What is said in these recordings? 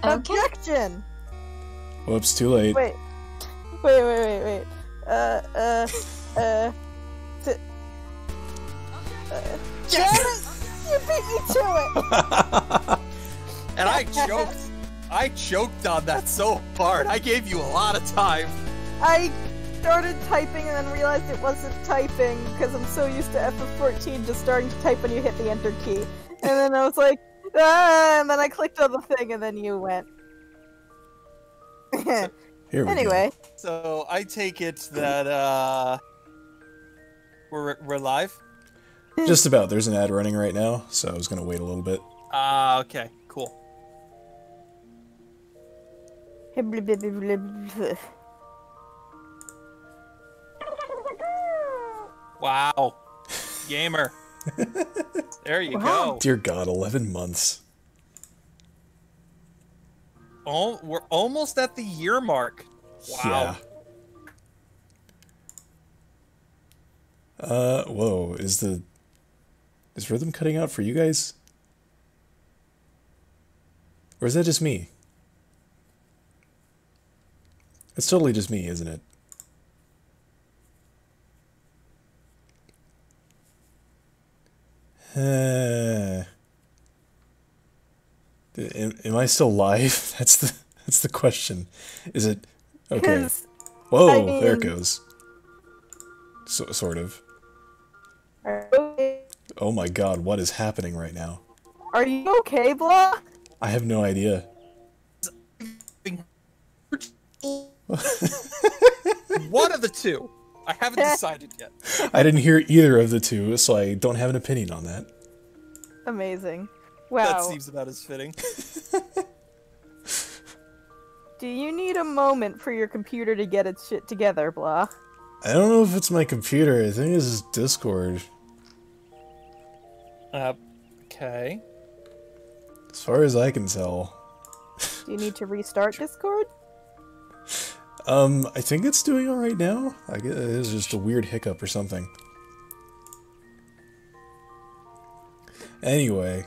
Okay. Objection! Whoops, too late. Wait. Damn it! You beat me to it! And I choked on that so hard. I gave you a lot of time. I started typing and then realized it wasn't typing because I'm so used to F14 just starting to type when you hit the enter key. And then I was like, ah, and then I clicked on the thing and then you went. Here we Anyway. go. So I take it that we're live. Just about. There's an ad running right now, so I was gonna wait a little bit. Okay, cool. Wow, gamer. There you go. Dear God, 11 months. Oh, we're almost at the year mark. Wow. Yeah. Whoa, is rhythm cutting out for you guys? Or is that just me? It's totally just me, isn't it? Am I still live? That's the question. Is it okay? Whoa, I mean, there it goes. Sort of. Oh my God, what is happening right now? Are you okay, Blah? I have no idea. One of the two. I haven't decided yet. I didn't hear either of the two, so I don't have an opinion on that. Amazing. Wow. That seems about as fitting. Do you need a moment for your computer to get its shit together, Blah? I don't know if it's my computer. I think this is Discord. Okay. As far as I can tell. Do you need to restart Discord? I think it's doing alright now. I guess it's just a weird hiccup or something. Anyway.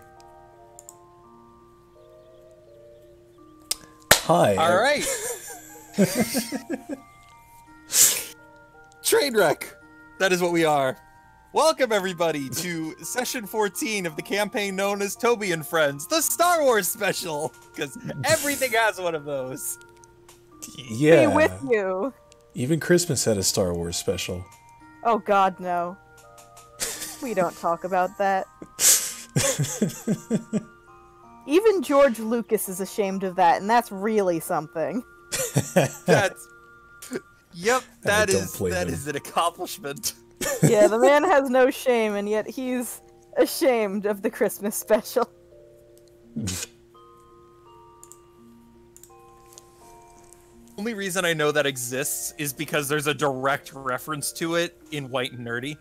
Hi. Alright. Trainwreck. That is what we are. Welcome everybody to session 14 of the campaign known as Toby and Friends, the Star Wars special, because everything has one of those. Yeah. Be with you. Even Christmas had a Star Wars special. Oh God, no. We don't talk about that. Even George Lucas is ashamed of that, and that's really something. That's... Yep, that don't is blame him. an accomplishment. Yeah, the man has no shame, and yet he's ashamed of the Christmas special. Only reason I know that exists is because there's a direct reference to it in White and Nerdy.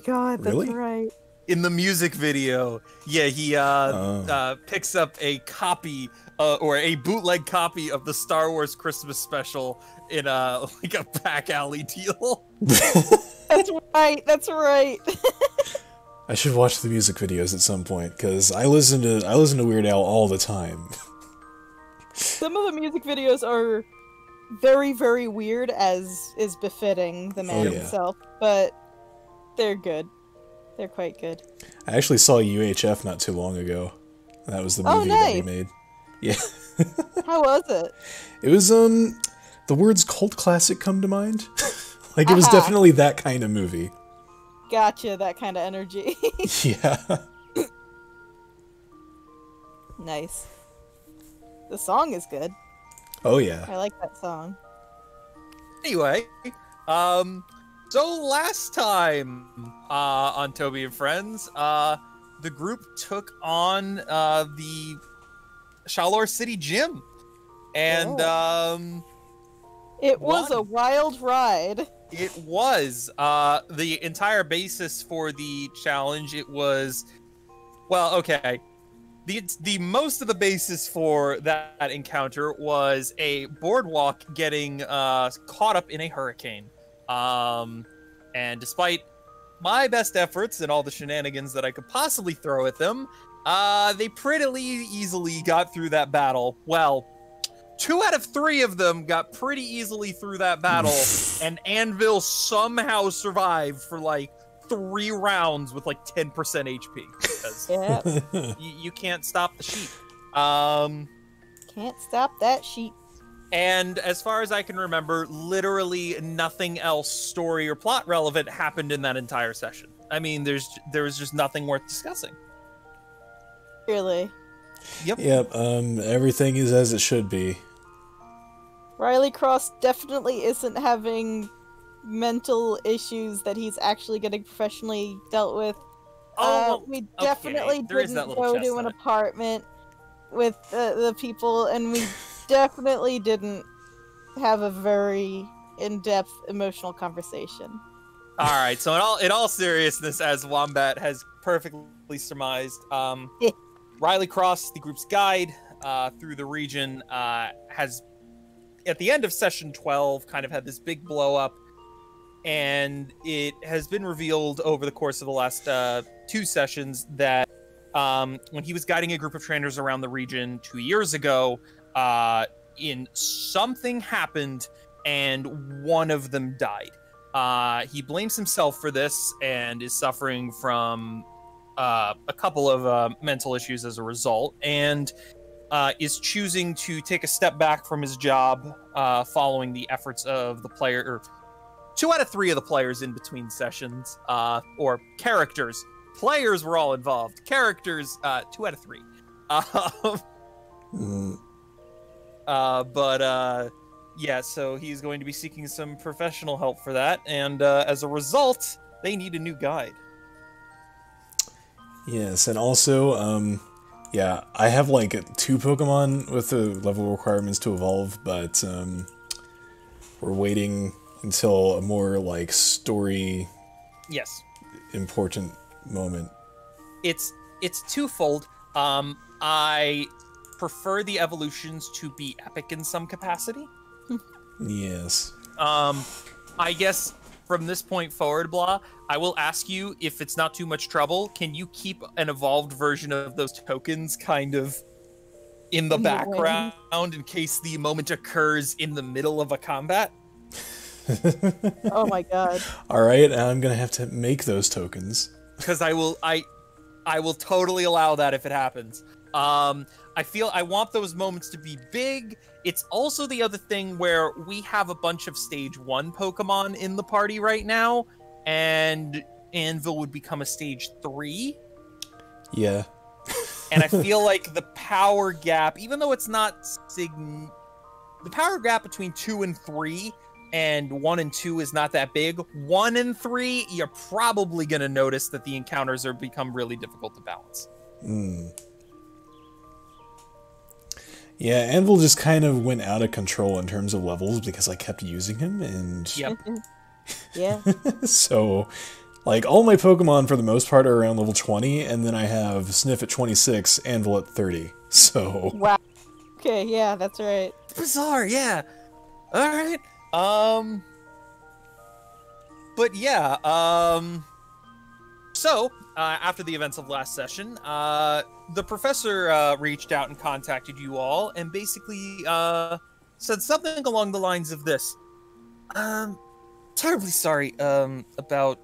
God, that's Really? right. In the music video, yeah, he picks up a copy or a bootleg copy of the Star Wars Christmas special in a back alley deal. That's right, that's right. I should watch the music videos at some point, because I listen to Weird Al all the time. Some of the music videos are very, very weird, as is befitting the man himself, but they're good. They're quite good. I actually saw UHF not too long ago. That was the movie that he made. Yeah. How was it? It was, the words cult classic come to mind. Like, it was definitely that kind of movie. Gotcha, that kind of energy. Yeah. Nice. The song is good. Oh, yeah. I like that song. Anyway, so last time on Toby and Friends, the group took on the Shalor City Gym, and it was a wild ride. It was the entire basis for the challenge. It was, well, okay. The most of the basis for that encounter was a boardwalk getting caught up in a hurricane. And despite my best efforts and all the shenanigans that I could possibly throw at them, They pretty easily got through that battle. Well, 2 out of 3 of them got pretty easily through that battle, and Anvil somehow survived for like 3 rounds with like 10% HP. Because you can't stop the sheep. Can't stop that sheep. And as far as I can remember, literally nothing else story or plot relevant happened in that entire session. I mean, there was just nothing worth discussing. Really? Yep. Yep, everything is as it should be. Riley Cross definitely isn't having mental issues that he's actually getting professionally dealt with. We definitely didn't go to an apartment with the people, and we definitely didn't have a very in-depth emotional conversation. All right, so in all seriousness, as Wombat has perfectly surmised, Riley Cross, the group's guide through the region, has, at the end of session 12, kind of had this big blow up, and it has been revealed over the course of the last 2 sessions that when he was guiding a group of trainers around the region 2 years ago, something happened and one of them died. He blames himself for this and is suffering from a couple of mental issues as a result, and is choosing to take a step back from his job following the efforts of the player, or 2 out of 3 of the players in between sessions, or characters. Players were all involved. Characters, 2 out of 3. Yeah, so he's going to be seeking some professional help for that, and as a result, they need a new guide. Yes, and also, yeah, I have like 2 Pokemon with the level requirements to evolve, but we're waiting until a more like story important moment. It's twofold. I prefer the evolutions to be epic in some capacity. Yes. I guess from this point forward, Blah, I will ask you, if it's not too much trouble, can you keep an evolved version of those tokens kind of in the background in case the moment occurs in the middle of a combat? Oh my god. Alright, I'm gonna have to make those tokens. Because I will totally allow that if it happens. I feel I want those moments to be big. It's also the other thing where we have a bunch of stage 1 Pokemon in the party right now, and Anvil would become a stage 3. Yeah. And I feel like the power gap, even though it's not the power gap between 2 and 3 and 1 and 2 is not that big. 1 and 3, you're probably going to notice that the encounters are become really difficult to balance. Yeah, Anvil just kind of went out of control in terms of levels because I kept using him, and... Yep. Yeah. So, like, all my Pokemon, for the most part, are around level 20, and then I have Sniff at 26, Anvil at 30, so... Wow. Okay, yeah, that's right. Bizarre, yeah. Alright. But yeah, so, after the events of last session, the professor reached out and contacted you all, and basically said something along the lines of this. Terribly sorry about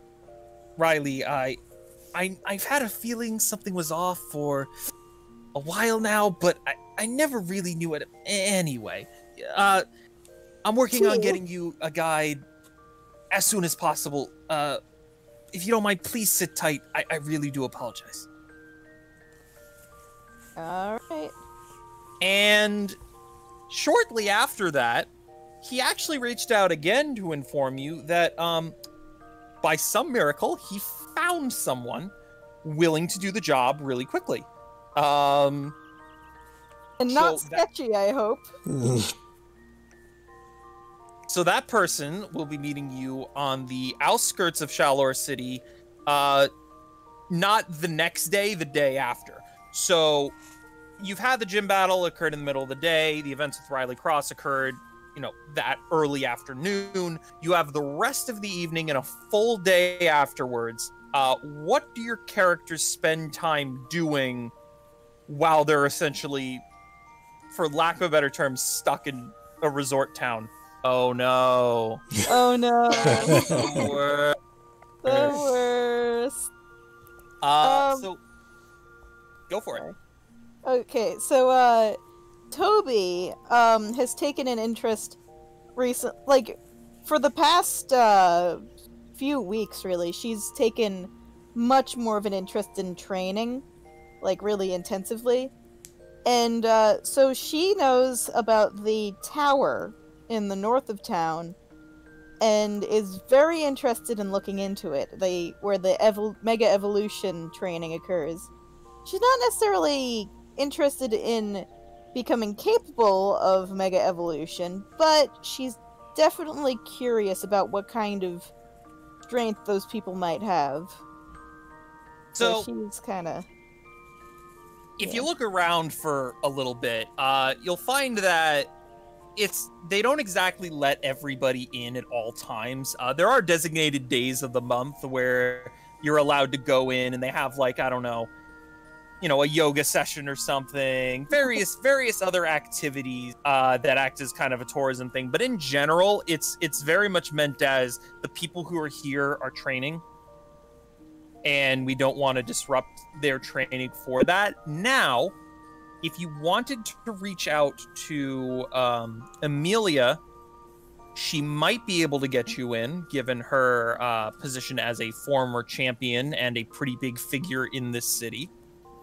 Riley. I've had a feeling something was off for a while now, but I never really knew it anyway. I'm working on getting you a guide as soon as possible. If you don't mind, please sit tight. I really do apologize. Alright. And shortly after that, he actually reached out again to inform you that, by some miracle, he found someone willing to do the job really quickly. And not sketchy, I hope. So that person will be meeting you on the outskirts of Shalor City, not the next day, the day after. So you've had the gym battle occurred in the middle of the day. The events with Riley Cross occurred, that early afternoon. You have the rest of the evening and a full day afterwards. What do your characters spend time doing while they're essentially, for lack of a better term, stuck in a resort town. Oh no. Oh no. The worst. The worst. So go for it. Okay, so Toby has taken an interest for the past few weeks really. She's taken much more of an interest in training, like really intensively. And so she knows about the tower in the north of town and is very interested in looking into it, where the Mega Evolution training occurs. She's not necessarily interested in becoming capable of Mega Evolution, but she's definitely curious about what kind of strength those people might have. So she's kind of... If you look around for a little bit, you'll find that they don't exactly let everybody in at all times. There are designated days of the month where you're allowed to go in, and they have, like, I don't know, a yoga session or something, various other activities that act as kind of a tourism thing. But in general, it's very much meant as the people who are here are training, and we don't want to disrupt their training for that. Now, if you wanted to reach out to Amelia, she might be able to get you in, given her position as a former champion and a pretty big figure in this city.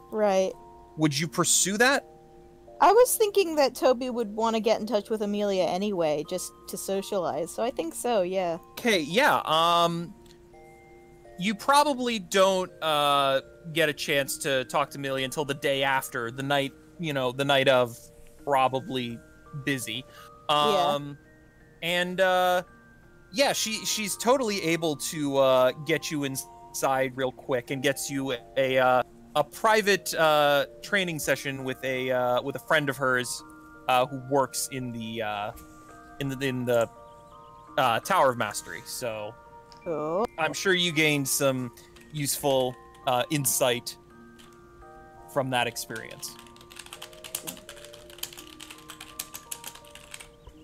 Right. Would you pursue that? I was thinking that Toby would want to get in touch with Amelia anyway, just to socialize, so I think so, yeah. Okay, yeah, you probably don't get a chance to talk to Amelia until the day after, the night of, probably busy. And yeah, she's totally able to get you inside real quick and gets you a private training session with a friend of hers who works in the Tower of Mastery. So I'm sure you gained some useful insight from that experience.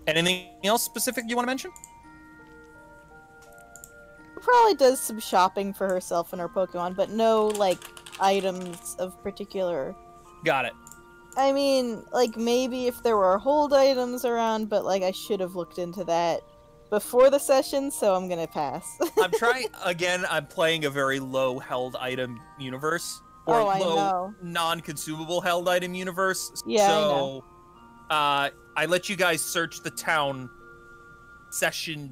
Anything else specific you want to mention? Probably does some shopping for herself and her Pokemon, but no, like, items of particular. Got it. I mean, like, maybe if there were hold items around, but, like, I should have looked into that before the session, so I'm gonna pass. I'm playing a very low held item universe. Or I low know. non-consumable held item universe. Yeah, so, I let you guys search the town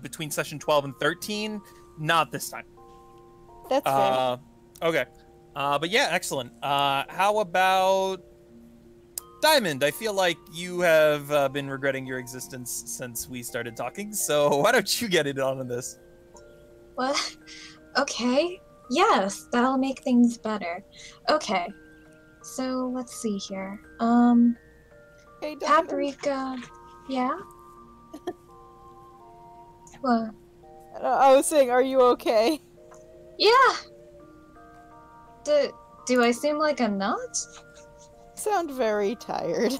between session 12 and 13. Not this time. That's fair. Okay. But yeah, excellent. How about Diamond? I feel like you have been regretting your existence since we started talking, so why don't you get it on this? What? Okay. Yes, that'll make things better. Okay. So, let's see here. Hey, Paprika. Yeah? What? I was saying, are you okay? Yeah! Do I seem like I'm not? Sound very tired.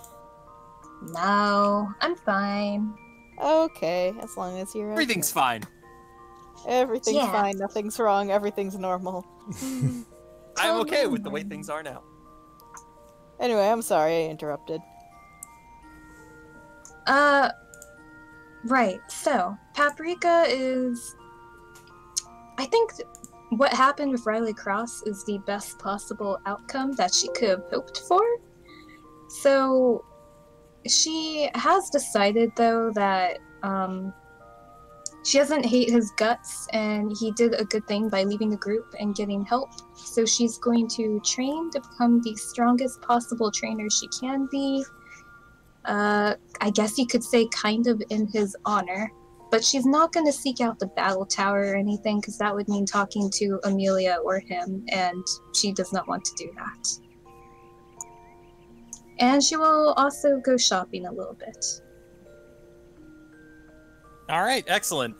No, I'm fine. Okay, as long as you're Everything's okay. fine. Everything's Yeah. fine, nothing's wrong, everything's normal. I'm okay with the way things are now. Anyway, I'm sorry I interrupted. Right, so, Paprika is... I think what happened with Riley Cross is the best possible outcome that she could have hoped for. So, she has decided, though, that, she doesn't hate his guts, and he did a good thing by leaving the group and getting help. So she's going to train to become the strongest possible trainer she can be. I guess you could say kind of in his honor. But she's not going to seek out the battle tower or anything, because that would mean talking to Amelia or him, and she does not want to do that. And she will also go shopping a little bit. All right, excellent.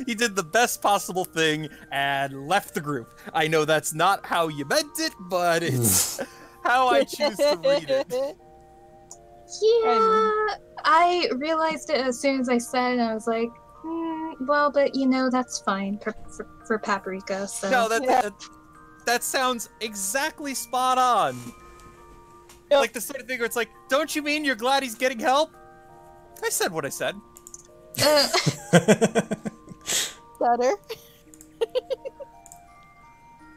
You did the best possible thing and left the group. I know that's not how you meant it, but it's how I choose to read it. Yeah, I realized it as soon as I said it, and I was like, well, but that's fine for Paprika, so... No, that sounds exactly spot on. Yep. Like the sort of thing where it's like, don't you mean you're glad he's getting help? I said what I said. Better.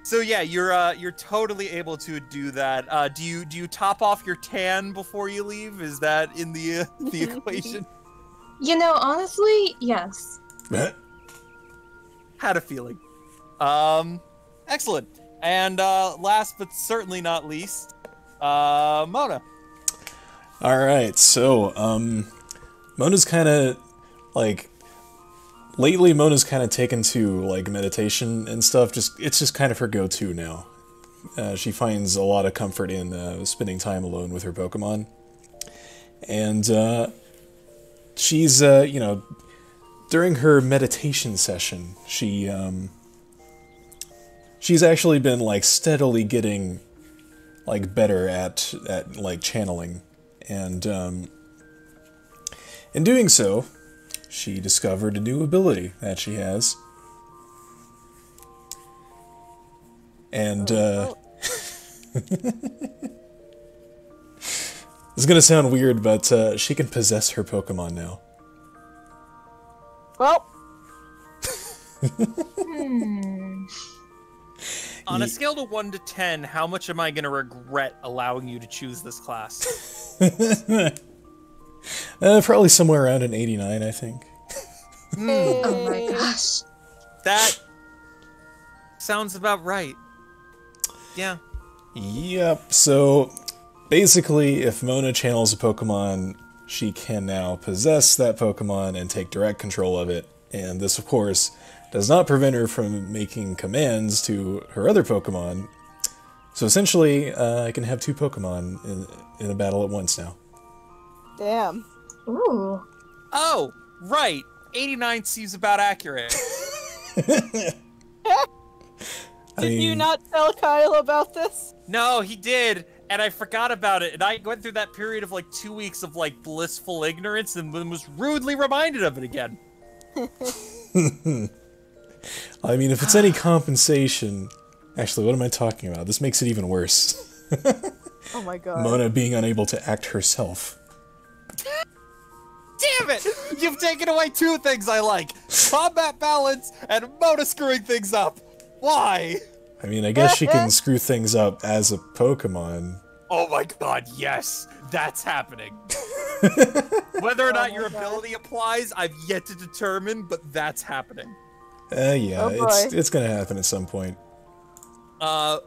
So yeah, you're totally able to do that. Do you top off your tan before you leave? Is that in the equation? Honestly, yes. Had a feeling. Excellent. And last but certainly not least, Mona. All right, so Mona's kind of like lately. Mona's kind of taken to like meditation and stuff. It's just kind of her go-to now. She finds a lot of comfort in spending time alone with her Pokemon, and she's during her meditation session, she's actually been like steadily getting like better at like channeling, and in doing so, she discovered a new ability that she has. And this is gonna sound weird, but she can possess her Pokemon now. Well. On a scale of 1 to 10, how much am I going to regret allowing you to choose this class? Probably somewhere around an 89, I think. Oh my gosh. That sounds about right. Yeah. Yep, so basically, if Mona channels a Pokemon, she can now possess that Pokemon and take direct control of it. And this, of course, does not prevent her from making commands to her other Pokemon. So essentially, I can have two Pokemon in a battle at once now. Damn. Ooh. Oh, right. 89 seems about accurate. Did you not tell Kyle about this? No, he did, and I forgot about it. And I went through that period of like 2 weeks of like blissful ignorance and then was rudely reminded of it again. I mean, if it's any compensation... Actually, what am I talking about? This makes it even worse. Oh my god. Mona being unable to act herself. Damn it! You've taken away two things I like. Combat balance and Mona screwing things up. Why? I mean, I guess she can screw things up as a Pokemon. Oh my god, yes. That's happening. Whether or not your ability applies, I've yet to determine, but that's happening. Yeah, Oh boy. it's gonna happen at some point.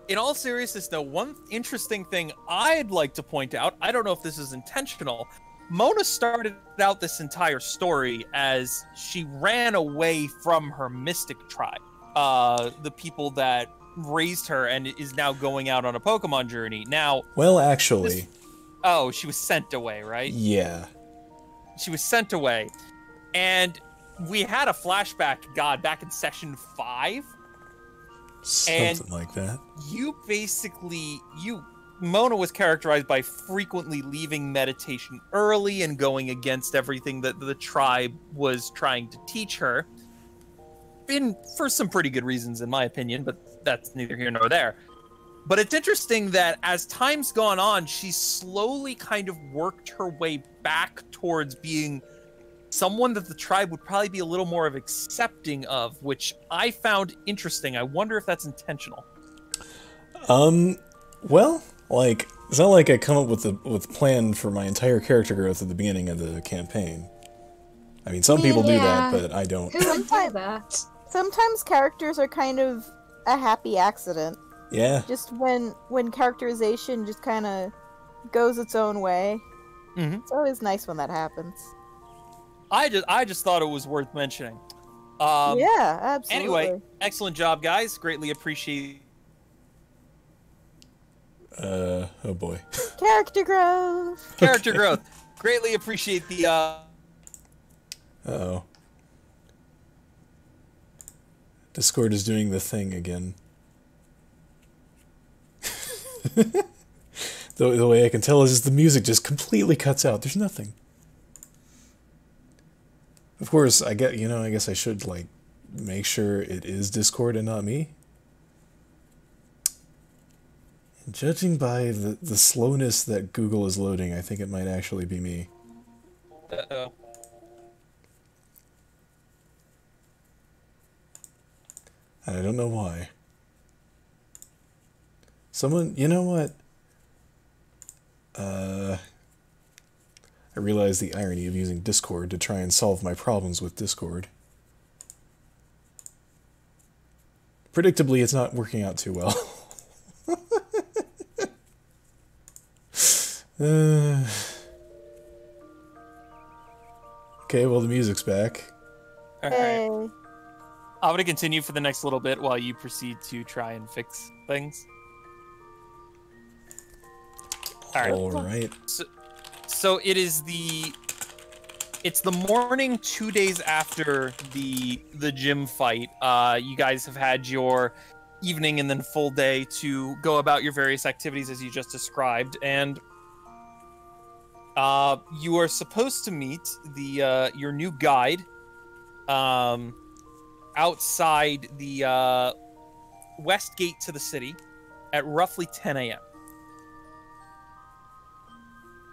In all seriousness, though, one interesting thing I'd like to point out, I don't know if this is intentional, Mona started out this entire story as she ran away from her Mystic tribe. The people that raised her and is now going out on a Pokemon journey. Now, Well, actually... Oh, she was sent away, right? Yeah. She was sent away. And we had a flashback, God, back in session 5. Something like that. Mona was characterized by frequently leaving meditation early and going against everything that the tribe was trying to teach her. For some pretty good reasons, in my opinion, but that's neither here nor there. But it's interesting that as time's gone on, she's slowly kind of worked her way back towards being someone that the tribe would probably be a little more of accepting of, which I found interesting. I wonder if that's intentional. Well, like, it's not like I come up with a plan for my entire character growth at the beginning of the campaign. I mean, some people do that, but I don't. Who would do that? Sometimes characters are kind of a happy accident. Yeah. Just when characterization just kind of goes its own way. Mm-hmm. It's always nice when that happens. I just thought it was worth mentioning. Yeah, absolutely. Anyway, excellent job, guys. Greatly appreciate. Oh boy. Character growth. Character growth. Greatly appreciate the. Uh-oh. Discord is doing the thing again. The way I can tell is the music just completely cuts out. There's nothing. Of course, I guess I should, like, make sure it is Discord and not me. And judging by the slowness that Google is loading, I think it might actually be me. Uh-oh. And I don't know why. Someone, you know what? I realize the irony of using Discord to try and solve my problems with Discord. Predictably, it's not working out too well. Okay, well, the music's back. All Hey. right. I'm going to continue for the next little bit while you proceed to try and fix things. All right. All right. So it's the morning 2 days after the gym fight. You guys have had your evening and then full day to go about your various activities as you just described, and you are supposed to meet your new guide outside the west gate to the city at roughly 10 a.m.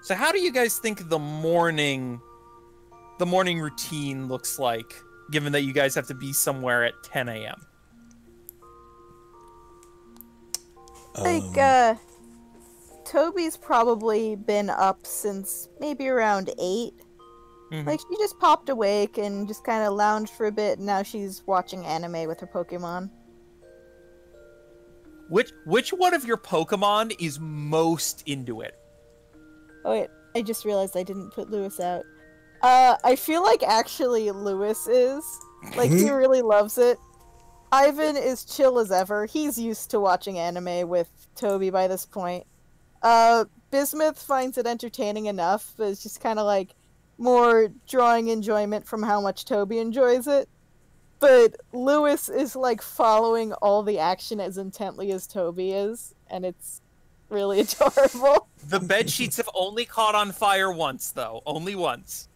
So how do you guys think the morning routine looks like, given that you guys have to be somewhere at 10 a.m.? Like, Toby's probably been up since maybe around 8. Mhm. Like, she just popped awake and just kind of lounged for a bit, and now she's watching anime with her Pokemon. Which one of your Pokemon is most into it? Oh wait, I just realized I didn't put Lewis out. I feel like actually Lewis is. Like, he really loves it. Ivan is chill as ever. He's used to watching anime with Toby by this point. Bismuth finds it entertaining enough, but it's just kind of like more drawing enjoyment from how much Toby enjoys it. But Lewis is like following all the action as intently as Toby is, and it's really adorable. The bed sheets have only caught on fire once, though. Only once.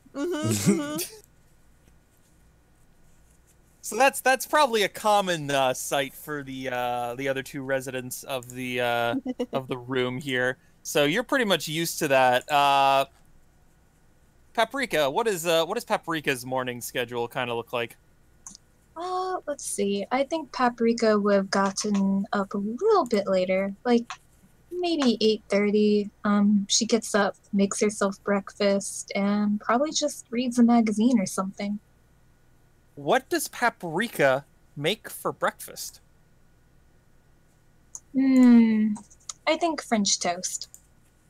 So that's probably a common sight for the other two residents of the room here. So you're pretty much used to that. Paprika, what is Paprika's morning schedule kind of look like? Let's see. I think Paprika would have gotten up a little bit later, like maybe 8:30. She gets up, makes herself breakfast, and probably just reads a magazine or something. What does Paprika make for breakfast? I think French toast.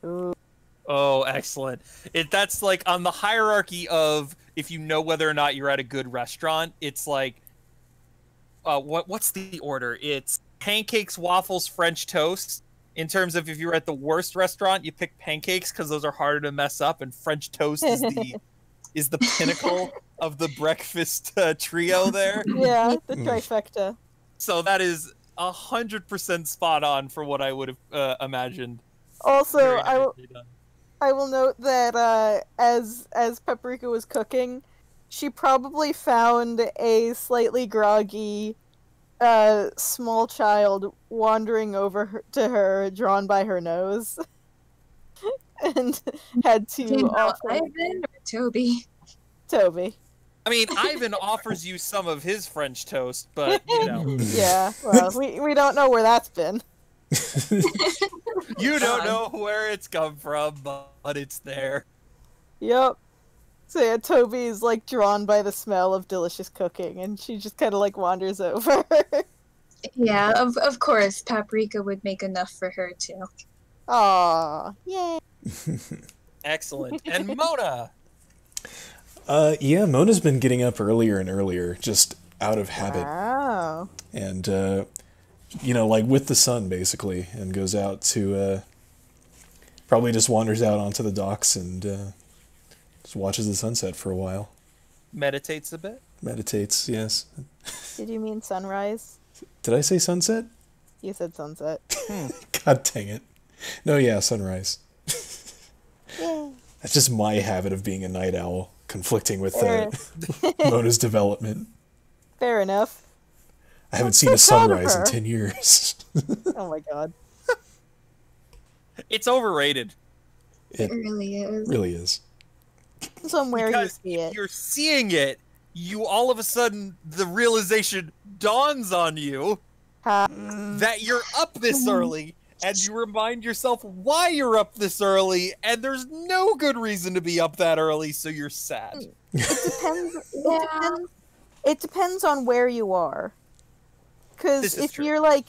Ooh. Oh, excellent. That's like on the hierarchy of if you know whether or not you're at a good restaurant, it's like what's the order? It's pancakes, waffles, French toast. In terms of if you're at the worst restaurant, you pick pancakes because those are harder to mess up, and French toast is the pinnacle of the breakfast trio there. Yeah, the trifecta. So that is 100% spot on for what I would have imagined. Also, Very nicely done. I will note that as Paprika was cooking, she probably found a slightly groggy small child wandering over to her, drawn by her nose, and had to offer Ivan or Toby? Toby. I mean, Ivan offers you some of his French toast, but, you know. Yeah, well, we don't know where that's been. You don't know where it's come from, but it's there. Yep. So yeah, Toby's like drawn by the smell of delicious cooking, and she just kind of like wanders over. Yeah, of course, Paprika would make enough for her too. Aww, yay! Excellent. And Mona! Yeah, Mona's been getting up earlier and earlier, just out of habit. Wow. And, like with the sun, basically, and goes out to, probably just wanders out onto the docks and just watches the sunset for a while. Meditates a bit? Meditates, yes. Did you mean sunrise? Did I say sunset? You said sunset. God dang it. No, yeah, sunrise. Yay. That's just my habit of being a night owl, conflicting with Fair. Mona's development. Fair enough. I haven't I'm seen so a proud of sunrise in her. 10 years. Oh my god. It's overrated. It really is. Really is. Somewhere Because you see if it. you're seeing it, you all of a sudden, the realization dawns on you Ha. that you're up this early, and you remind yourself why you're up this early, and there's no good reason to be up that early, so you're sad. It depends on where you are. This Because is if true. you're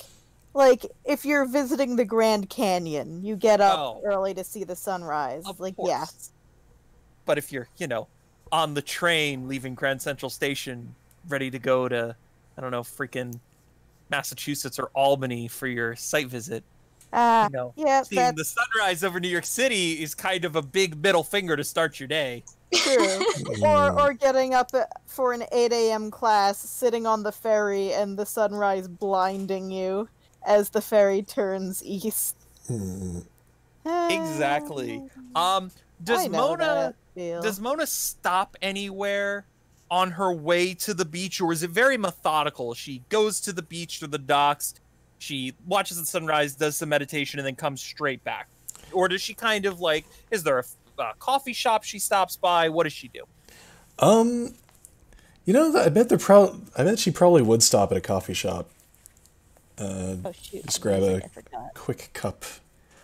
if you're visiting the Grand Canyon, you get up Oh. early to see the sunrise. Of Like, course. yeah. But if you're, on the train leaving Grand Central Station, ready to go to, I don't know, freaking Massachusetts or Albany for your site visit, Yeah, seeing that's the sunrise over New York City is kind of a big middle finger to start your day. true. or getting up for an 8 a.m. class, sitting on the ferry, and the sunrise blinding you as the ferry turns east. Exactly. Does I know Mona that feel. does Mona stop anywhere on her way to the beach, or is it very methodical? She goes to the beach or the docks, she watches the sunrise, does some meditation, and then comes straight back. Or does she kind of is there a coffee shop she stops by? What does she do? I bet she probably would stop at a coffee shop. Oh shoot! Just grab a I forgot. quick cup.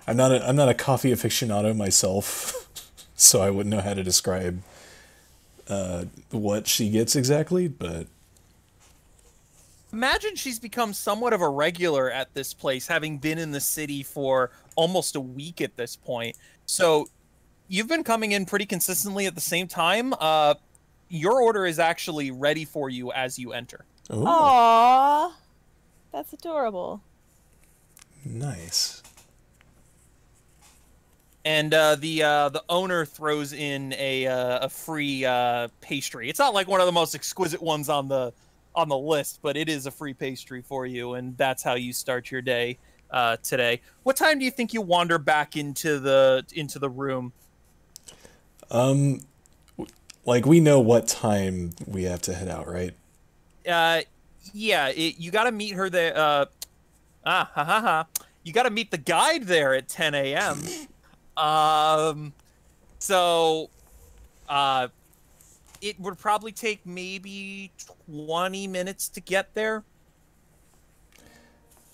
I'm not a coffee aficionado myself, so I wouldn't know how to describe what she gets exactly, but Imagine she's become somewhat of a regular at this place, having been in the city for almost a week at this point. So you've been coming in pretty consistently at the same time. Your order is actually ready for you as you enter. oh, Aww, that's adorable. nice. And the owner throws in a free pastry. It's not like one of the most exquisite ones on the list, but it is a free pastry for you, and that's how you start your day today. What time do you think you wander back into the room? We know what time we have to head out, right? Yeah, you got to meet her there. You got to meet the guide there at 10 a.m. It would probably take maybe 20 minutes to get there.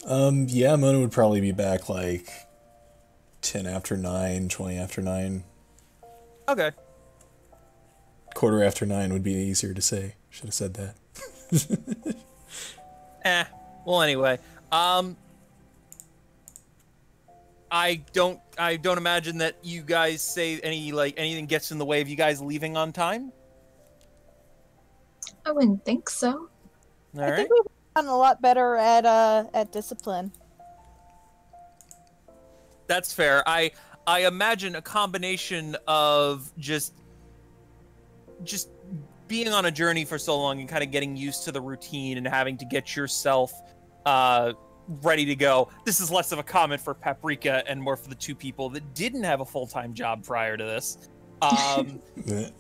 Yeah, Mona would probably be back 10 after 9, 20 after 9. Okay. Quarter after 9 would be easier to say. Should have said that. Well, anyway, I don't imagine that you guys say anything gets in the way of you guys leaving on time. I wouldn't think so. All I right. think we've gotten a lot better at discipline. That's fair. I imagine a combination of just being on a journey for so long and kind of getting used to the routine and having to get yourself ready to go. This is less of a comment for Paprika and more for the two people that didn't have a full-time job prior to this.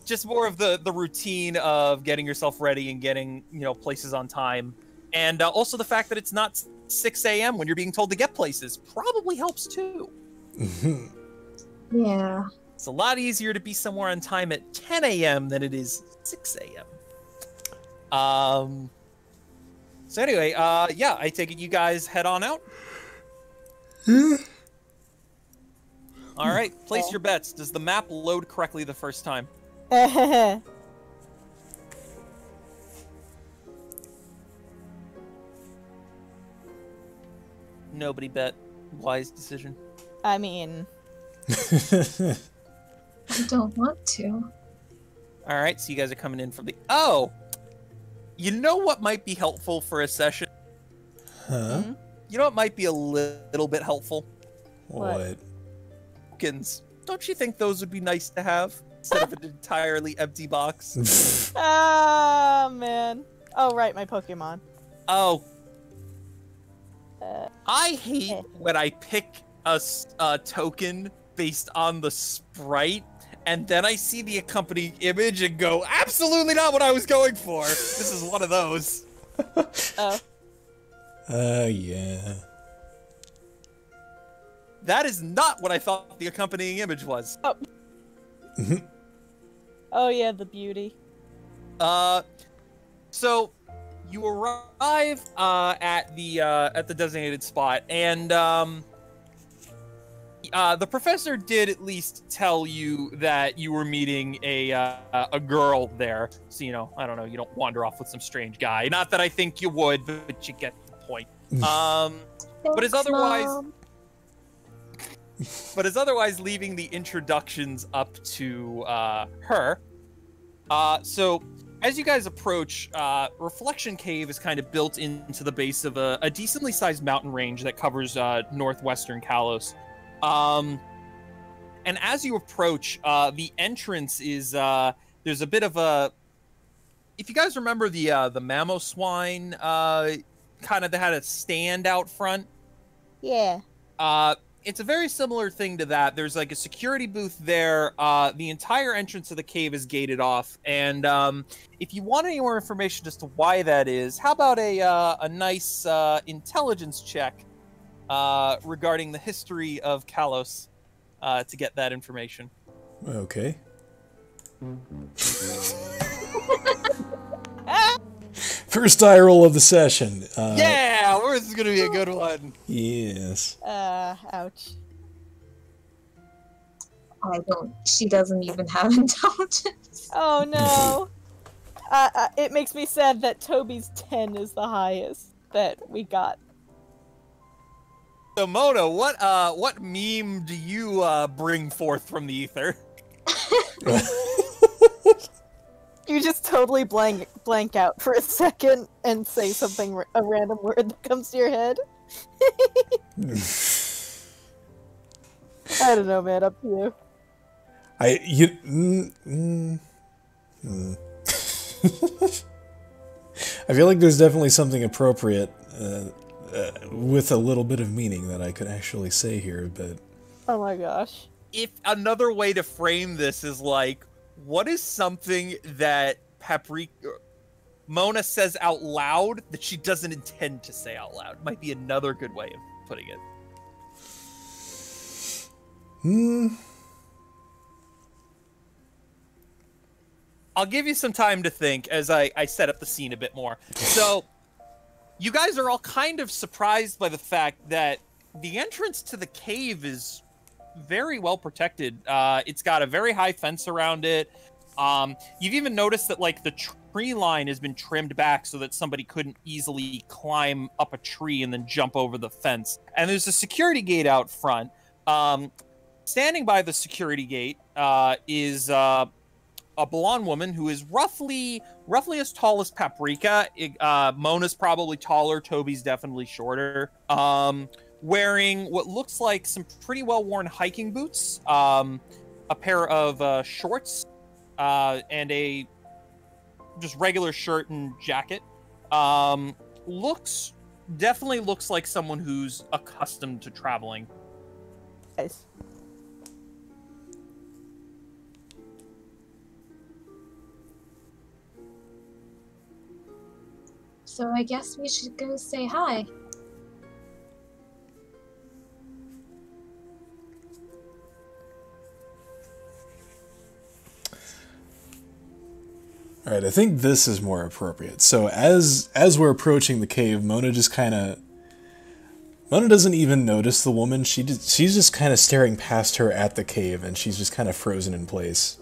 Just more of the routine of getting yourself ready and getting places on time, and also the fact that it's not 6 a.m. when you're being told to get places probably helps too. Yeah. It's a lot easier to be somewhere on time at 10 a.m. than it is 6 a.m. So anyway, yeah, I take it you guys head on out. All right, place your bets. Does the map load correctly the first time? Nobody bet. Wise decision. I mean, I don't want to. All right, so you guys are coming in from the... Oh! You know what might be helpful for a session? Huh? You know what might be a little bit helpful? What? Tokens. Don't you think those would be nice to have? instead of an entirely empty box. Ah, man. Oh, right, my Pokemon. Oh. I hate when I pick a token based on the sprite, and then I see the accompanying image and go, absolutely not what I was going for. This is one of those. Oh. Yeah. That is not what I thought the accompanying image was. Oh. Oh yeah, the beauty. So you arrive at the designated spot, and the professor did at least tell you that you were meeting a girl there. So, you know, I don't know, you don't wander off with some strange guy. Not that I think you would, but you get the point. But as otherwise leaving the introductions up to her. So as you guys approach, Reflection Cave is kind of built into the base of a decently sized mountain range that covers northwestern Kalos. And as you approach, the entrance is there's a bit of a. If you guys remember the Mamoswine, kind of that had a stand out front. Yeah. It's a very similar thing to that. There's like a security booth there. The entire entrance of the cave is gated off, and if you want any more information as to why that is, how about a nice intelligence check regarding the history of Kalos to get that information? Okay. First die roll of the session. Yeah, this is gonna be a good one. Yes. Ouch. She doesn't even have intelligence. Oh no. It makes me sad that Toby's 10 is the highest that we got. So Mona, what meme do you bring forth from the ether? You just totally blank out for a second and say something, a random word that comes to your head. I don't know, man. Up to you. I feel like there's definitely something appropriate with a little bit of meaning that I could actually say here, but... Oh my gosh. If another way to frame this is like, what is something that Mona says out loud that she doesn't intend to say out loud? Might be another good way of putting it. I'll give you some time to think as I set up the scene a bit more. So, you guys are all kind of surprised by the fact that the entrance to the cave is very well protected. It's got a very high fence around it. You've even noticed that like the tree line has been trimmed back so that somebody couldn't easily climb up a tree and then jump over the fence. And there's a security gate out front. Standing by the security gate is a blonde woman who is roughly as tall as Paprika. Mona's probably taller. Toby's definitely shorter. Wearing what looks like some pretty well-worn hiking boots, a pair of shorts, and a just regular shirt and jacket. Definitely looks like someone who's accustomed to traveling. Nice. So I guess we should go say hi. All right, I think this is more appropriate. So as we're approaching the cave, Mona doesn't even notice the woman. She's just kind of staring past her at the cave, and she's just kind of frozen in place.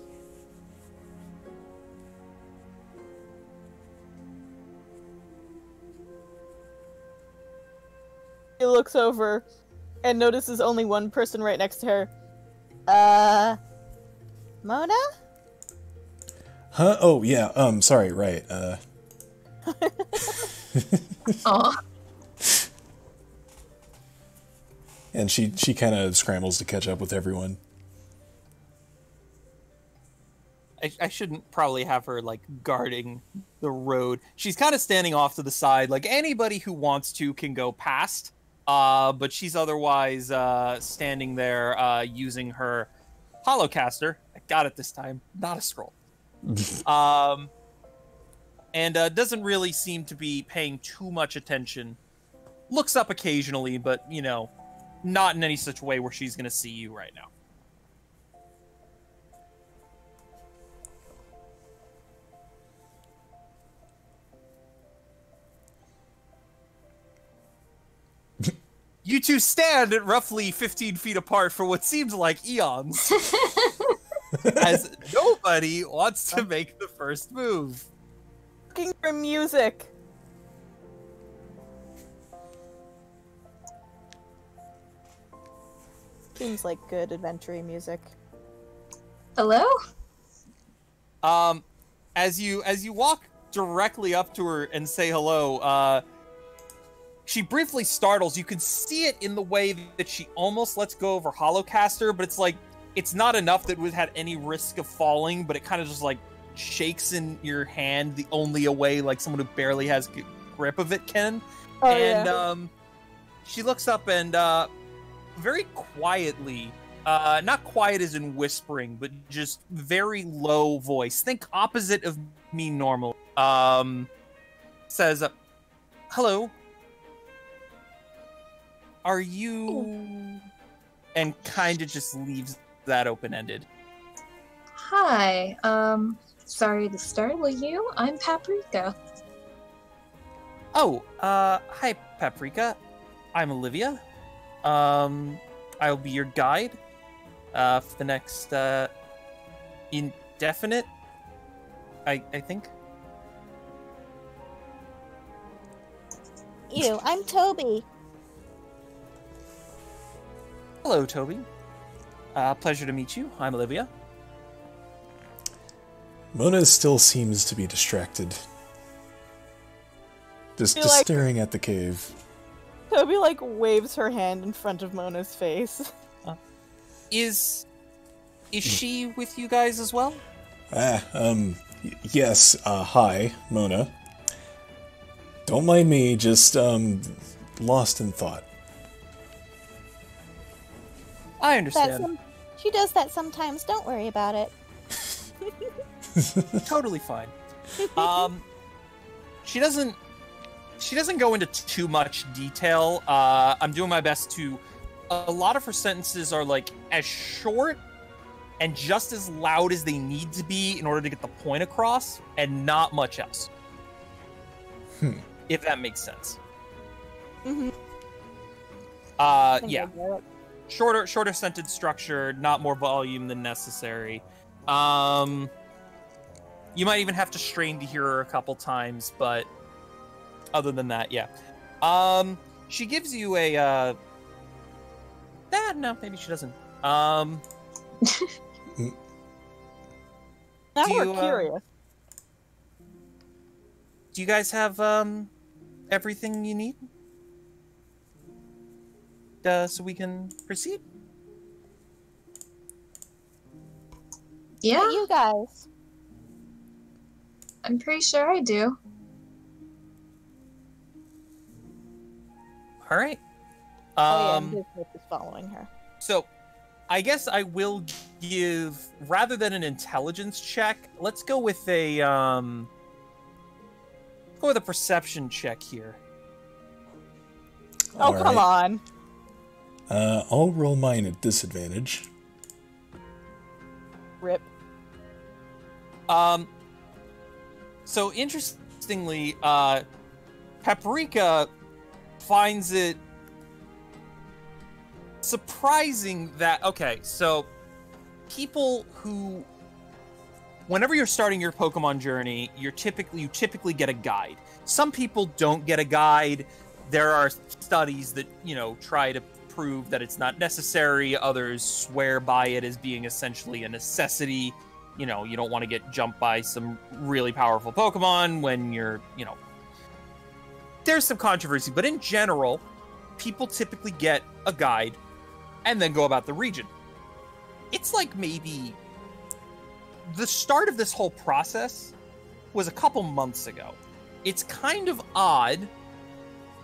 She looks over and notices only one person right next to her. Mona? Huh? Oh, yeah, sorry, right, Aw. And she kind of scrambles to catch up with everyone. I shouldn't probably have her like guarding the road. She's kind of standing off to the side. Like anybody who wants to can go past. But she's otherwise standing there using her holocaster. I got it this time, not a scroll. And doesn't really seem to be paying too much attention. Looks up occasionally, but, you know, not in any such way where she's going to see you right now. You two stand at roughly 15 feet apart for what seems like eons. As nobody wants to make the first move. Looking for music. Seems like good adventure music. Hello? As you walk directly up to her and say hello, she briefly startles. You can see it in the way that she almost lets go of her holocaster, but it's like, it's not enough that it had any risk of falling, but it kind of just like shakes in your hand the only a way like someone who barely has grip of it can. Oh, and yeah. She looks up and very quietly, not quiet as in whispering, but just very low voice, think opposite of me normal, says, hello. Are you... And kind of just leaves that open-ended. Hi, sorry to startle you. I'm Paprika. Oh, hi, Paprika. I'm Olivia. I'll be your guide, for the next, indefinite, I think. I'm Toby. Hello, Toby. Pleasure to meet you. I'm Olivia. Mona still seems to be distracted. Just staring at the cave. Toby, like, waves her hand in front of Mona's face. Is she with you guys as well? Yes, hi, Mona. Don't mind me, just, lost in thought. I understand. She does that sometimes. Don't worry about it. Totally fine. She doesn't go into too much detail. I'm doing my best to... A lot of her sentences are, like, as short and just as loud as they need to be in order to get the point across, and not much else. If that makes sense. Mm-hmm. Yeah. Shorter sentence structure, not more volume than necessary. You might even have to strain to hear her a couple times, but other than that, yeah. She gives you a, no, maybe she doesn't. Now we're curious. Do you guys have, everything you need? So we can proceed? Yeah, You guys. I'm pretty sure I do. All right. And his group is following her. So, I guess I will give, rather than an intelligence check, let's go with a perception check here. Oh, come on. I'll roll mine at disadvantage. Rip. So interestingly, Paprika finds it surprising that, okay, so people who, whenever you're starting your Pokemon journey, you typically get a guide. Some people don't get a guide. There are studies that, try to prove that it's not necessary. Others swear by it as being essentially a necessity. You don't want to get jumped by some really powerful Pokemon when you're, there's some controversy, but in general, people typically get a guide and then go about the region. It's like maybe the start of this whole process was a couple months ago. It's kind of odd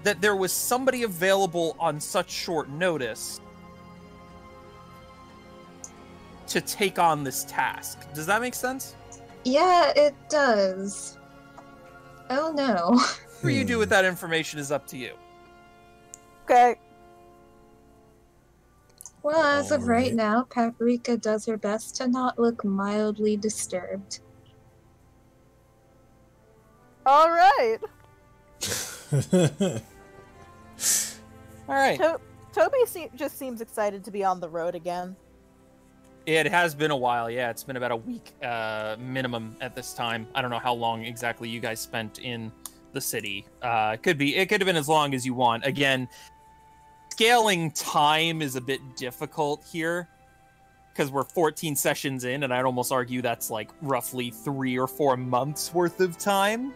that there was somebody available on such short notice to take on this task. Does that make sense? Yeah, it does. Oh no. Whatever you do with that information is up to you. Okay. Well, as of right Alright. now, Paprika does her best to not look mildly disturbed. All right. All right. Toby just seems excited to be on the road again. It has been a while, yeah. It's been about a week minimum at this time. I don't know how long exactly you guys spent in the city. It could have been as long as you want. Again, scaling time is a bit difficult here because we're 14 sessions in, and I'd almost argue that's like roughly 3 or 4 months worth of time.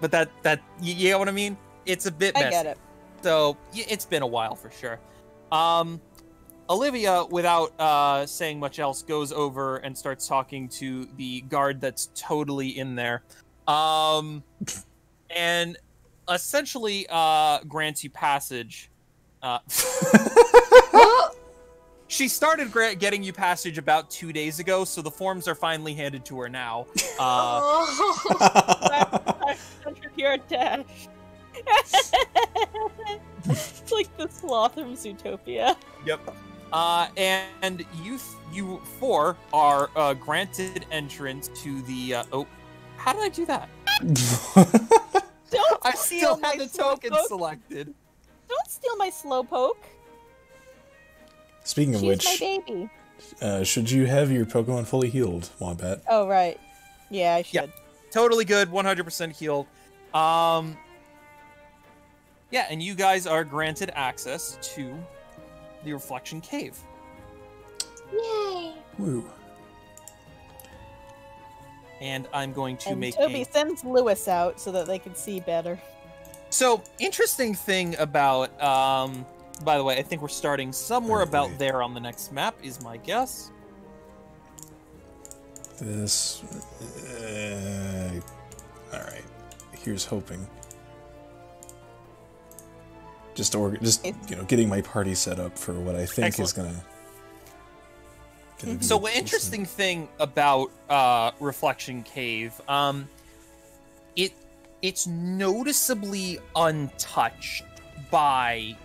But that you get what I mean? It's a bit messy. I get it. So it's been a while for sure. Olivia, without saying much else, goes over and starts talking to the guard that's totally in there. And essentially grants you passage. She started getting you passage about 2 days ago, so the forms are finally handed to her now. Pure dash. It's like the sloth from Zootopia. Yep. And you four are granted entrance to the. Oh, how did I do that? Don't I steal still my had the token slowpoke. selected. Don't steal my slowpoke. Speaking of She's which, my baby. should you have your Pokemon fully healed, Wombat? Oh right. Yeah, I should. Yeah. Totally good, 100% healed. Yeah, and you guys are granted access to the Reflection Cave. Yay! Woo. And I'm going to And make Toby sends Lewis out so that they can see better. So, interesting thing about, by the way, I think we're starting somewhere about there on the next map, is my guess. This. Alright. Here's hoping. Just getting my party set up for what I think is gonna be So, an interesting thing about Reflection Cave, it's noticeably untouched by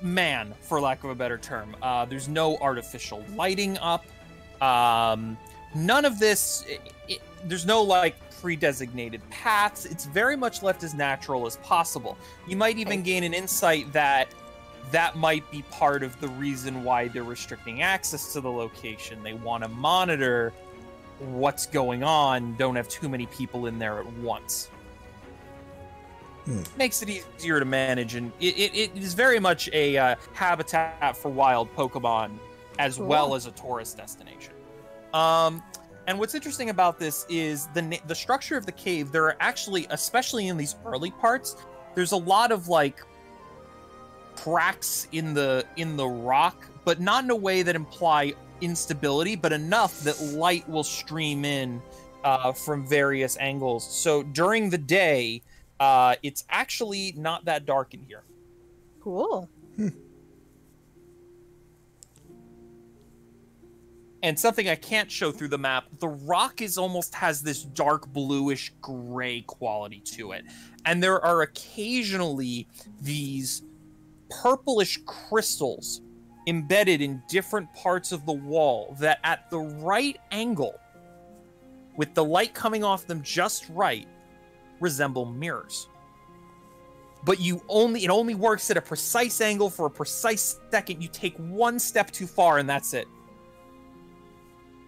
man, for lack of a better term. There's no artificial lighting up. None of this. There's no like pre-designated paths. It's very much left as natural as possible. You might even gain an insight that might be part of the reason why they're restricting access to the location. They want to monitor what's going on, don't have too many people in there at once. Makes it easier to manage, and it is very much a habitat for wild Pokemon as well as a tourist destination. And what's interesting about this is the structure of the cave. There are actually, especially in these early parts, there's a lot of like cracks in the rock, but not in a way that imply instability, but enough that light will stream in from various angles. So during the day, it's actually not that dark in here. Cool. And something I can't show through the map, the rock almost has this dark bluish gray quality to it. And there are occasionally these purplish crystals embedded in different parts of the wall that at the right angle, with the light coming off them just right, resemble mirrors. But it only works at a precise angle for a precise second. You take one step too far and that's it.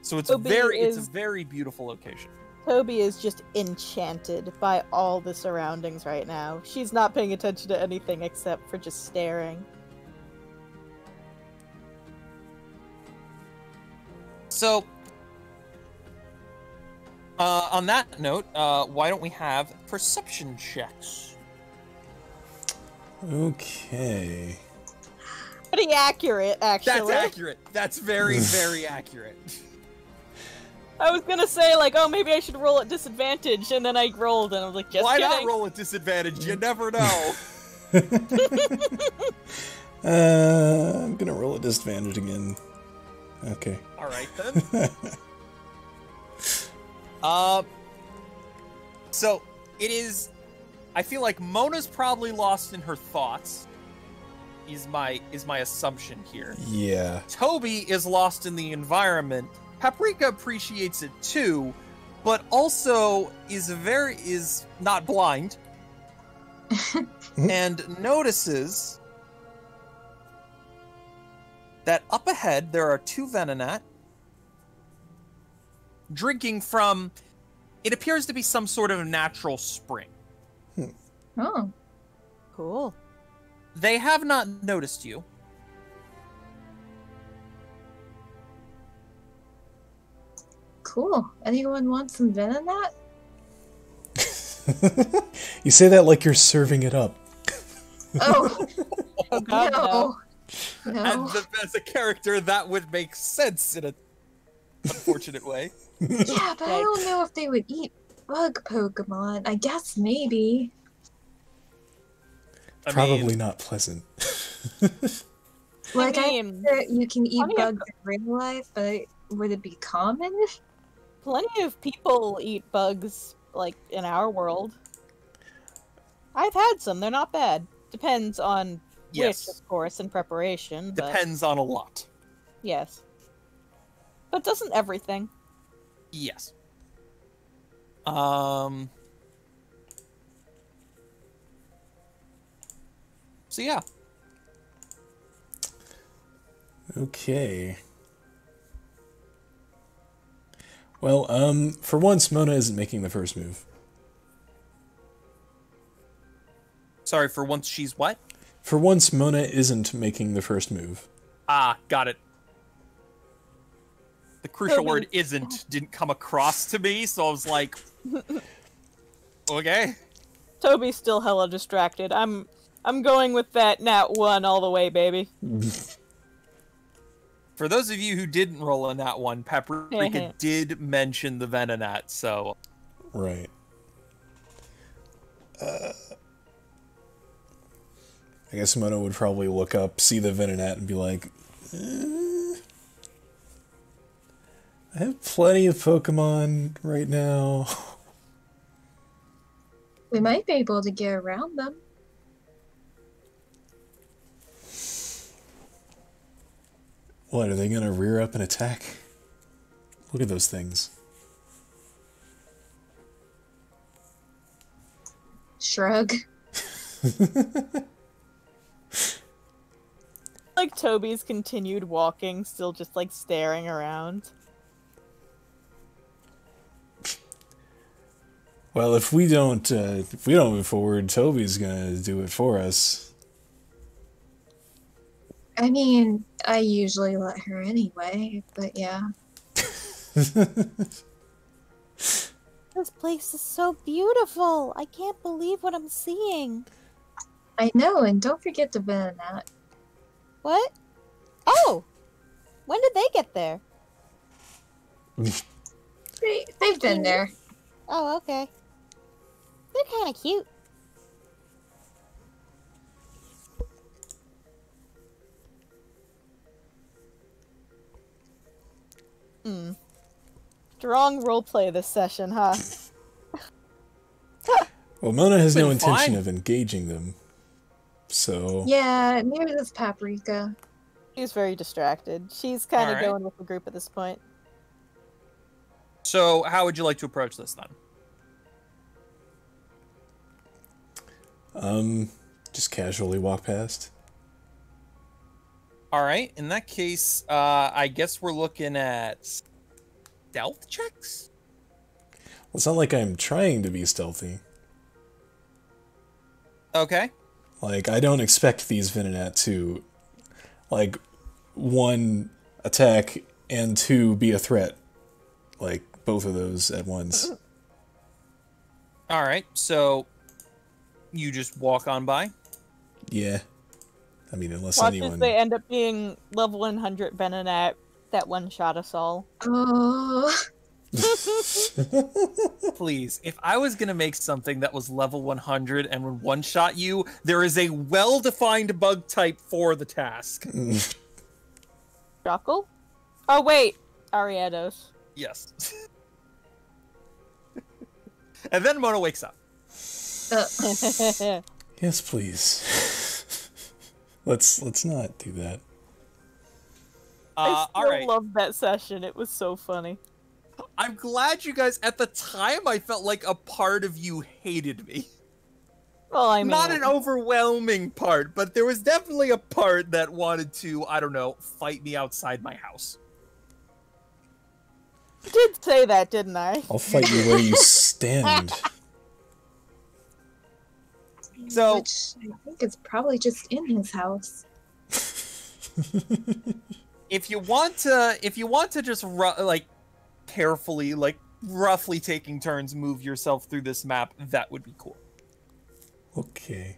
So it's a very beautiful location. Toby is just enchanted by all the surroundings right now. She's not paying attention to anything except for just staring. So, on that note, why don't we have perception checks? Okay. Pretty accurate, actually. That's accurate. That's very, very accurate. I was gonna say, like, oh, maybe I should roll at disadvantage, and then I rolled, and I was like, just Why kidding. not roll at disadvantage? You never know. I'm gonna roll at disadvantage again. Okay. All right then. So it is. I feel like Mona's probably lost in her thoughts. Is my assumption here. Yeah. Toby is lost in the environment. Paprika appreciates it too, but also is not blind and notices that up ahead there are two Venonat drinking from, it appears to be some sort of natural spring. Oh. Cool. They have not noticed you. Cool. Anyone want some Venonat? You say that like you're serving it up. Oh. Oh god, no. No. And as a character, that would make sense in a unfortunate way. Yeah, but I don't know if they would eat bug Pokemon. I guess maybe. Probably not pleasant. Like, I mean, know you can eat plenty of- bugs in real life, but would it be common? Plenty of people eat bugs, like, in our world. I've had some, they're not bad. Depends on Yes. which, of course, and preparation, but Depends on a lot. yes. But doesn't everything? Yes. So yeah. Okay. Well, for once, Mona isn't making the first move. Sorry, for once she's what? For once, Mona isn't making the first move. Ah, got it. The crucial Toby. word "isn't" didn't come across to me, so I was like, okay. Toby's still hella distracted. I'm going with that nat 1 all the way, baby. For those of you who didn't roll on that one, Paprika did mention the Venonat, so... Right. I guess Mona would probably look up, see the Venonat, and be like, I have plenty of Pokemon right now. We might be able to get around them. What, are they gonna rear up and attack? Look at those things. Shrug. Like Toby's continued walking, still just like staring around. Well, if we don't move forward, Toby's gonna do it for us. I mean, I usually let her anyway, but yeah. This place is so beautiful. I can't believe what I'm seeing. I know, and don't forget the Venonat. What? Oh! When did they get there? They've been there. Oh, okay. They're kind of cute. Strong roleplay this session, huh? Well, Mona has no Been intention fine. of engaging them, so... Yeah, near this Paprika. She's very distracted. She's kind of Alright. going with the group at this point. So, how would you like to approach this, then? Just casually walk past. Alright, in that case, I guess we're looking at... stealth checks? Well, it's not like I'm trying to be stealthy. Okay. Like, I don't expect these Venonat to, like, 1, attack, and 2, be a threat. Like, both of those at once. Alright, so... you just walk on by? Yeah. I mean, unless Watch anyone... as they end up being level 100 Venonat that one-shot us all. Oh. Please, if I was gonna make something that was level 100 and would one-shot you, there is a well-defined bug type for the task. Jockle? Oh wait, Ariados. Yes. And then Mona wakes up. Yes, please. Let's not do that. I still all right. loved that session. It was so funny. I'm glad you guys, at the time, I felt like a part of you hated me. Well, I mean, Not an overwhelming part, but there was definitely a part that wanted to, I don't know, fight me outside my house. I did say that, didn't I? I'll fight you where you stand. So, Which I think is probably just in his house. if you want to just like carefully, like roughly taking turns, move yourself through this map, that would be cool. Okay.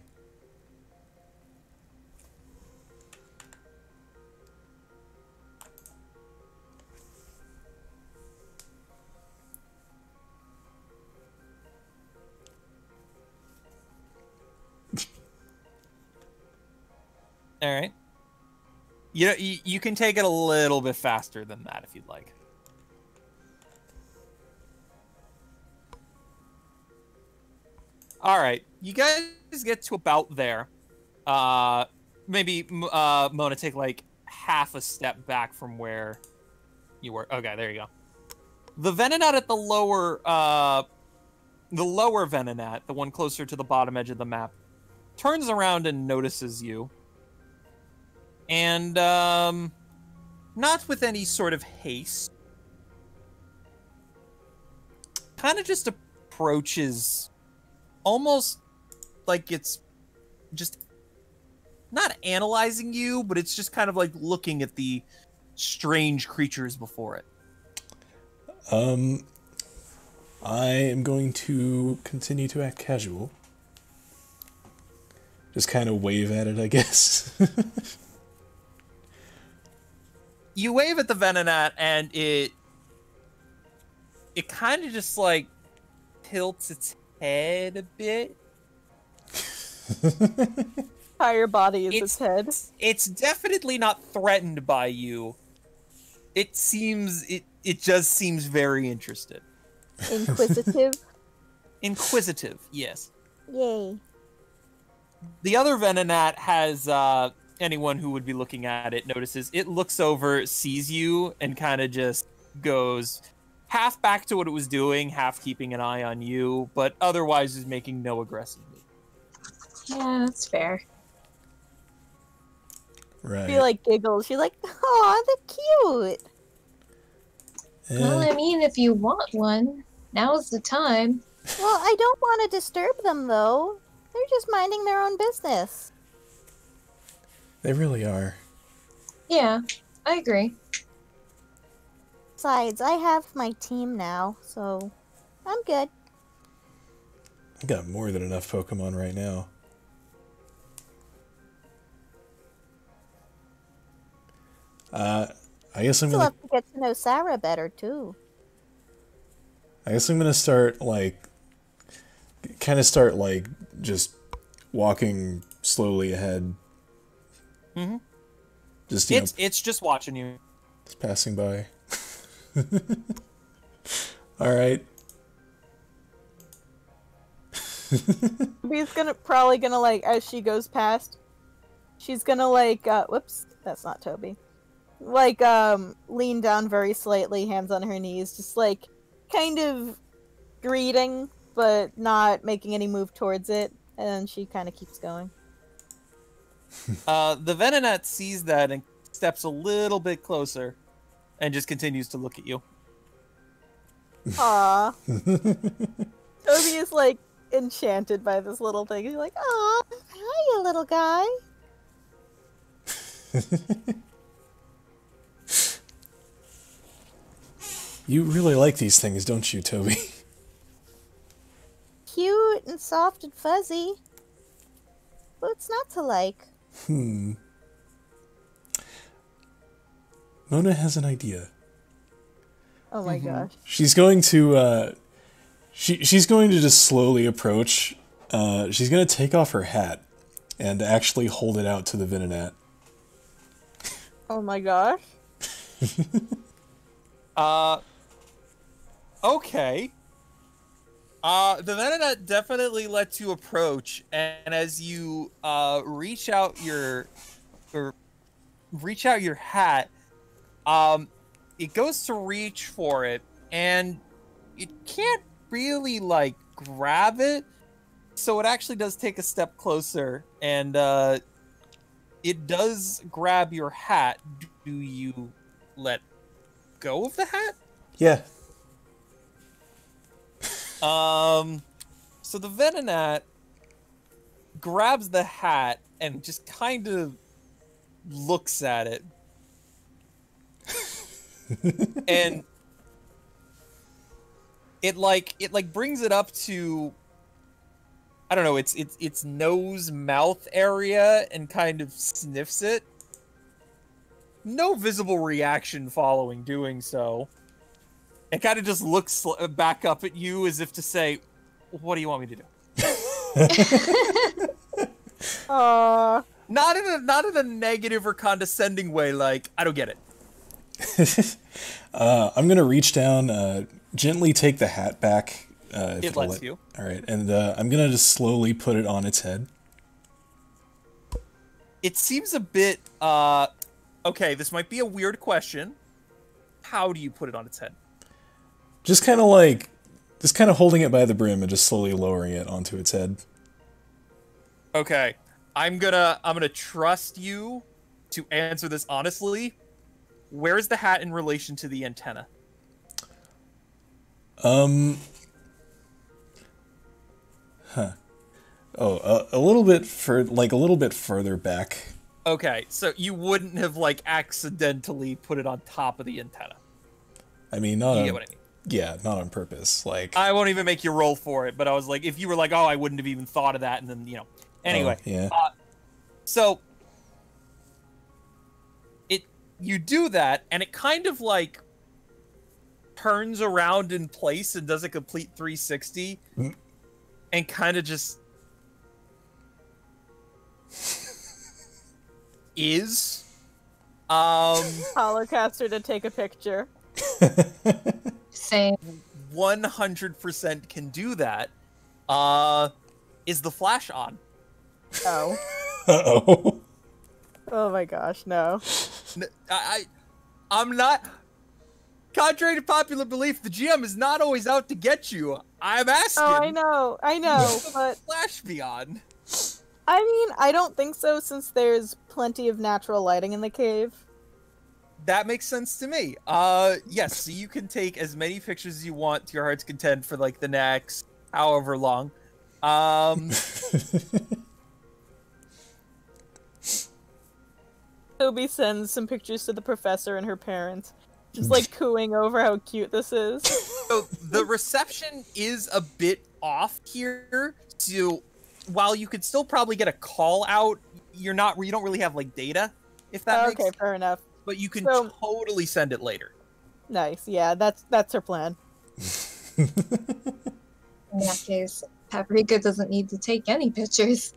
All right. You know, you can take it a little bit faster than that if you'd like. All right, you guys get to about there. Maybe Mona, take like half a step back from where you were. Okay, there you go. The Venonat at the lower Venonat, the one closer to the bottom edge of the map, turns around and notices you. And, not with any sort of haste. Kind of just approaches, almost like it's just not analyzing you, but it's just kind of like looking at the strange creatures before it. I am going to continue to act casual. Just kind of wave at it, I guess. You wave at the Venonat, and it kind of just like tilts its head a bit. Entire body is its head. It's definitely not threatened by you. It just seems very interested. Inquisitive. Inquisitive, yes. Yay. The other Venonat has anyone who would be looking at it notices. It looks over, sees you, and kind of just goes half back to what it was doing, half keeping an eye on you, but otherwise is making no aggressive move. Yeah, that's fair. Right. She like giggles. She's like, "Aw, they're cute." Well, I mean, if you want one, now's the time. Well, I don't want to disturb them, though. They're just minding their own business. They really are. Yeah, I agree. Besides, I have my team now, so I'm good. I got more than enough Pokemon right now. I guess I'm Still gonna. have to get to know Sarah better, too. I guess I'm gonna start start just walking slowly ahead. Mm-hmm. Just It's just watching you. just passing by. All right. Toby's probably gonna like, as she goes past, she's gonna like, whoops, that's not Toby. Like, lean down very slightly, hands on her knees, just like, kind of greeting, but not making any move towards it, and she kind of keeps going. The Venonat sees that and steps a little bit closer, and just continues to look at you. Aww. Toby is like enchanted by this little thing. He's like, "Aw, hi, you little guy." You really like these things, don't you, Toby? Cute and soft and fuzzy. What's not to like? Mona has an idea. Oh my gosh. She's going to she's going to just slowly approach. She's going to take off her hat and actually hold it out to the Venonat. Oh my gosh. Okay. The Venonat definitely lets you approach, and as you reach out your hat, it goes to reach for it, and it can't really like grab it, so it actually does take a step closer, and it does grab your hat. Do you let go of the hat? Yeah. So the Venonat grabs the hat and just kind of looks at it. And it brings it up to, I don't know, its nose mouth area and kind of sniffs it. No visible reaction following doing so. It kind of just looks back up at you as if to say, "What do you want me to do?" Not in a negative or condescending way. Like, I don't get it. I'm gonna reach down, gently take the hat back. If It lets you. All right, and I'm gonna just slowly put it on its head. It seems a bit. Okay, this might be a weird question. How do you put it on its head? Just kind of holding it by the brim and just slowly lowering it onto its head. Okay, I'm gonna trust you to answer this honestly. Where's the hat in relation to the antenna? Oh, a little bit further back. Okay, so you wouldn't have like accidentally put it on top of the antenna. I mean, You get what I mean? Yeah, not on purpose. Like, I won't even make you roll for it, but I was like, if you were like, oh, I wouldn't have even thought of that, and then, you know. Anyway. yeah. So, you do that, and it kind of, like, turns around in place and does a complete 360, and kind of just is. Holocaster to take a picture. Same. 100% can do that. Is the flash on? Oh. Uh-oh. Oh my gosh, no. I'm not. Contrary to popular belief, the GM is not always out to get you. I'm asking. Oh, I know, but Flash be on. I mean, I don't think so since there's plenty of natural lighting in the cave. That makes sense to me. Yes, so you can take as many pictures as you want to your heart's content for like the next however long. Toby sends some pictures to the professor and her parents, just like cooing over how cute this is. So the reception is a bit off here. So while you could still probably get a call out, you don't really have like data, if that makes sense. Okay, fair enough. But you can So- totally send it later. Nice, yeah, that's her plan. In that case, Paprika doesn't need to take any pictures.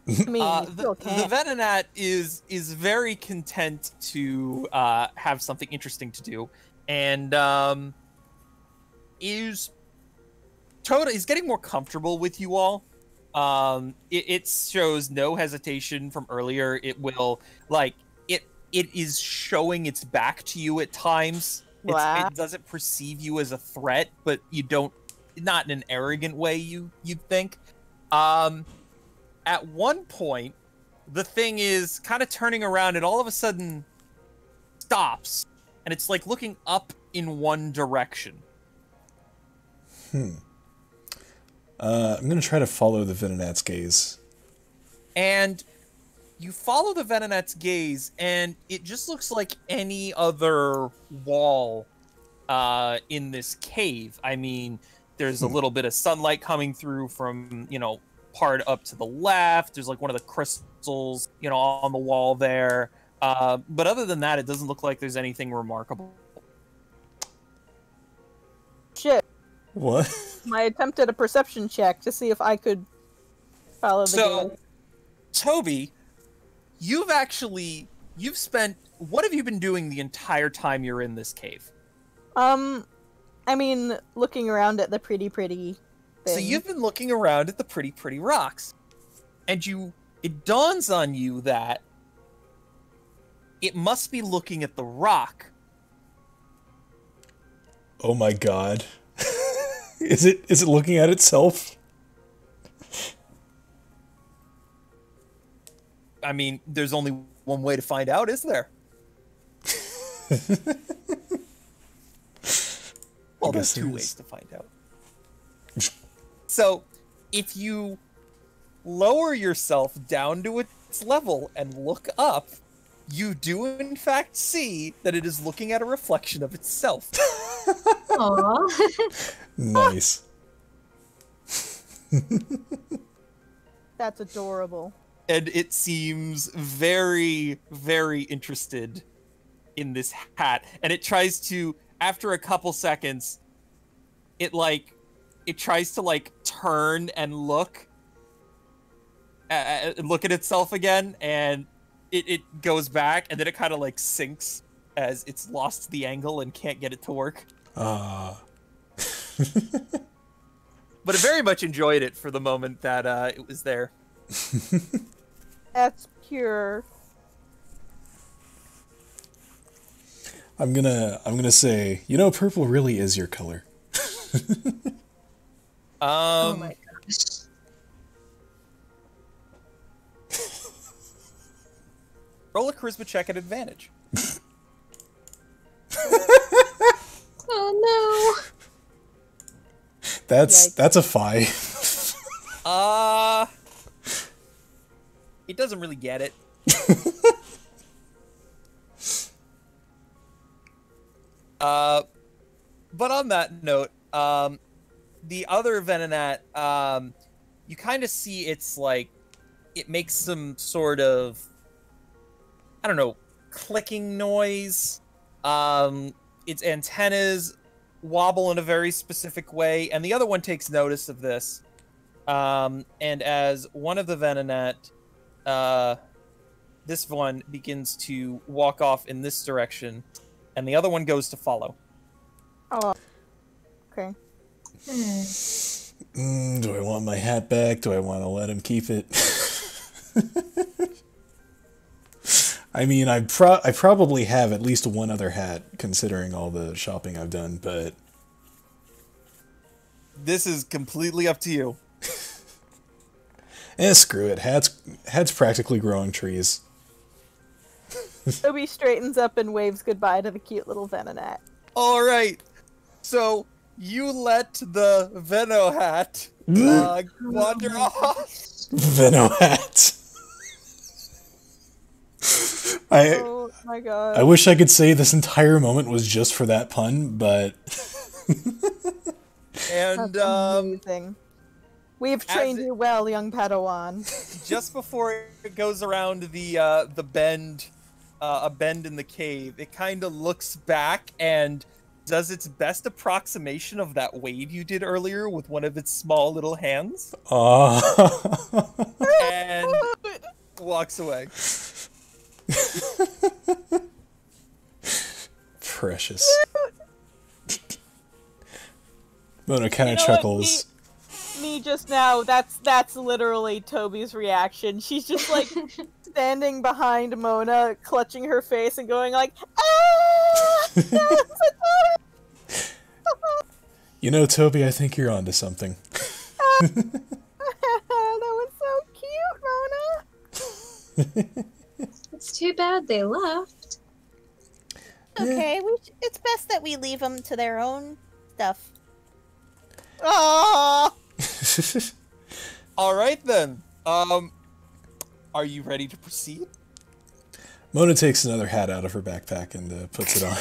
I mean, you The still can't. Venonat is very content to have something interesting to do, and is getting more comfortable with you all. It shows no hesitation from earlier. It will it is showing its back to you at times. Wow. It doesn't perceive you as a threat, but you don't, not in an arrogant way you'd think. At one point, the thing is kind of turning around and all of a sudden stops, and it's like looking up in one direction. I'm gonna try to follow the Venonat's gaze. And you follow the Venonat's gaze, and it just looks like any other wall in this cave. I mean, there's a little bit of sunlight coming through from, part up to the left. There's like one of the crystals, you know, on the wall there. But other than that, it doesn't look like there's anything remarkable. Shit. What? I attempted a perception check to see if I could follow the game. Toby, you've spent, what have you been doing the entire time you're in this cave? I mean, looking around at the pretty thing. So you've been looking around at the pretty rocks. And it dawns on you that it must be looking at the rock. Oh my god. Is it looking at itself? I mean, there's only one way to find out, is there? Well, there's two ways to find out. So, if you lower yourself down to its level and look up, you do in fact see that it is looking at a reflection of itself. Aww. Nice. That's adorable. And it seems very, very interested in this hat. And it tries to, after a couple seconds, it tries to turn and look at itself again, and it goes back, and then it kind of sinks as it's lost the angle and can't get it to work. Ah. But I very much enjoyed it for the moment that it was there. That's pure. I'm gonna say, purple really is your color. Oh my gosh. Roll a charisma check at advantage. Oh no. That's a 5. It doesn't really get it. But on that note, the other Venonat, you kind of see it's it makes some sort of, I don't know, clicking noise. Its antennas wobble in a very specific way, and the other one takes notice of this. And as one of the Venonat, this one begins to walk off in this direction, and the other one goes to follow. Oh. Okay. Do I want my hat back? Do I want to let him keep it? I mean, I probably have at least one other hat, considering all the shopping I've done, but... This is completely up to you. Screw it. Hats practically growing trees. Toby straightens up and waves goodbye to the cute little Venonat. Alright. So, you let the Veno hat wander off. Veno hat. Oh my god. I wish I could say this entire moment was just for that pun, but... And, That's amazing. We've trained you well, young Padawan. Just before it goes around the bend, a bend in the cave, it kind of looks back and does its best approximation of that wave you did earlier with one of its small little hands. And walks away. Precious. Mona kind of chuckles. Me just now, that's literally Toby's reaction. She's just standing behind Mona, clutching her face and going ah! Toby, I think you're onto something. That was so cute, Mona. It's too bad they left. Okay, it's best that we leave them to their own stuff. Oh. All right then. Are you ready to proceed? Mona takes another hat out of her backpack and puts it on.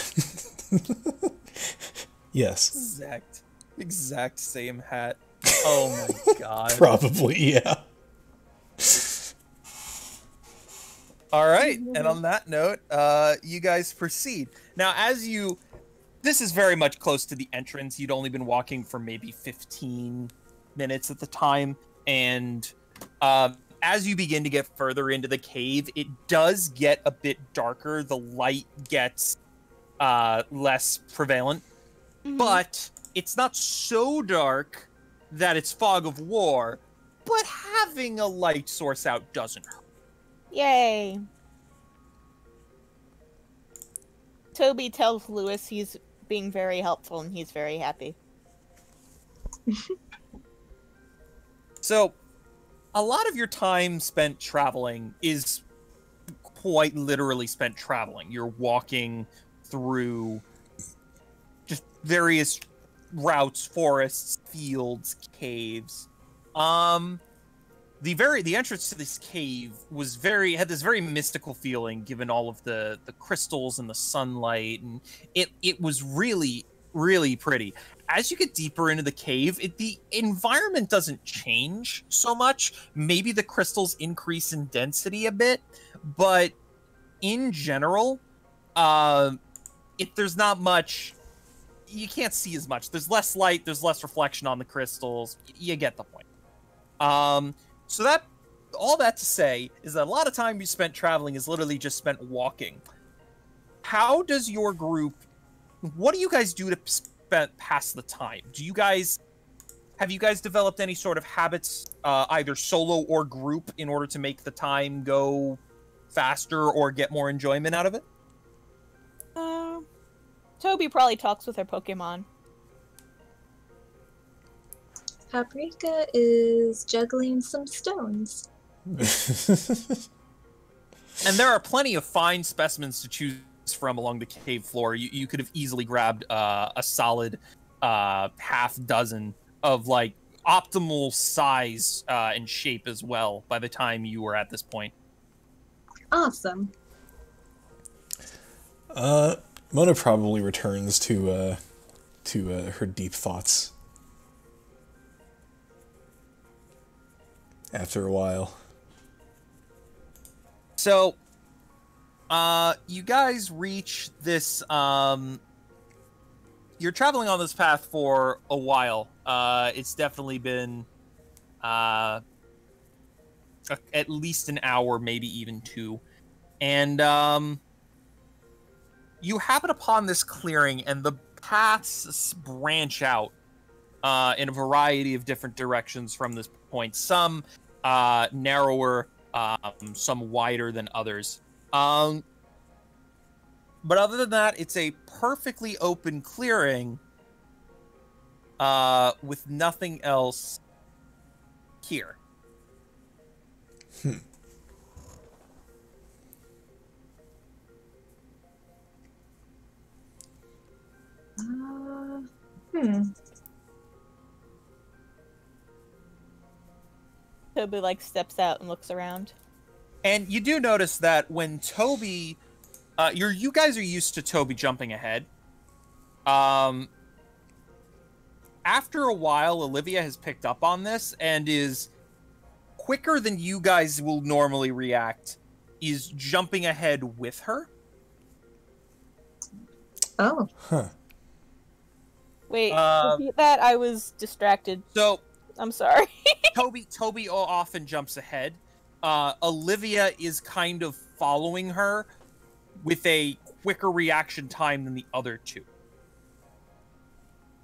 Yes. Exact same hat. Oh my god. Probably, yeah. All right, and on that note, you guys proceed. Now, this is very much close to the entrance. You'd only been walking for maybe 15 minutes at the time, and as you begin to get further into the cave, it does get a bit darker. The light gets less prevalent, but it's not so dark that it's fog of war, but having a light source out doesn't hurt. Yay. Toby tells Lewis he's being very helpful and he's very happy. So, a lot of your time spent traveling is quite literally spent traveling. You're walking through just various routes, forests, fields, caves. The entrance to this cave had this very mystical feeling, given all of the crystals and the sunlight, and it was really, really pretty. As you get deeper into the cave, the environment doesn't change so much. Maybe the crystals increase in density a bit, but in general, there's not much. You can't see as much. There's less light. There's less reflection on the crystals. You get the point. So all that to say is that a lot of time you spent traveling is literally just spent walking. How does your group? What do you guys do to pass the time? Have you guys developed any sort of habits, either solo or group, in order to make the time go faster or get more enjoyment out of it? Toby probably talks with her Pokemon. Paprika is juggling some stones. And there are plenty of fine specimens to choose from along the cave floor. You could have easily grabbed a solid half dozen of like optimal size and shape as well by the time you were at this point. Awesome. Mona probably returns to her deep thoughts after a while. So, you guys reach this, you're traveling on this path for a while. It's definitely been, at least an hour, maybe even 2. And, you happen upon this clearing, and the paths branch out, in a variety of different directions from this point. Some, narrower, some wider than others. But other than that, it's a perfectly open clearing with nothing else here. Toby like steps out and looks around. And you do notice that when Toby, you guys are used to Toby jumping ahead. After a while, Olivia has picked up on this and is quicker than you guys will normally react, is jumping ahead with her. Oh. Huh. Wait, repeat that? I was distracted. So, I'm sorry. Toby often jumps ahead. Olivia is kind of following her with a quicker reaction time than the other two.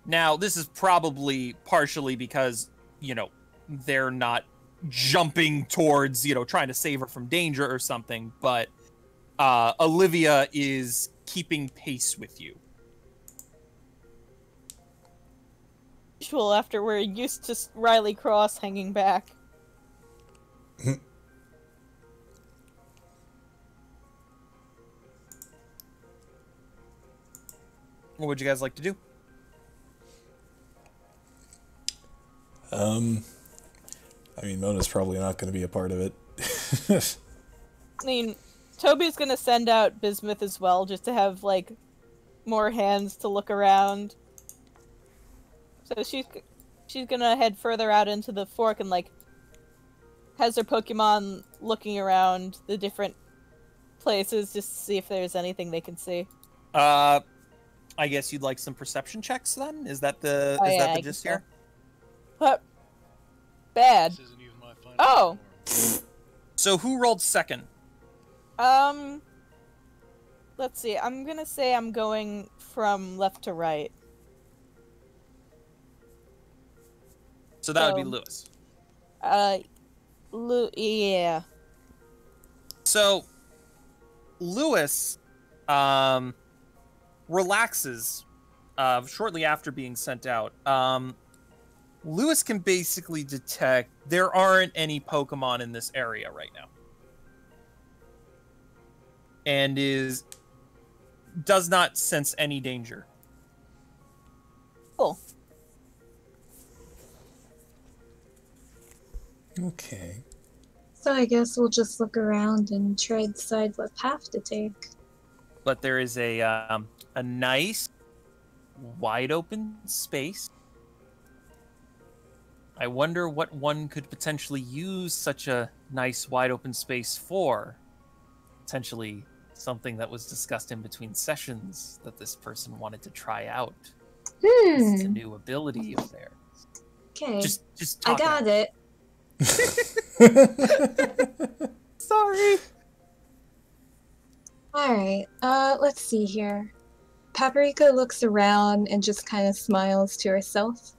Now, this is probably partially because, they're not jumping towards, trying to save her from danger or something, but Olivia is keeping pace with you. Usual after we're used to Riley Cross hanging back. What would you guys like to do? I mean, Mona's probably not going to be a part of it. I mean, Toby's gonna send out Bismuth as well, just to have, more hands to look around. So she's gonna head further out into the fork and like has her Pokemon looking around the different places just to see if there's anything they can see. I guess you'd like some perception checks then? Is that the the gist here? What? Bad. This isn't even my final Oh. score. So who rolled second? Let's see. I'm gonna say I'm going from left to right. So that would be Lewis. Yeah. So Lewis relaxes shortly after being sent out. Lewis can basically detect there aren't any Pokemon in this area right now. And does not sense any danger. Cool. Okay. So I guess we'll just look around and try to decide what path to take. But there is a nice wide open space. I wonder what one could potentially use such a nice wide open space for. Potentially something that was discussed in between sessions that this person wanted to try out. It's a new ability of theirs. Okay. Just I talk got it. it. Sorry. Alright, let's see here. Paprika looks around and just kind of smiles to herself.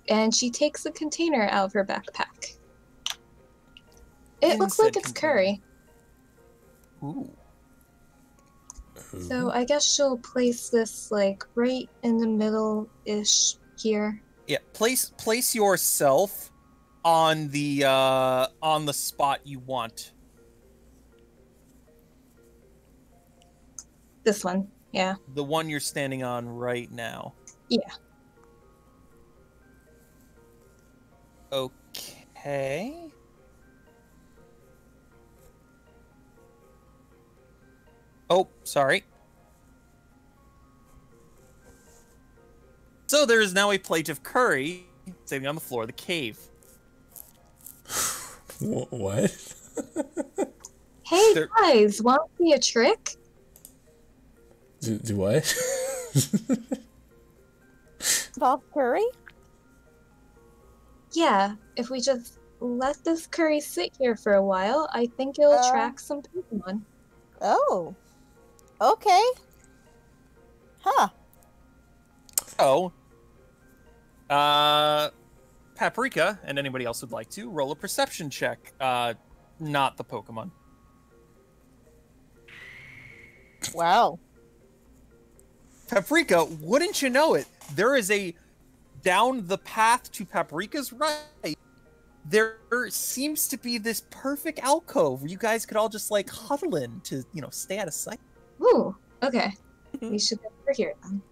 And she takes a container out of her backpack. It looks like it's curry. Ooh. So I guess she'll place this like right in the middle-ish here. Yeah, place yourself on the spot you want. This one, yeah. The one you're standing on right now. Yeah. Okay. Oh, sorry. So there is now a plate of curry sitting on the floor of the cave. What? Hey guys, want to see a trick? Do what? Bob Curry? Yeah, if we just let this curry sit here for a while, I think it'll attract some Pokemon. Oh. Okay. Huh. So, Paprika, and anybody else who'd like to, roll a perception check. Not the Pokemon. Wow. Paprika, wouldn't you know it, there is down the path to Paprika's right, there seems to be this perfect alcove where you guys could all just, like, huddle in to, stay out of sight. Ooh, okay. We should go over here then.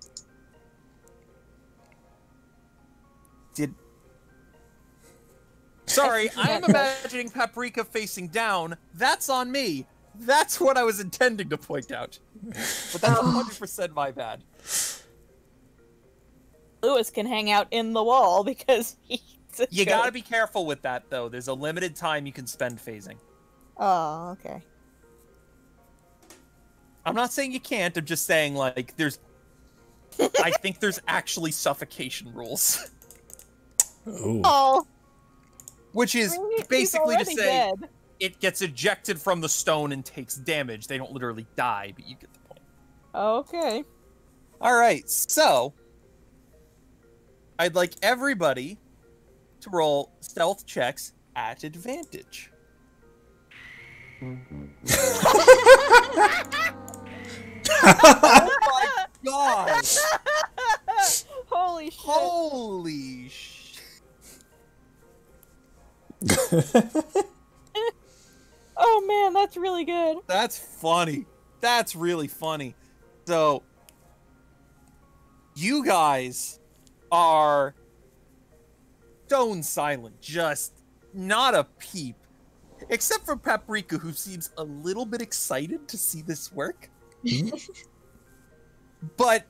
Sorry, I'm imagining Paprika facing down. That's on me. That's what I was intending to point out. But that's 100% my bad. Lewis can hang out in the wall because he's You gotta be careful with that, though. There's a limited time you can spend phasing. Oh, okay. I'm not saying you can't. I'm just saying, like, I think there's actually suffocation rules. Ooh. Oh. Which is He's basically to already say dead. it gets ejected from the stone and takes damage. They don't literally die, but you get the point. Okay. Alright, so I'd like everybody to roll stealth checks at advantage. Oh my god! Holy shit. Holy shit. Oh man, that's really good. That's funny. That's really funny. So, you guys are stone silent, just not a peep. Except for Paprika, who seems a little bit excited to see this work. But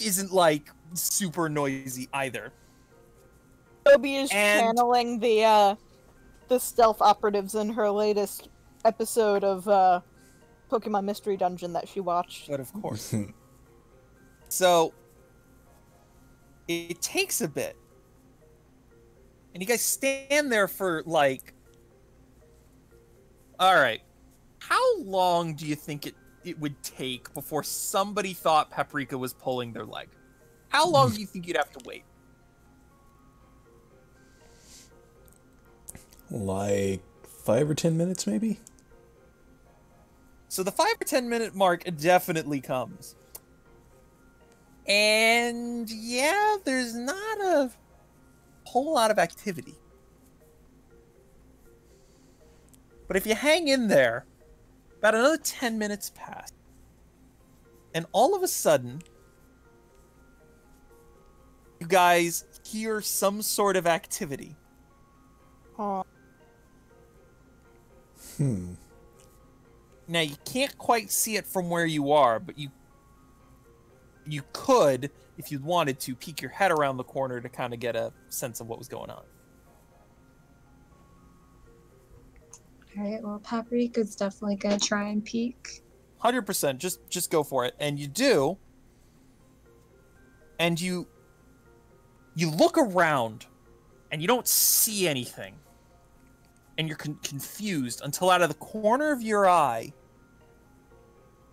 isn't, like, super noisy either. Toby is And- channeling the stealth operatives in her latest episode of Pokemon Mystery Dungeon that she watched. But of course. So, it takes a bit. And you guys stand there for, like... Alright. How long do you think it would take before somebody thought Paprika was pulling their leg? How long do you think you'd have to wait? Like 5 or 10 minutes, maybe? So the 5 or 10 minute mark definitely comes. And yeah, there's not a whole lot of activity. But if you hang in there, about another 10 minutes pass. And all of a sudden, you guys hear some sort of activity. Aw. Now, you can't quite see it from where you are, but you could, if you wanted to, peek your head around the corner to kind of get a sense of what was going on. Alright, well, Paprika's definitely gonna try and peek. 100%, just go for it. And you do, and you look around, and you don't see anything. And you're confused until out of the corner of your eye,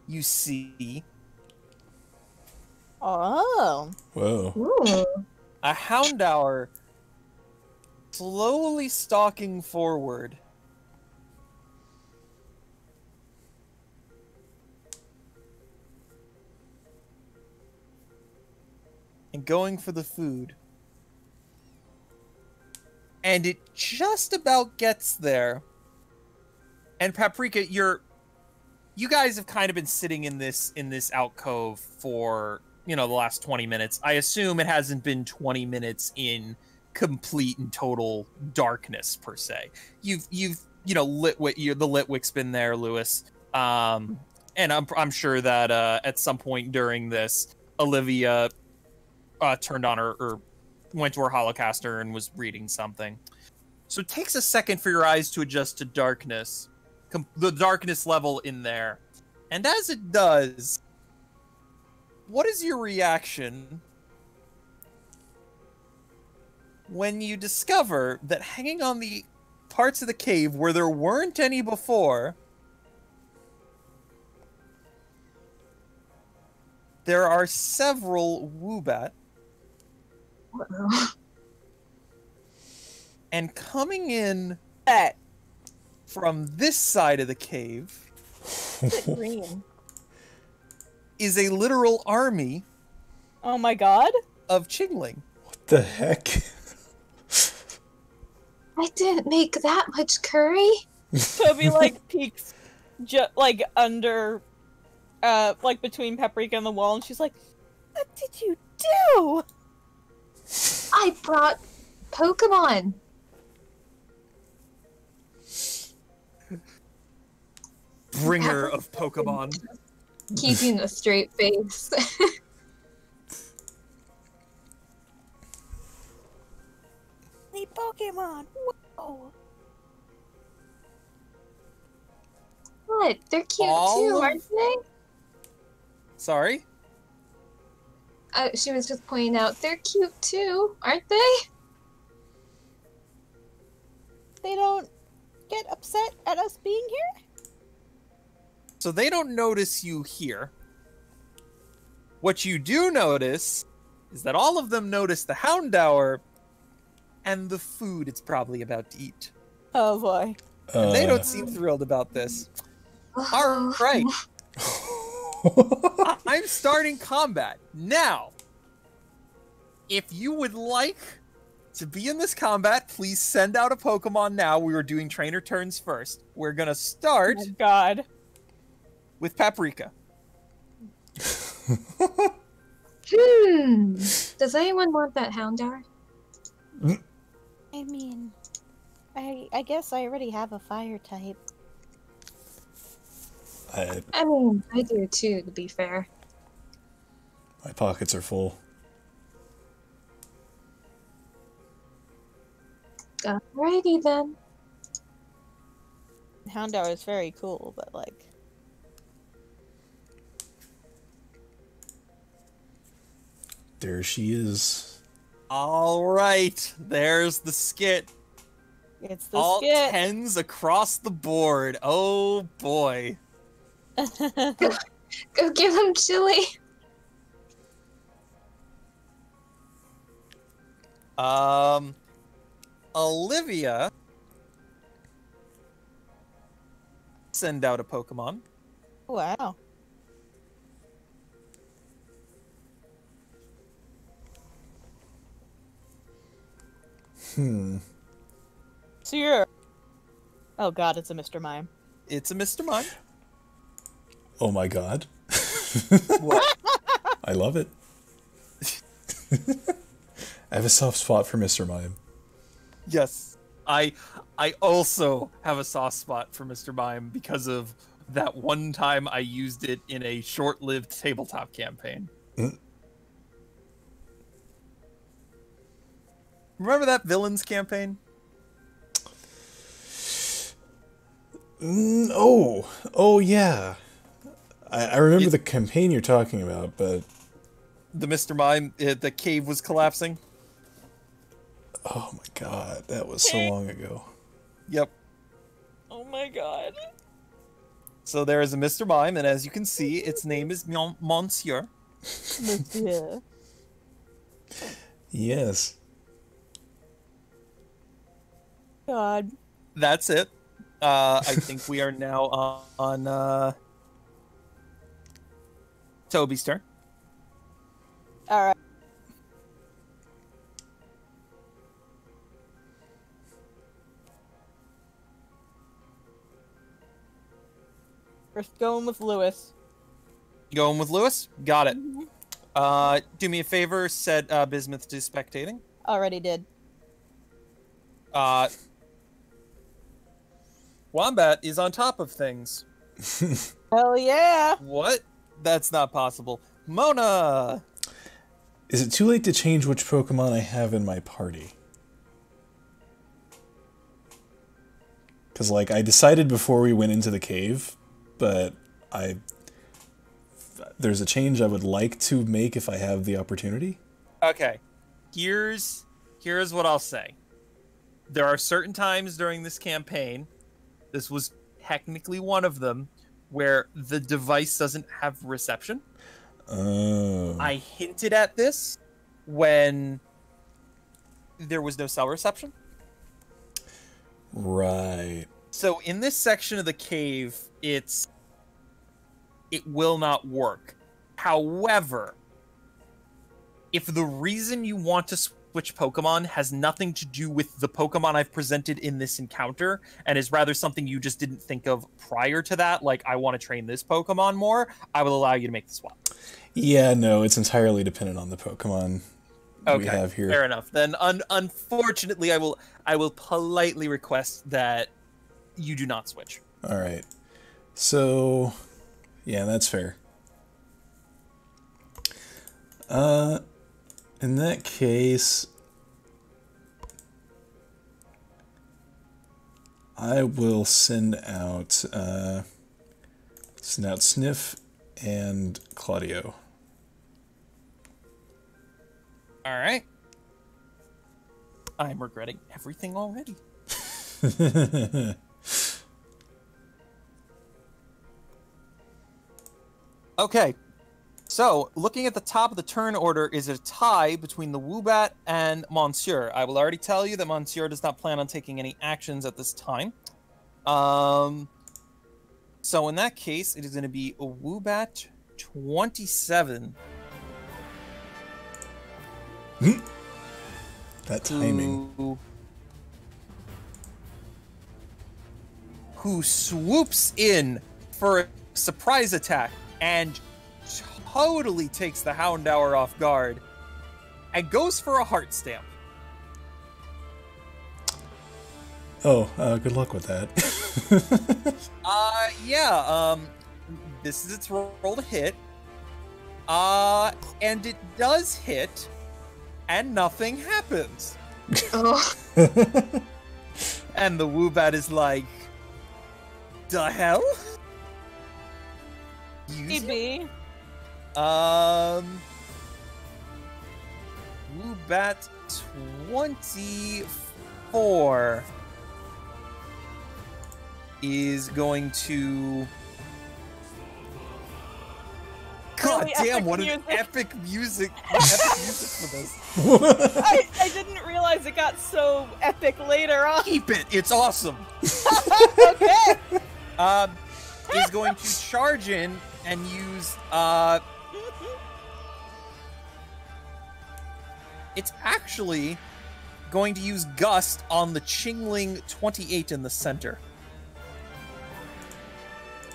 you see Oh. Whoa. Ooh. a Houndour slowly stalking forward. And going for the food. And it just about gets there. And Paprika, you guys have kind of been sitting in this alcove for, the last 20 minutes. I assume it hasn't been 20 minutes in complete and total darkness per se. You've the Litwick's been there, Lewis. And I'm sure that at some point during this, Olivia turned on or went to her holocaster and was reading something. So it takes a second for your eyes to adjust to darkness, the darkness level in there. And as it does, what is your reaction when you discover that hanging on the parts of the cave where there weren't any before, there are several Wombat? Uh-oh. And coming in from this side of the cave Green. is a literal army Oh my god. of Chingling. What the heck? I didn't make that much curry. Toby peeks under between Paprika and the wall, and she's like, "What did you do?" I brought Pokemon. Bringer of Pokemon. Keeping a straight face. The Pokemon. Whoa. What? They're cute too, aren't they? Sorry? She was just pointing out, they're cute too, aren't they? They don't get upset at us being here? So they don't notice you here. What you do notice is that all of them notice the Houndour and the food it's probably about to eat. Oh boy. And they don't seem thrilled about this. All right. I'm starting combat. Now, if you would like to be in this combat, please send out a Pokemon now. We were doing trainer turns first. We're going to start Oh god. with Paprika. Does anyone want that Houndour? I mean, I guess I already have a fire type. I mean, I do too, to be fair. My pockets are full. Alrighty then. Houndour is very cool, but like... There she is. All right, there's the skit. It's the All skit! 10s across the board. Oh boy. Go give him chili. Olivia, send out a Pokemon. Wow. So you're... Oh god, it's a Mr. Mime. It's a Mr. Mime. Oh my god. What? I love it. I have a soft spot for Mr. Mime. Yes. I also have a soft spot for Mr. Mime because of that one time I used it in a short-lived tabletop campaign. Remember that villains campaign? Oh yeah. I remember the campaign you're talking about, but... The Mr. Mime, the cave was collapsing. Oh my god, that was so long ago. Yep. Oh my god. So there is a Mr. Mime, and as you can see, its name is Monsieur. Yeah. Yes. God. That's it. I think we are now on Toby's turn. Alright. First going with Lewis. You going with Lewis? Got it. Do me a favor, set Bismuth to spectating. Already did. Wombat is on top of things. Hell yeah! What? That's not possible. Mona! Is it too late to change which Pokemon I have in my party? Because, like, I decided before we went into the cave, but there's a change I would like to make if I have the opportunity. Okay. Here's what I'll say. There are certain times during this campaign, this was technically one of them, where the device doesn't have reception. Oh. I hinted at this when there was no cell reception. Right. So in this section of the cave, it will not work. However, if the reason you want to switch Pokemon has nothing to do with the Pokemon I've presented in this encounter, and is rather something you just didn't think of prior to that, like, I want to train this Pokemon more, I will allow you to make the swap. Yeah, no, it's entirely dependent on the Pokemon we have here. Fair enough. Then, unfortunately, I will politely request that you do not switch. All right. So, yeah, that's fair. In that case, I will send out Sniff and Claudio. All right. I'm regretting everything already. Okay. So, looking at the top of the turn order is a tie between the Wombat and Monsieur. I will already tell you that Monsieur does not plan on taking any actions at this time. So in that case, it is going to be a Wombat 27. That timing. Who swoops in for a surprise attack and totally takes the Houndour off guard and goes for a heart stamp. Oh, good luck with that. This is its roll to hit. And it does hit, and nothing happens. Oh. And the Wombat is like, the hell? Use it? Maybe. Wombat 24 is going to. God Really damn! epic What music. an epic music! Epic music for this. I didn't realize it got so epic later on. Keep it. It's awesome. Okay. Is going to charge in and use It's actually going to use Gust on the Chingling 28 in the center.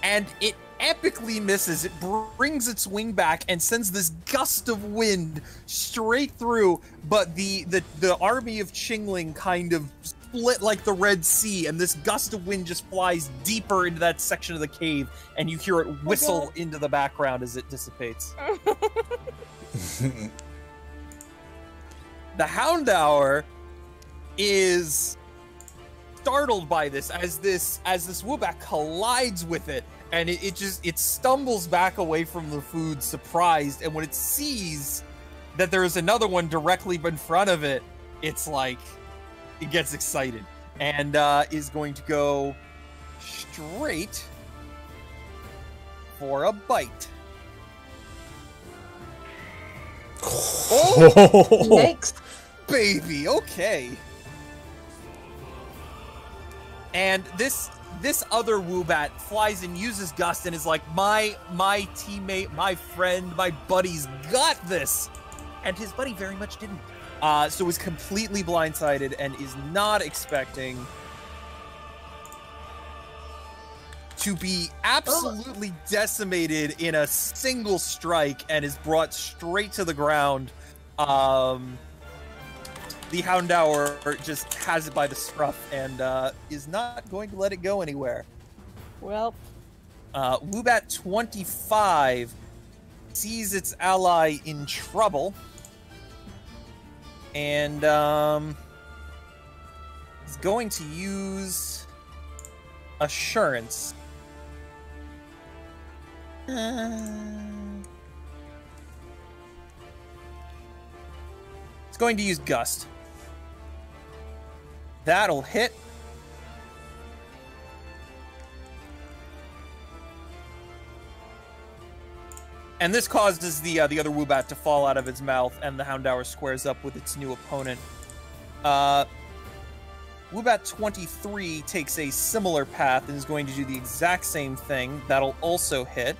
And it epically misses. It brings its wing back and sends this gust of wind straight through, but the army of Chingling kind of split like the Red Sea, and this gust of wind just flies deeper into that section of the cave, and you hear it whistle into the background as it dissipates. The Houndour is startled by this as this Wombat collides with it, and it stumbles back away from the food, surprised, and when it sees that there is another one directly in front of it, it's like it gets excited and is going to go straight for a bite. Oh, Yikes. baby, okay. And this other Wombat flies and uses Gust and is like, my teammate, my friend, my buddy's got this. And his buddy very much didn't. So is completely blindsided and is not expecting to be absolutely decimated in a single strike and is brought straight to the ground. The Houndour just has it by the scruff and is not going to let it go anywhere. Well, Wombat 25 sees its ally in trouble and is going to use Assurance. It's going to use Gust. That'll hit. And this causes the other Wombat to fall out of its mouth, and the Houndour squares up with its new opponent. Wombat 23 takes a similar path and is going to do the exact same thing. That'll also hit.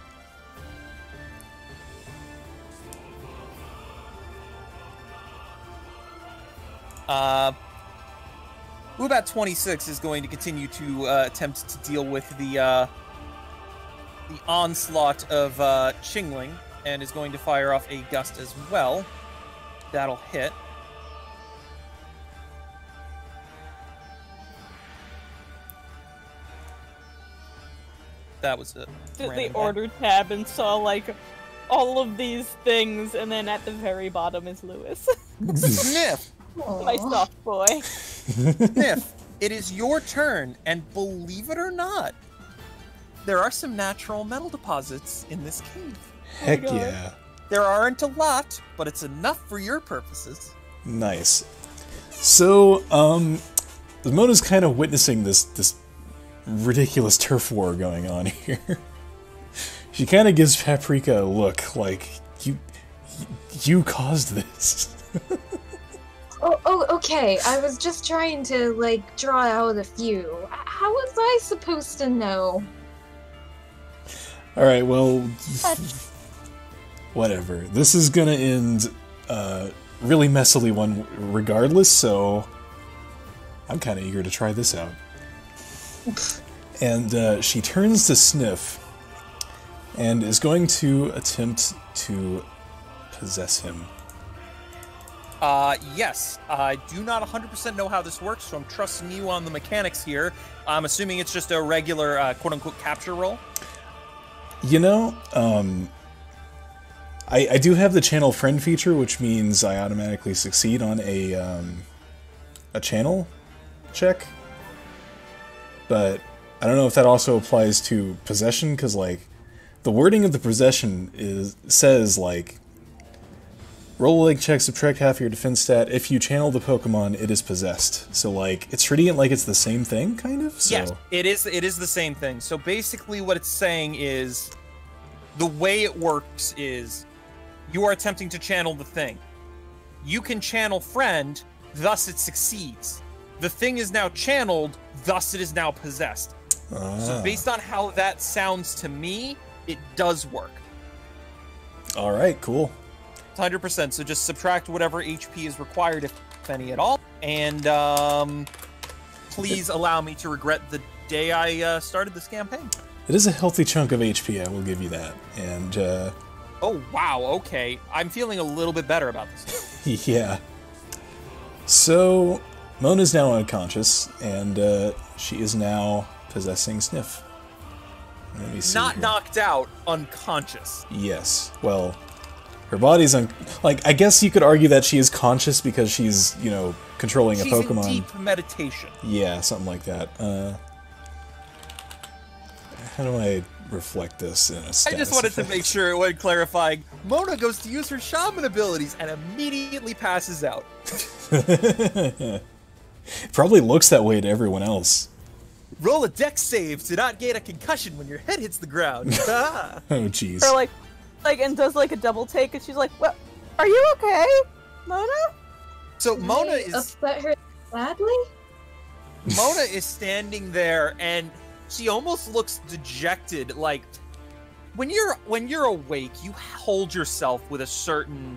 Wombat 26 is going to continue to attempt to deal with the onslaught of Chingling, and is going to fire off a Gust as well. That'll hit. That was it. the order tab and saw like all of these things, and then at the very bottom is Lewis. Sniff! My soft boy. Sniff, it is your turn, and believe it or not, there are some natural metal deposits in this cave. Heck God. yeah. There aren't a lot, but it's enough for your purposes. Nice. So, Mona's kind of witnessing this ridiculous turf war going on here. She kind of gives Paprika a look like, you caused this. Oh, okay. I was just trying to, like, draw out a few. How was I supposed to know? Alright, well, whatever. This is gonna end really messily one regardless, so I'm kind of eager to try this out. And she turns to Sniff and is going to attempt to possess him. Yes. I do not 100% know how this works, so I'm trusting you on the mechanics here. I'm assuming it's just a regular, quote-unquote, capture roll. You know, I do have the channel friend feature, which means I automatically succeed on a a channel check. But I don't know if that also applies to possession, because, like, the wording of the possession says, like, roll a leg check, subtract half your defense stat. If you channel the Pokemon, it is possessed. So, like, it's treating it like it's the same thing, kind of? So. Yes, it is the same thing. So basically what it's saying is, the way it works is, you are attempting to channel the thing. You can channel friend, thus it succeeds. The thing is now channeled, thus it is now possessed. So based on how that sounds to me, it does work. Alright, cool. 100%, so just subtract whatever HP is required, if any at all. And please allow me to regret the day I started this campaign. It is a healthy chunk of HP, I will give you that. And, oh, wow, okay. I'm feeling a little bit better about this. yeah. So, Mona's now unconscious, and she is now possessing Sniff. Let me see Not here. knocked out, unconscious. Yes. Well, her body's like, I guess you could argue that she is conscious because she's, you know, controlling a Pokemon. She's in deep meditation. Yeah, something like that. How do I reflect this in a status I just wanted to effect? make sure when clarifying. Mona goes to use her shaman abilities and immediately passes out. It probably looks that way to everyone else. Roll a dex save to not gain a concussion when your head hits the ground. Ah. Oh, jeez. Or like, and does like a double take, and she's like, "What? Are you okay, Mona?" So Mona I is upset her badly? Mona is standing there and she almost looks dejected. Like when you're awake, you hold yourself with you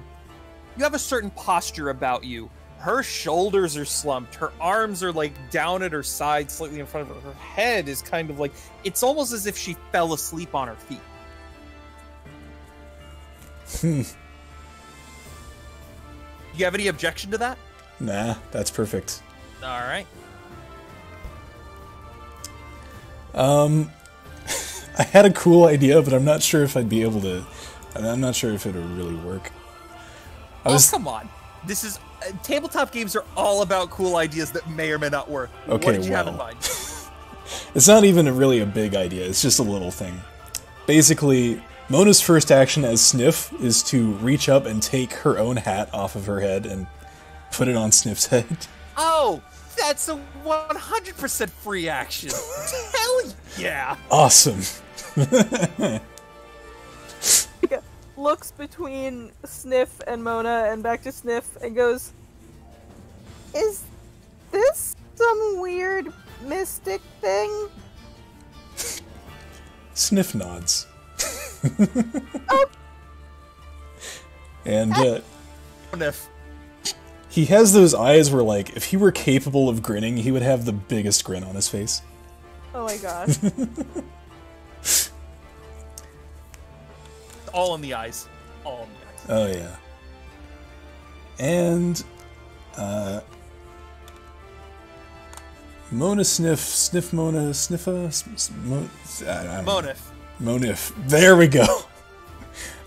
have a certain posture about you. Her shoulders are slumped, her arms are like down at her side, slightly in front of her. Her head is kind of like, it's almost as if she fell asleep on her feet. You have any objection to that? Nah, that's perfect. All right. I had a cool idea, but I'm not sure if I'd be able to. I'm not sure if it would really work. Come on. This is tabletop games are all about cool ideas that may or may not work. Okay, what did you have in well. mind? It's not even really a big idea. It's just a little thing. Basically, Mona's first action as Sniff is to reach up and take her own hat off of her head and put it on Sniff's head. Oh, that's a 100% free action. Hell yeah. Awesome. Looks between Sniff and Mona and back to Sniff and goes, "Is this some weird mystic thing?" Sniff nods. Oh. And Sniff. he has those eyes where, like, if he were capable of grinning, he would have the biggest grin on his face. Oh my god. All in the eyes. All in the eyes. Oh, yeah. And, Mona Sniff Mona Sniffa? Monif. Monif. There we go.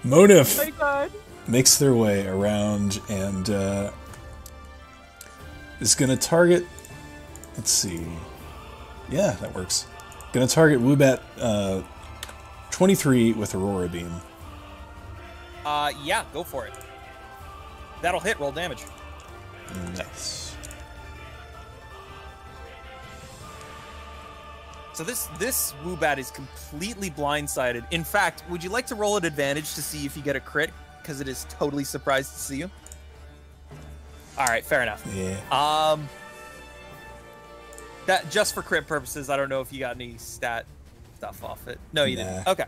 Monif Oh my god. makes their way around and, is gonna target, let's see. Yeah, that works. Gonna target Wombat, 23 with Aurora Beam. Yeah, go for it. That'll hit, roll damage. Nice. So this Wombat is completely blindsided. In fact, would you like to roll an advantage to see if you get a crit? Because it is totally surprised to see you. Alright, fair enough. Yeah. That just for crit purposes, I don't know if you got any stat stuff off it. No, you didn't. Okay.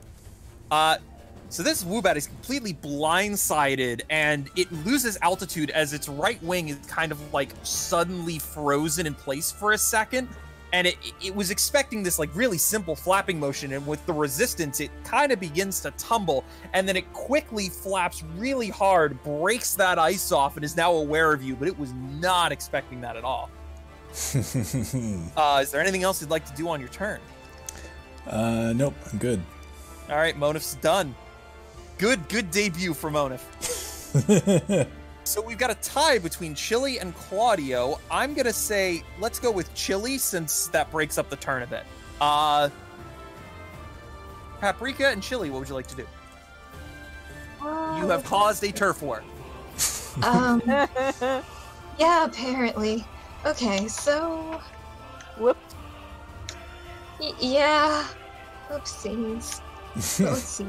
So this Wombat is completely blindsided, and it loses altitude as its right wing is kind of like suddenly frozen in place for a second. And it was expecting this like really simple flapping motion, and with the resistance, it kind of begins to tumble, and then it quickly flaps really hard, breaks that ice off, and is now aware of you, but it was not expecting that at all. Is there anything else you'd like to do on your turn? Nope, I'm good. All right, Monif's done. Good debut for Monif. So we've got a tie between Chili and Claudio. I'm gonna say let's go with Chili since that breaks up the turn a bit. Paprika and Chili, what would you like to do? You have caused a turf war. Yeah, apparently. Okay, so... Whoop. Yeah. Oopsies. Let's see.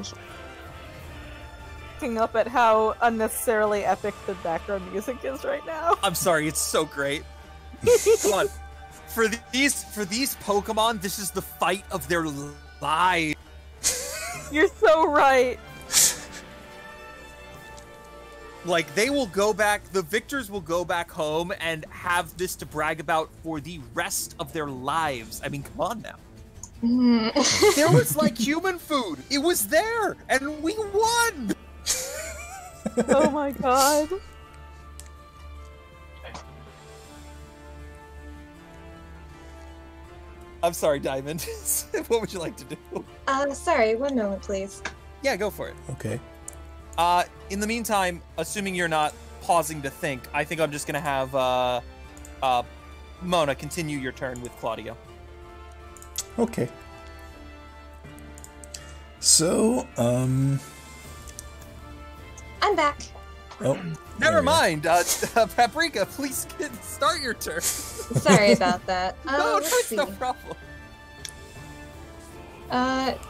Looking up at how unnecessarily epic the background music is right now. I'm sorry, it's so great. Come on. For these Pokemon, this is the fight of their lives. You're so right. Like, they will go back, the victors will go back home and have this to brag about for the rest of their lives. I mean, come on now. There was, like, human food. It was there, and we won! Oh my god. I'm sorry, Diamond. What would you like to do? Sorry, 1 moment, please. Yeah, go for it. Okay. In the meantime, assuming you're not pausing to think, I think I'm just gonna have Mona continue your turn with Claudio. Okay. So, I'm back. oh, Never there we mind. Paprika, please start your turn. Sorry about that. No, Let's it's see. no problem.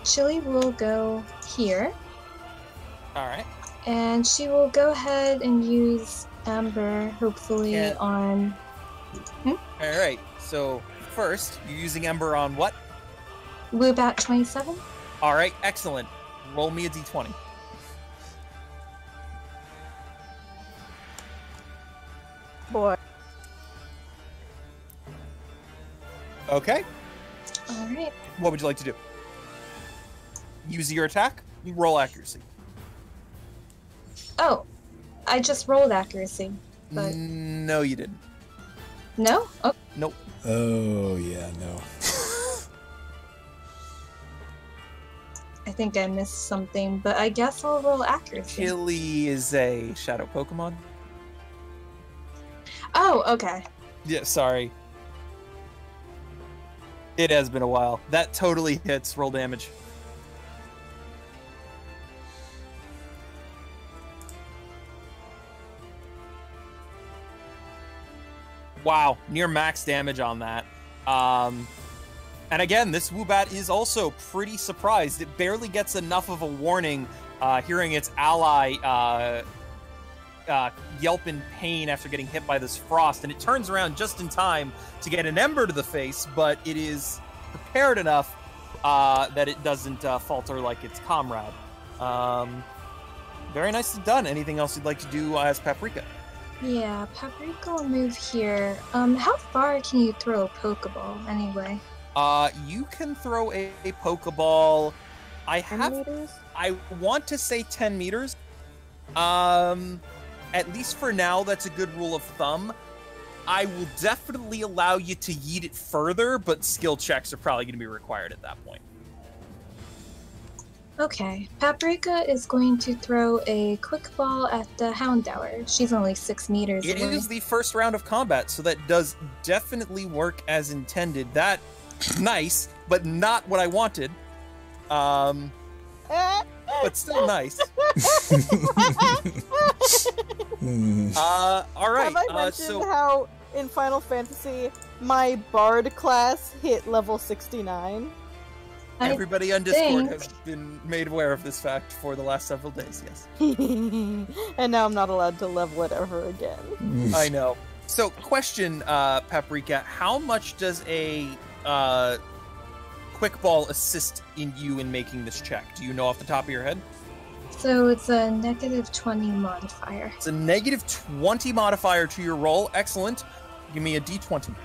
Chili will go here. All right. And she will go ahead and use Amber, hopefully, Yeah. on... All right. So first, you're using Ember on what? Wombat 27. All right. Excellent. Roll me a d20. Boy. Okay. Alright. What would you like to do? Use your attack. Roll accuracy. Oh, I just rolled accuracy. But... No, you didn't. No? Oh, Nope. Oh, yeah, no. I think I missed something, but I guess I'll roll accuracy. Chili is a shadow Pokemon. Oh, okay. Yeah, sorry. It has been a while. That totally hits. Roll damage. Wow, near max damage on that. And again, this Wombat is also pretty surprised. It barely gets enough of a warning hearing its ally yelp in pain after getting hit by this frost, and it turns around just in time to get an ember to the face, but it is prepared enough that it doesn't falter like its comrade. Very nicely done. Anything else you'd like to do as Paprika? Yeah, Paprika will move here. How far can you throw a Pokeball, anyway? You can throw a Pokeball. 10 meters? I want to say 10 meters. At least for now, that's a good rule of thumb. I will definitely allow you to yeet it further, but skill checks are probably going to be required at that point. Okay, Paprika is going to throw a quick ball at the Houndour. She's only 6 meters It away. is the first round of combat, so that does definitely work as intended. That, nice, but not what I wanted. But still nice. All right. Have I mentioned how in Final Fantasy my Bard class hit level 69? Everybody on Discord think- has been made aware of this fact for the last several days, yes. And now I'm not allowed to level it ever again. I know. So, question, Paprika, how much does a quick ball assist in you in making this check? Do you know off the top of your head? So it's a negative 20 modifier. It's a negative 20 modifier to your roll. Excellent. Give me a d20.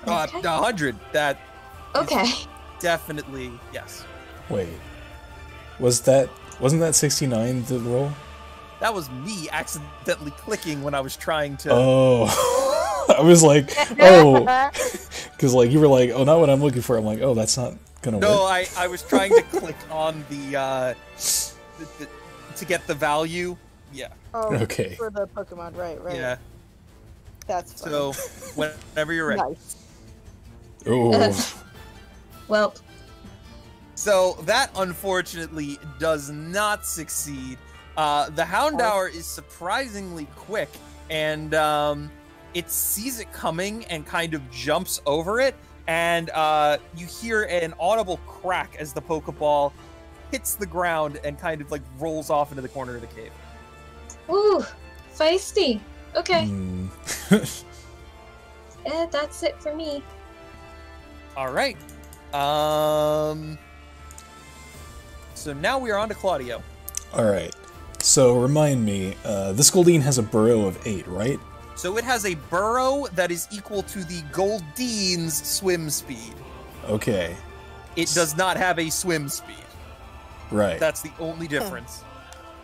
Okay. 100. That Okay. definitely, yes. Wait. Wasn't that 69 the roll? That was me accidentally clicking when I was trying to... Oh. I was like, oh. Because, like, you were like, oh, not what I'm looking for. I'm like, oh, that's not gonna No, work. I was trying to click on the to get the value Yeah. Oh, Okay. for the Pokemon, right? Yeah. That's funny. So whenever you're ready. Nice. Oh. Well, So that unfortunately does not succeed. The Houndour is surprisingly quick, and it sees it coming and kind of jumps over it, and you hear an audible crack as the Pokeball hits the ground and kind of like rolls off into the corner of the cave. ooh, feisty. Okay, Hmm. that's it for me. All right. So now we are on to Claudio. Alright. So remind me, this Goldeen has a burrow of 8, right? So it has a burrow that is equal to the Goldeen's swim speed. Okay. It does not have a swim speed. Right. That's the only difference.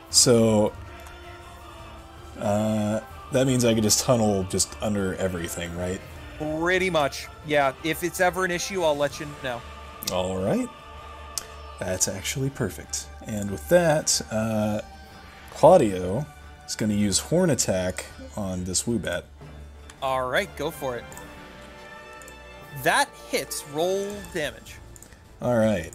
So, that means I could just tunnel just under everything, right? Pretty much. Yeah, if it's ever an issue, I'll let you know. Alright. That's actually perfect. And with that, Claudio is going to use Horn Attack on this Wombat. All right, go for it. That hits. Roll damage. Alright.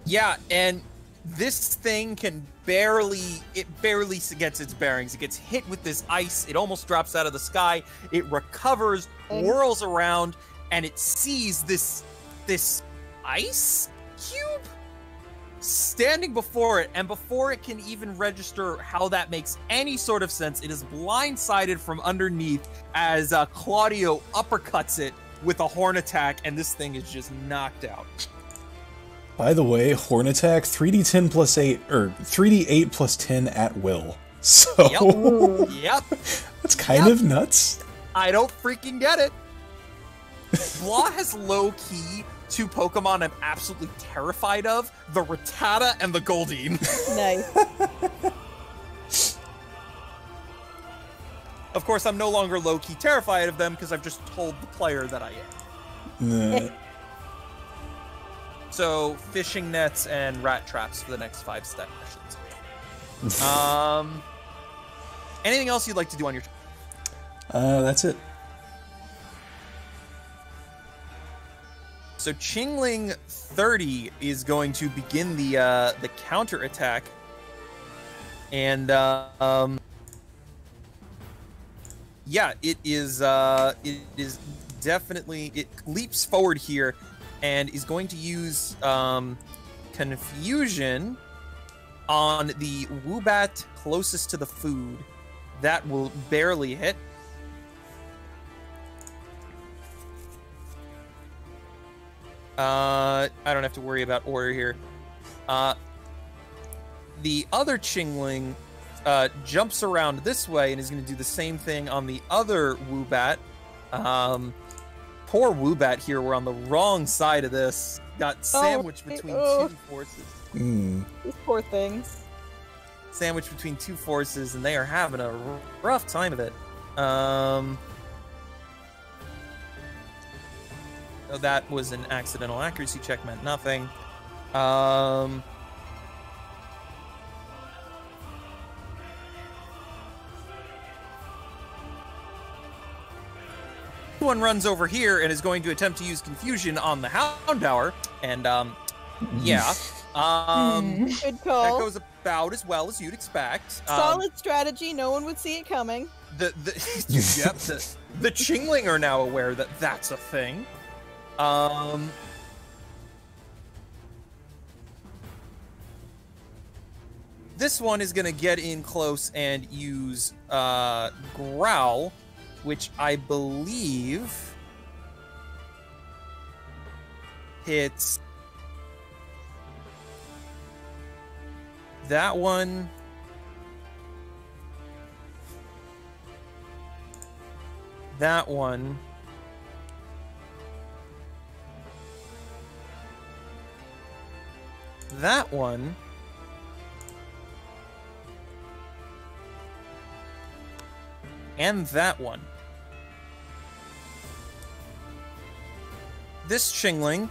Yeah, and this thing can barely gets its bearings. It gets hit with this ice. It almost drops out of the sky. It recovers, whirls around, and it sees this ice cube standing before it, and before it can even register how that makes any sort of sense, it is blindsided from underneath as Claudio uppercuts it with a horn attack, and this thing is just knocked out. By the way, Horn Attack, 3d10 plus 8, or 3d8 plus 10 at will. So, Yep. that's kind of nuts. I don't freaking get it. Blah has low-key two Pokemon I'm absolutely terrified of, the Rattata and the Goldeen. Nice. Of course, I'm no longer low-key terrified of them because I've just told the player that I am. Nah. So, fishing nets and rat traps for the next 5 step missions. Anything else you'd like to do on your That's it. So Chingling 30 is going to begin the counter attack, and yeah, it is definitely, it leaps forward here and is going to use Confusion on the Wombat closest to the food. That will barely hit. I don't have to worry about order here. The other Chingling jumps around this way and is going to do the same thing on the other Wombat. Poor Wombat here, we're on the wrong side of this. Got sandwiched between two forces. These poor things. Sandwiched between two forces, and they are having a rough time of it. Oh, that was an accidental accuracy check, meant nothing. One runs over here and is going to attempt to use Confusion on the Houndour, and yeah, Good call. that goes about as well as you'd expect. Solid strategy. No one would see it coming. The Chingling are now aware that that's a thing. This one is going to get in close and use Growl, which I believe hits that one. That one. That one. And that one. This Chingling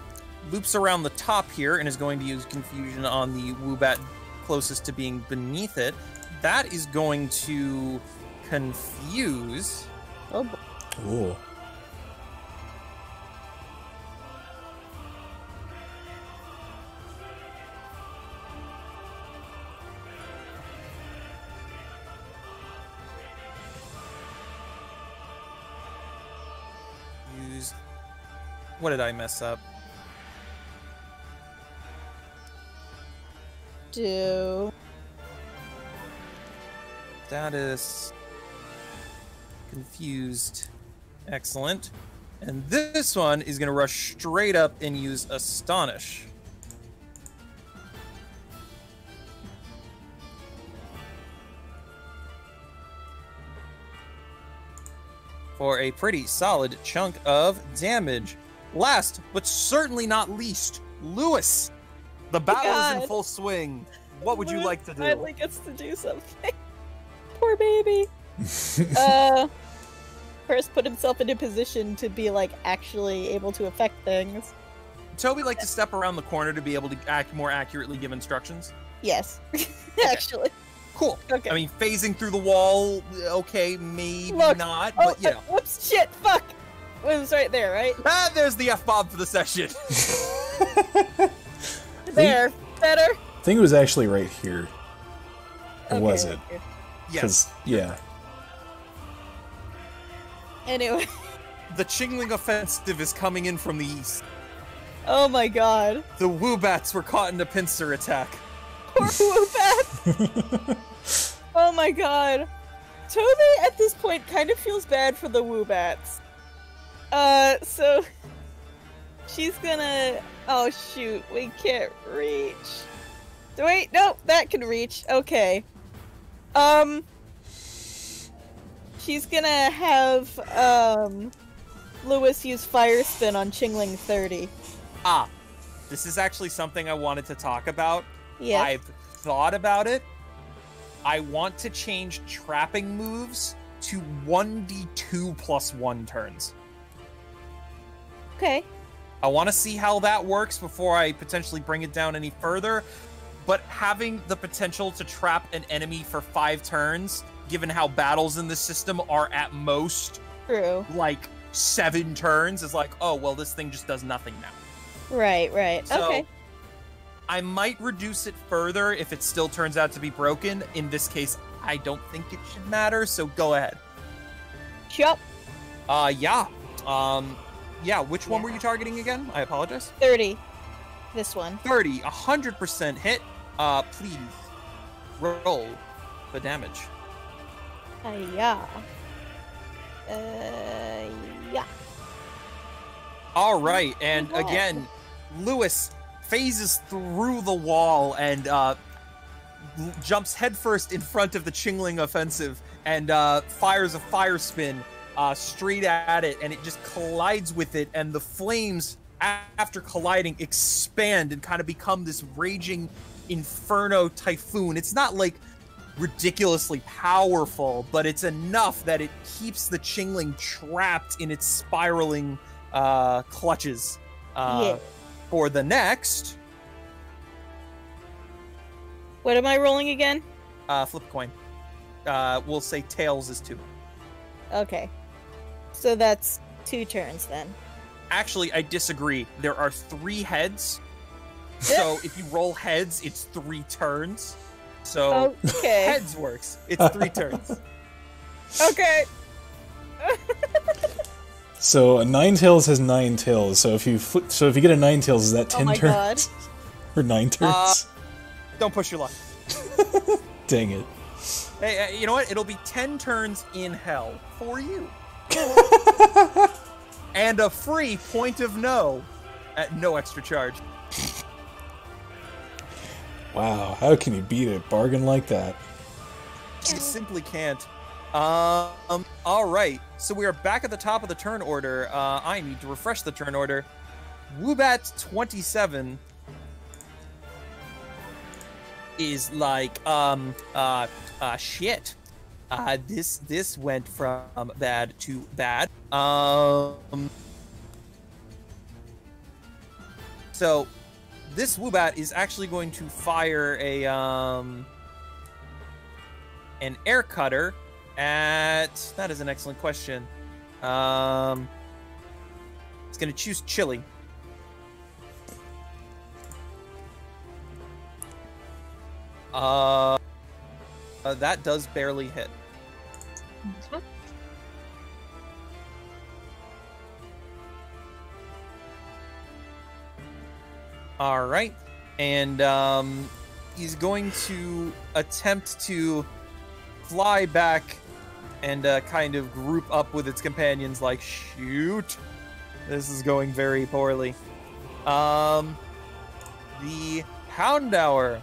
loops around the top here and is going to use confusion on the Wombat closest to being beneath it. That is going to confuse. Oh boy. Ooh. Use. What did I mess up? Do. Status. Confused. Excellent. And this one is going to rush straight up and use Astonish. For a pretty solid chunk of damage. Last, but certainly not least, Lewis. The battle is in God. full swing. What would you Lewis like to do? finally gets to do something. Poor baby. First put himself into position to be like actually able to affect things. Toby like to step around the corner to be able to more accurately give instructions. Yes. Actually. Cool. Okay. I mean, phasing through the wall, okay, maybe Look. not, Oh, but you know. whoops, shit, fuck! It was right there, right? Ah, there's the F-bomb for the session. There. Better? I think it was actually right here. Or was it? okay. Yes. Yeah. Anyway. The Chingling offensive is coming in from the east. Oh my god. The Woobats were caught in a pincer attack. Poor Wombat! Oh my god. Toby at this point kind of feels bad for the Woobats. So she's gonna. Oh shoot, we can't reach. Wait, nope, that can reach. Okay. She's gonna have Lewis use Fire Spin on Chingling 30. Ah, this is actually something I wanted to talk about. Yes. I've thought about it. I want to change trapping moves to 1d2 plus 1 turns. Okay. I want to see how that works before I potentially bring it down any further. But having the potential to trap an enemy for 5 turns, given how battles in this system are at most True. like 7 turns, is like, oh, well, this thing just does nothing now. Right, right. So, Okay. I might reduce it further if it still turns out to be broken. In this case, I don't think it should matter, so go ahead. Chop. Yeah. Yeah, which one were you targeting again? I apologize. 30. This one. 30, 100% hit. Please roll the damage. Yeah. Yeah. All right, and Go ahead. again, Lewis phases through the wall and jumps headfirst in front of the Chingling offensive and fires a fire spin straight at it, and it just collides with it, and the flames, after colliding, expand and kind of become this raging inferno typhoon. It's not like ridiculously powerful, but it's enough that it keeps the Chingling trapped in its spiraling clutches. Yeah. For the next, What am I rolling again? flip a coin. We'll say tails is 2. Okay. So that's 2 turns then. Actually, I disagree. There are 3 heads. So if you roll heads, it's 3 turns. So Okay. heads works. It's 3 turns. Okay. So a Ninetales has 9 tails. So if you get a Ninetales, is that 10 my turns? Or 9 turns? Don't push your luck. Dang it. Hey, you know what? It'll be 10 turns in hell for you. And a free point of no at no extra charge. Wow, how can you beat a bargain like that? You simply can't. All right. So we are back at the top of the turn order. I need to refresh the turn order. Wombat 27 is like, shit. This went from bad to bad. So So this Wombat is actually going to fire a an air cutter at. That is an excellent question. It's going to choose Chili. That does barely hit. Okay. All right, and he's going to attempt to fly back and kind of group up with its companions. Like, shoot, this is going very poorly. The Houndour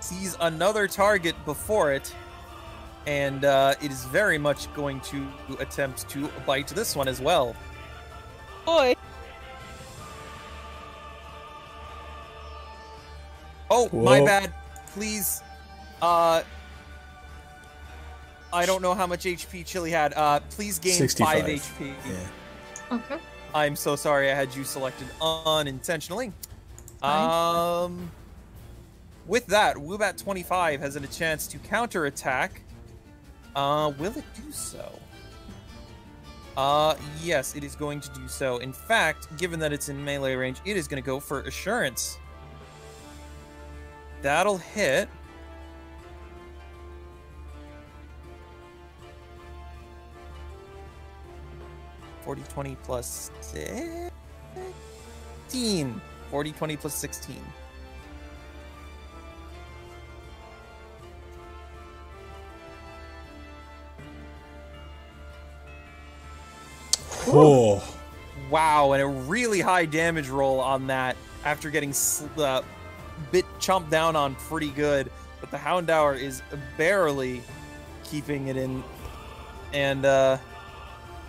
sees another target before it, and it is very much going to attempt to bite this one as well. Boy. Oh, Whoa. my bad. Please. I don't know how much HP Chili had. Please gain 65. 5 HP. Yeah. Okay. I'm so sorry I had you selected unintentionally. Fine. With that, Wombat 25 has a chance to counterattack. Will it do so? Yes, it is going to do so. In fact, given that it's in melee range, it is going to go for Assurance. That'll hit. (40-20 plus 16). 40-20 plus 16. Oh. Wow, and a really high damage roll on that after getting bit chomped down on pretty good. But the Houndour is barely keeping it in. And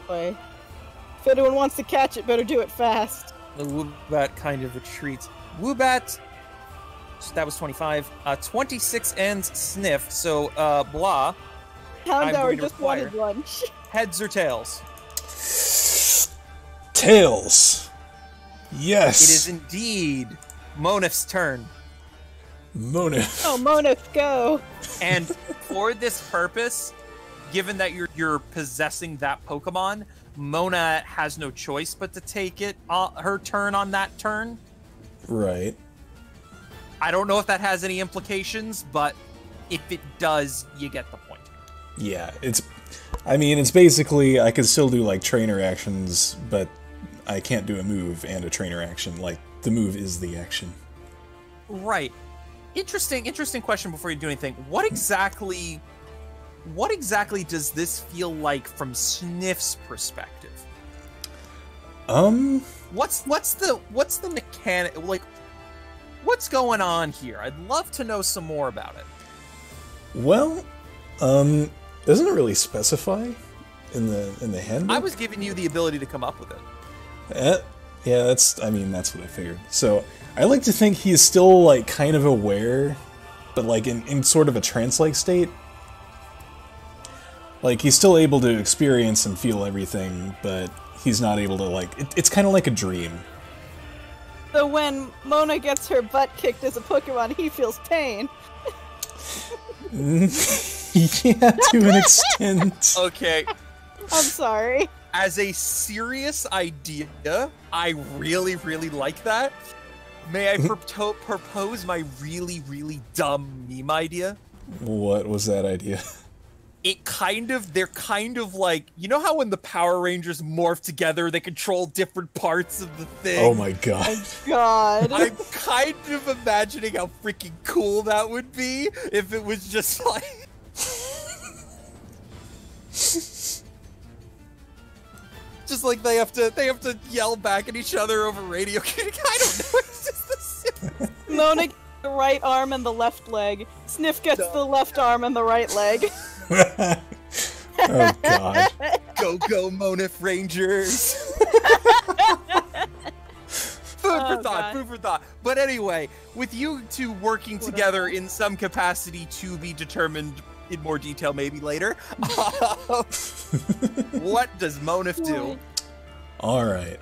Boy. If anyone wants to catch it, better do it fast. the Wombat kind of retreats. Wombat, that was 25. 26 ends Sniff, so blah. I'm Houndour going to just require- wanted lunch. Heads or tails? Tails. Yes. It is indeed Monif's turn. Mona. Oh, Mona, go! And for this purpose, given that you're possessing that Pokemon, Mona has no choice but to take it her turn on that turn. Right. I don't know if that has any implications, but if it does, you get the point. Yeah, it's basically, I could still do, like, trainer actions, but I can't do a move and a trainer action. Like, the move is the action. Right. Interesting question before you do anything. What exactly does this feel like from Sniff's perspective? What's the mechanic, like, what's going on here? I'd love to know some more about it. Well, doesn't it really specify in the handbook? I was giving you the ability to come up with it. Yeah, that's what I figured. So, I like to think he's still, like, kind of aware, but, like, in sort of a trance-like state. Like, he's still able to experience and feel everything, but he's not able to, like, it's kind of like a dream. So when Mona gets her butt kicked as a Pokemon, he feels pain. Yeah, to an extent. Okay. I'm sorry. As a serious idea, I really, really like that. May I propose my really, really dumb meme idea? What was that idea? They're kind of like, you know how when the Power Rangers morph together, they control different parts of the thing? Oh my god. God. I'm kind of imagining how freaking cool that would be if it was just like... just like they have to yell back at each other over radio. I don't know. It's just the simplest. Mona gets the right arm and the left leg. Sniff gets the left arm and the right leg. Oh god. Go Monif Rangers. Food for thought. But anyway, with you two working together in some capacity to be determined in more detail maybe later, what does Monif do? Alright,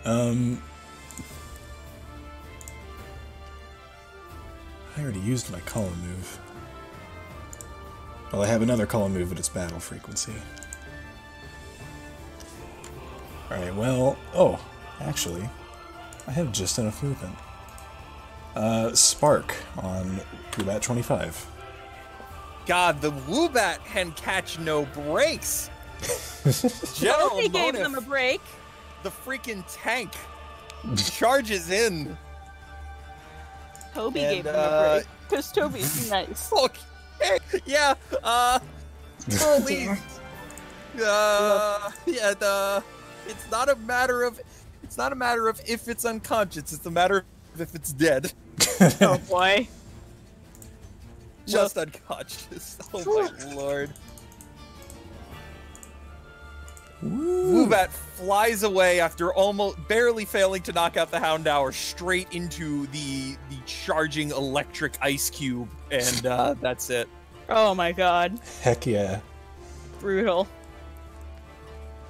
I already used my column move. Well, I have another column move, but it's battle frequency. Alright, well... Oh, actually, I have just enough movement. Spark on Wombat 25. God, the Wombat can catch no breaks. General Toby gave Monif, them a break. the freaking tank, charges in. Toby And, gave them a break. Because Toby's nice. Okay, yeah, Oh dear. it's not a matter of if it's unconscious, it's a matter of if it's dead. Oh boy. Just unconscious. Oh my lord. Wombat flies away after almost barely failing to knock out the Houndour straight into the charging electric ice cube, and that's it. Oh my god. Heck yeah. Brutal.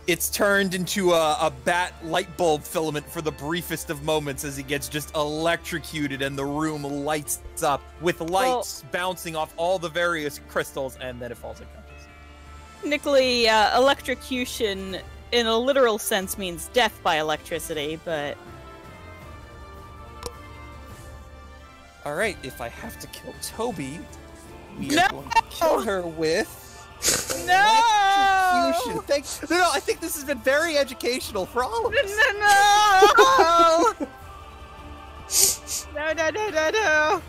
It's turned into a bat light bulb filament for the briefest of moments as he gets just electrocuted and the room lights up with lights bouncing off all the various crystals, and then it falls unconscious. Technically, electrocution in a literal sense means death by electricity, but... Alright, if I have to kill Toby, we No! are going to kill her with... No! electrocution. No, I think this has been very educational for all of us. No! No!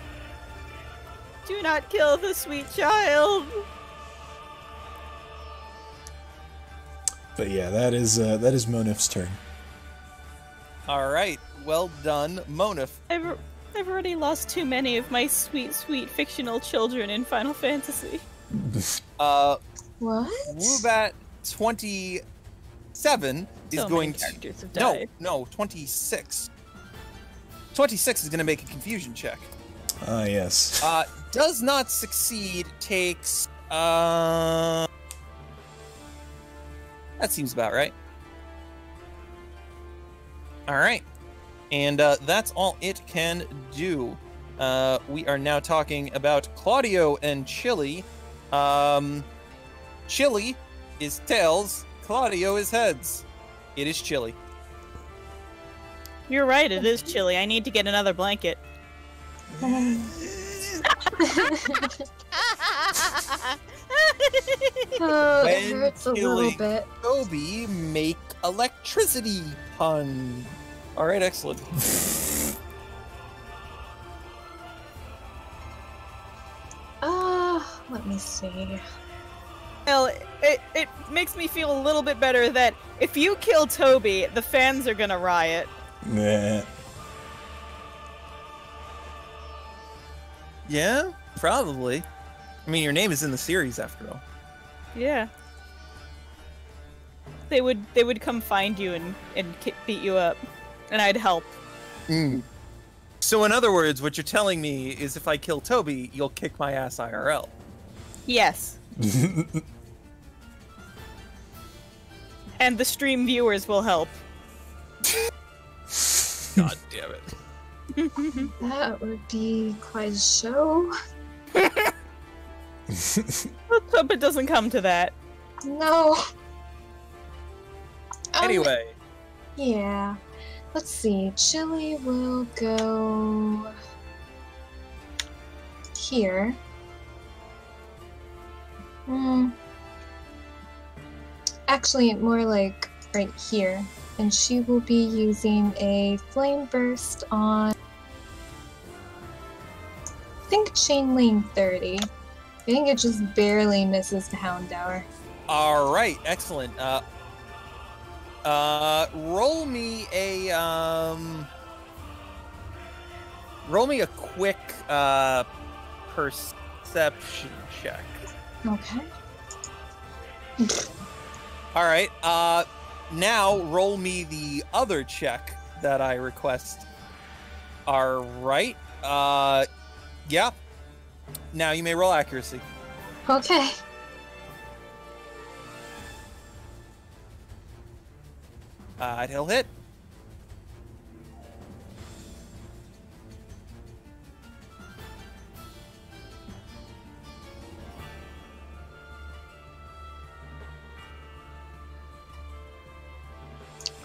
Do not kill the sweet child. But yeah, that is Monif's turn. Alright, well done, Monif. I've already lost too many of my sweet, sweet fictional children in Final Fantasy. What? Wombat 27 is So going many to... characters have died. No, 26. 26 is going to make a confusion check. Ah, yes. Does not succeed, takes... That seems about right. Alright. And that's all it can do. We are now talking about Claudio and Chili. Chili is tails, Claudio is heads. It is Chili. You're right, it is chilly. I need to get another blanket. Oh, it When hurts a little killing bit. Toby, make electricity pun. Alright, excellent. Let me see. Well, it makes me feel a little bit better that if you kill Toby, the fans are gonna riot. Nah. Yeah, probably. I mean, your name is in the series after all. Yeah. They would come find you and beat you up, and I'd help. So in other words, what you're telling me is if I kill Toby, you'll kick my ass IRL. Yes. And the stream viewers will help. God damn it. That would be quite a show. Let's hope it doesn't come to that. No. Anyway. Yeah. Let's see. Chili will go here. Actually, more like right here. And she will be using a flame burst on, I think, chain lane 30. I think it just barely misses the Houndour. All right, excellent. Roll me a quick perception check. Okay. All right. Now roll me the other check that I request. All right. Yeah. Now you may roll accuracy. Okay. He'll hit.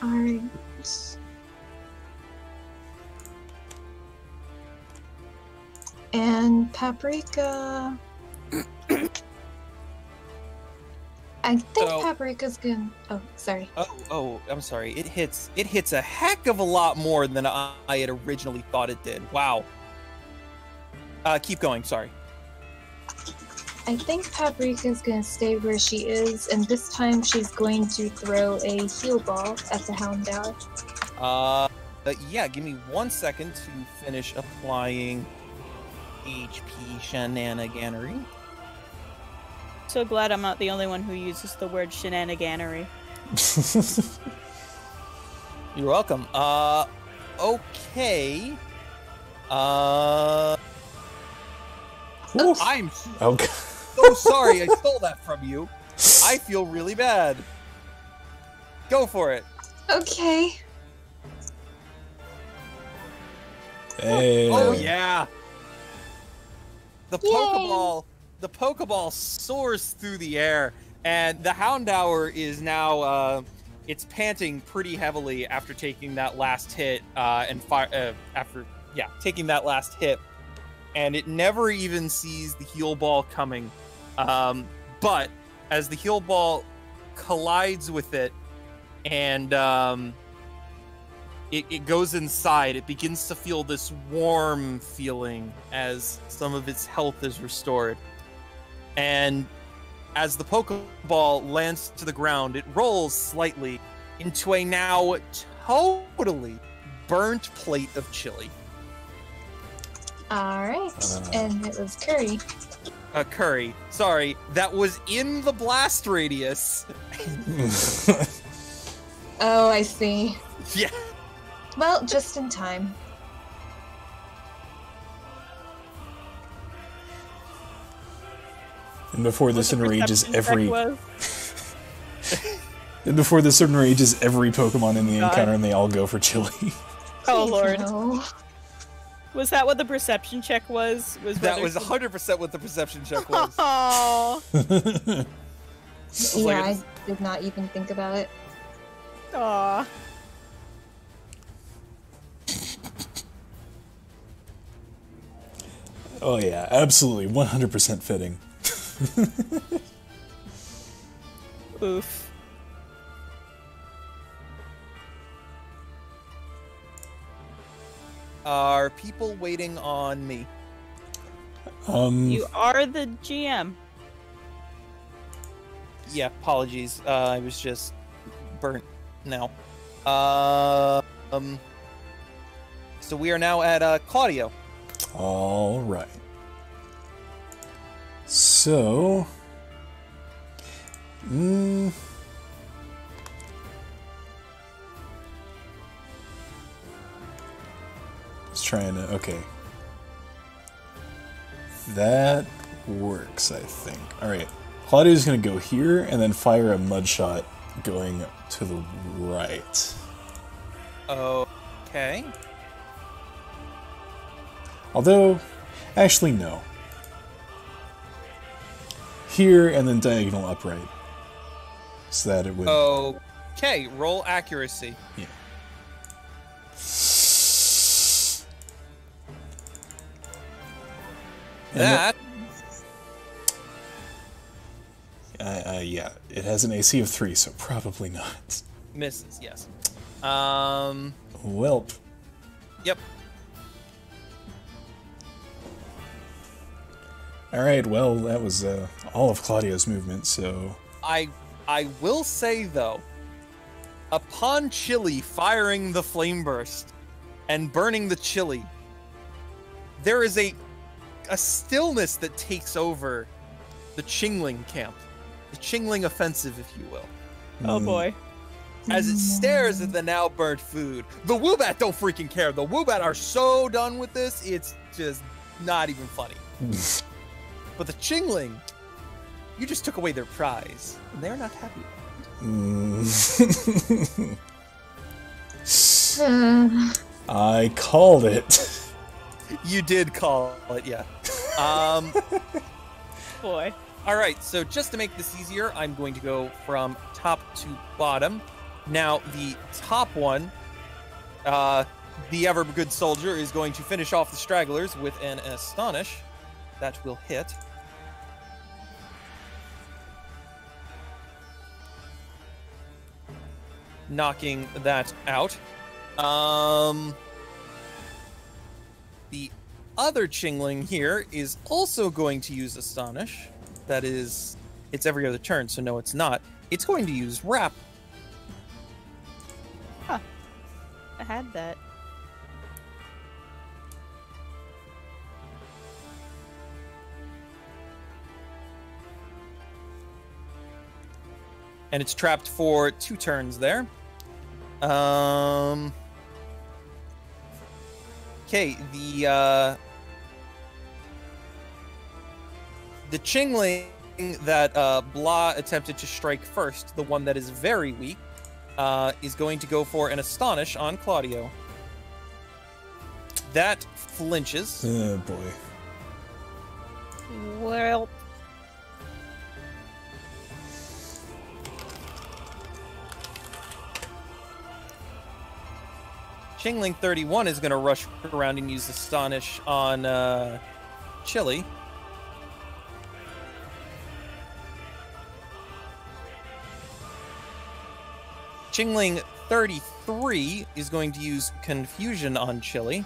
Alright. And Paprika... I think So- Paprika's gonna... Oh, sorry. Oh, I'm sorry. It hits a heck of a lot more than I had originally thought it did. Wow. Keep going, sorry. I think Paprika's gonna stay where she is, and this time she's going to throw a heal ball at the Houndour. Yeah, give me 1 second to finish applying HP shenaniganery. So glad I'm not the only one who uses the word shenaniganery. You're welcome. Okay. I'm Okay. so sorry I stole that from you. I feel really bad. Go for it. Okay. Hey. Oh yeah. The Pokeball soars through the air, and the Houndour is now it's panting pretty heavily after taking that last hit taking that last hit, and it never even sees the heal ball coming. But as the heal ball collides with it and it goes inside, it begins to feel this warm feeling as some of its health is restored. And as the Pokeball lands to the ground, it rolls slightly into a now totally burnt plate of chili. Alright. And it was Curry. Curry. Sorry, that was in the blast radius. Oh, I see. Yeah. Well, just in time. And before this enrages every Was. and before this enrages every Pokemon in the encounter, and they all go for chili. Oh Please lord. no. Was that what the perception check was? That was 100% what the perception check was. Oh. Yeah, I did not even think about it. Aw. Oh yeah, absolutely, 100% fitting. Oof. Are people waiting on me? You are the GM. Yeah, apologies. I was just burnt now. So we are now at Claudio. All right. So, just trying to. Okay, that works, I think. All right, Claudio's gonna go here and then fire a mud shot going to the right. Okay. Although, actually, no. Here and then diagonal upright. So that it would... Okay, roll accuracy. Yeah. That... yeah, it has an AC of 3, so probably not. misses, yes. Welp. Yep. Alright, well, that was all of Claudio's movement, so... I will say, though, upon Chili firing the flame burst and burning the Chili, there is a stillness that takes over the Chingling camp. The Chingling offensive, if you will. Oh boy. As it stares at the now burnt food. The Wombat don't freaking care. The Wombat are so done with this, it's just not even funny. But the Chingling, you just took away their prize, and they're not happy. I called it. You did call it, yeah. Boy. All right, so just to make this easier, I'm going to go from top to bottom. Now, the top one, the ever good soldier, is going to finish off the stragglers with an Astonish. That will hit. Knocking that out. The other Chingling here is also going to use Astonish. That is, it's every other turn, so no, it's not. It's going to use Wrap. Huh. I had that. And it's trapped for 2 turns there. Okay, the Chingling that Blah attempted to strike first, the one that is very weak, is going to go for an Astonish on Claudio. That flinches. Oh boy. Well, Chingling 31 is going to rush around and use Astonish on Chili. Chingling 33 is going to use Confusion on Chili.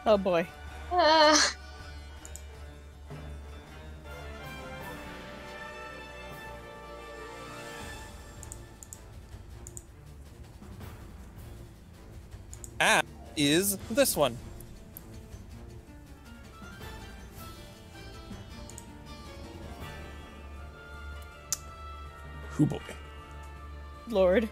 oh boy. As is this one. Hoo boy. Lord.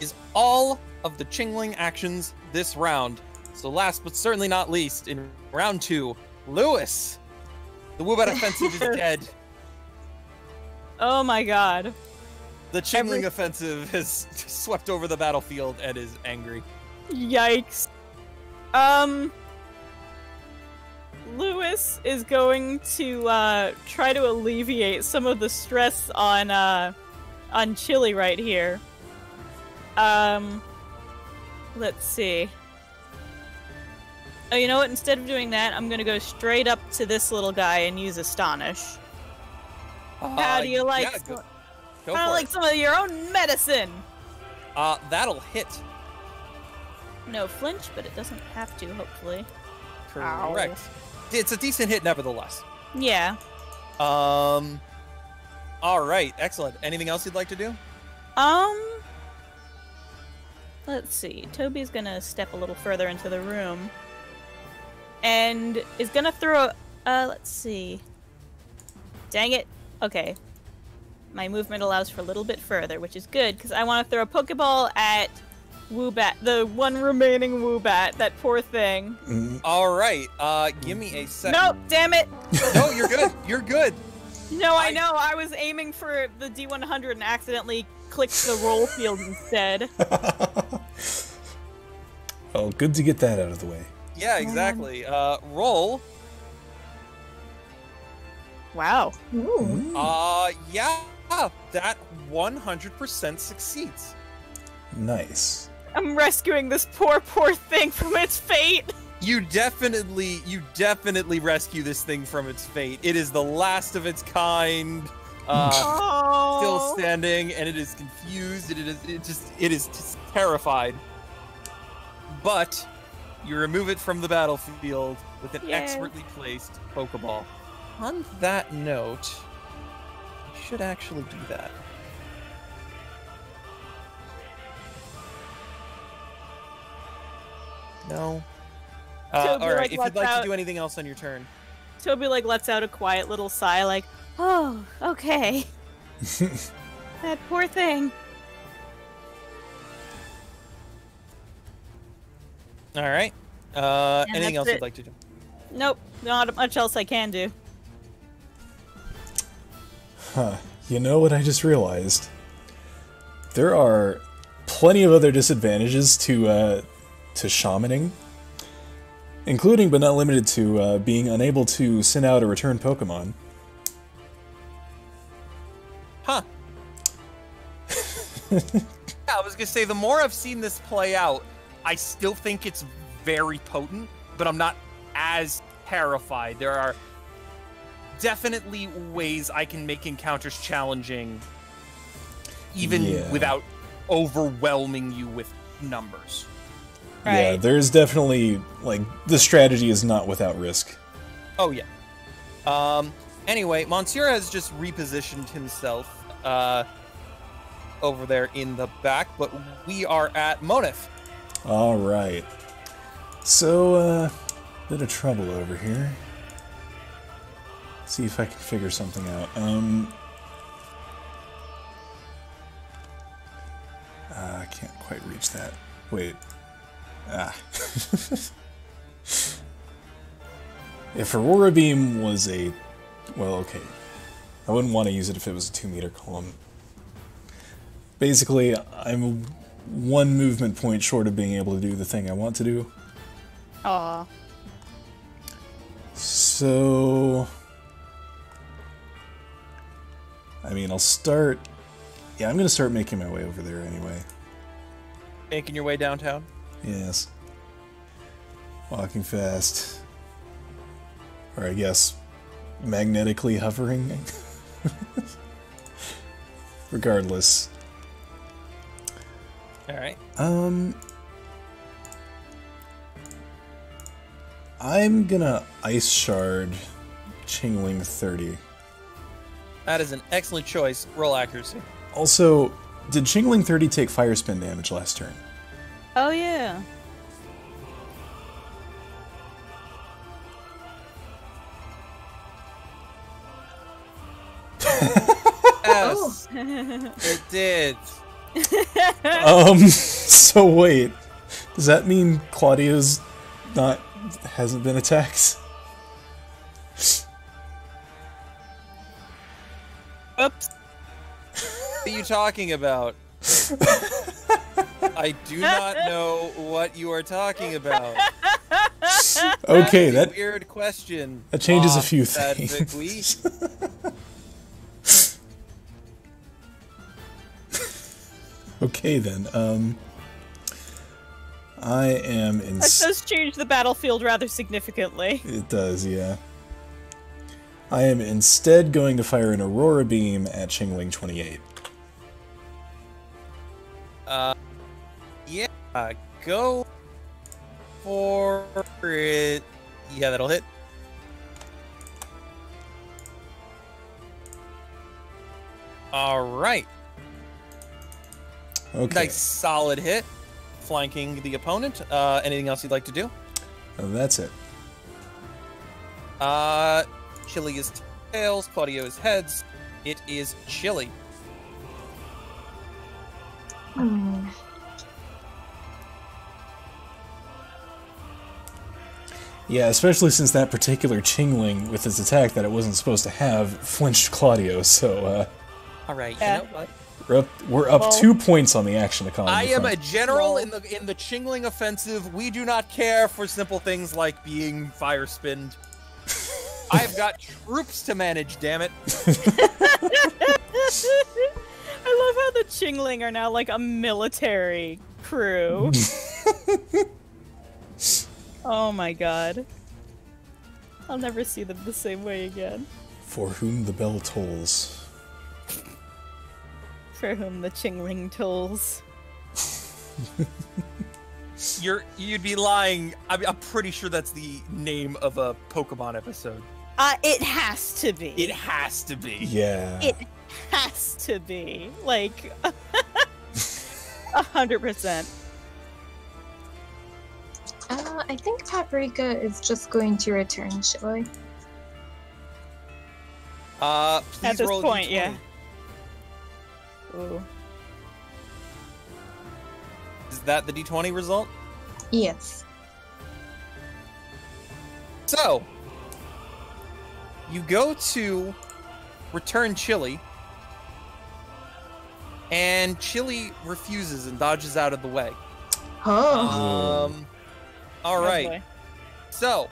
Is all of the Chingling actions this round. So last but certainly not least, in round 2, Lewis. The Wombat offensive is dead. Oh my god. The Chingling offensive has swept over the battlefield and is angry. Yikes. Lewis is going to try to alleviate some of the stress on Chili right here. Let's see. Oh, you know what? Instead of doing that, I'm gonna go straight up to this little guy and use Astonish. How do you like? Yeah, go Kind for of like it. some of your own medicine. That'll hit. No flinch, but it doesn't have to. Hopefully. Correct. It's a decent hit, nevertheless. Yeah. All right, excellent. Anything else you'd like to do? Let's see. Toby's gonna step a little further into the room. And is gonna throw let's see. Dang it. Okay. My movement allows for a little bit further, which is good, because I want to throw a Pokeball at Wombat, the one remaining Wombat, that poor thing. All right, give me a sec. Nope, damn it! No, you're good. You're good. No, I know. I was aiming for the D100 and accidentally clicked the roll field instead. Oh, good to get that out of the way. Yeah, exactly. Roll. Wow. Ooh. Yeah, that 100% succeeds. Nice. I'm rescuing this poor thing from its fate. You definitely rescue this thing from its fate. It is the last of its kind, still standing, and it is confused. It is just terrified. But you remove it from the battlefield with an expertly placed Pokeball. On that note, I should actually do that. No. All right. If you'd like to do anything else on your turn. Toby lets out a quiet little sigh, like, "Oh, okay." That poor thing. All right. Anything else you'd like to do? Nope, not much else I can do. Huh. You know what I just realized? There are plenty of other disadvantages to shamaning, including but not limited to being unable to send out a return Pokemon. Huh. I was gonna say, the more I've seen this play out, I still think it's very potent, but I'm not as terrified. There are definitely ways I can make encounters challenging, even without overwhelming you with numbers. Right. Yeah, there's definitely, like, the strategy is not without risk. Oh, yeah. Anyway, Monsieur has just repositioned himself over there in the back, but we are at Monif. All right. So, bit of trouble over here. See if I can figure something out. I can't quite reach that. Wait. If Aurora Beam was a... Well, okay. I wouldn't want to use it if it was a 2-meter column. Basically, I'm 1 movement point short of being able to do the thing I want to do. Aw. So... I mean, I'll start... Yeah, I'm going to start making my way over there anyway. Making your way downtown? Yes. Walking fast. Or I guess, magnetically hovering. Regardless. Alright. I'm gonna Ice Shard Chingling 30. That is an excellent choice. Roll accuracy. Also, did Chingling 30 take Fire Spin damage last turn? Oh, yeah. Yes, it did. So wait. Does that mean Claudio's hasn't been attacked? Oops. What are you talking about? I do not know what you are talking about. Okay, That's a weird question. that changes a Boss few said things. Vicui. Okay then, I am in... That does change the battlefield rather significantly. It does, yeah. I am instead going to fire an Aurora Beam at Chingling 28. Yeah, go for it. Yeah, that'll hit. All right. Okay. Nice solid hit, flanking the opponent. Anything else you'd like to do? That's it. Chili is tails, Claudio is heads. It is Chili. Yeah, especially since that particular Chingling, with his attack that it wasn't supposed to have, flinched Claudio, so, All right, Yeah. you know what? we're up 2 points on the action economy. I am a front. general in the Chingling offensive. We do not care for simple things like being fire spinned. I've got troops to manage, damn it. I love how the Chingling are now like a military crew. Oh my god. I'll never see them the same way again. For whom the bell tolls. For whom the Chingling tolls. You'd be lying. I'm pretty sure that's the name of a Pokemon episode. It has to be. It has to be. Yeah. It has to be. Like, 100%. I think Paprika is just going to return Chili. Please At this roll a point, D20. yeah. Ooh. Is that the D20 result? Yes. So, you go to return Chili, and Chili refuses and dodges out of the way. Oh. All right. Oh boy. So,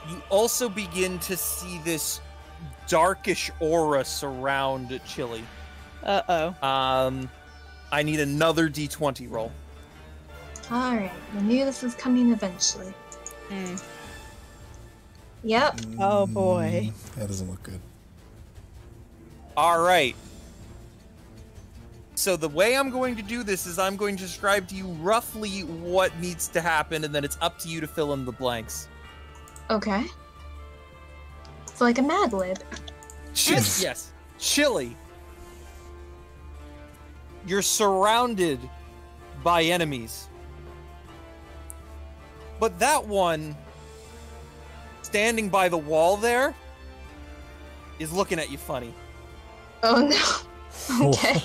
you also begin to see this darkish aura surround Chili. Uh-oh. I need another d20 roll. Alright, I knew this was coming eventually. Hmm. Yep. Oh, boy. That doesn't look good. All right. So the way I'm going to do this is I'm going to describe to you roughly what needs to happen, and then it's up to you to fill in the blanks. Okay. It's like a Mad Lib. Yes. Chili. You're surrounded by enemies. But that one, standing by the wall there, is looking at you funny. Oh no. Okay.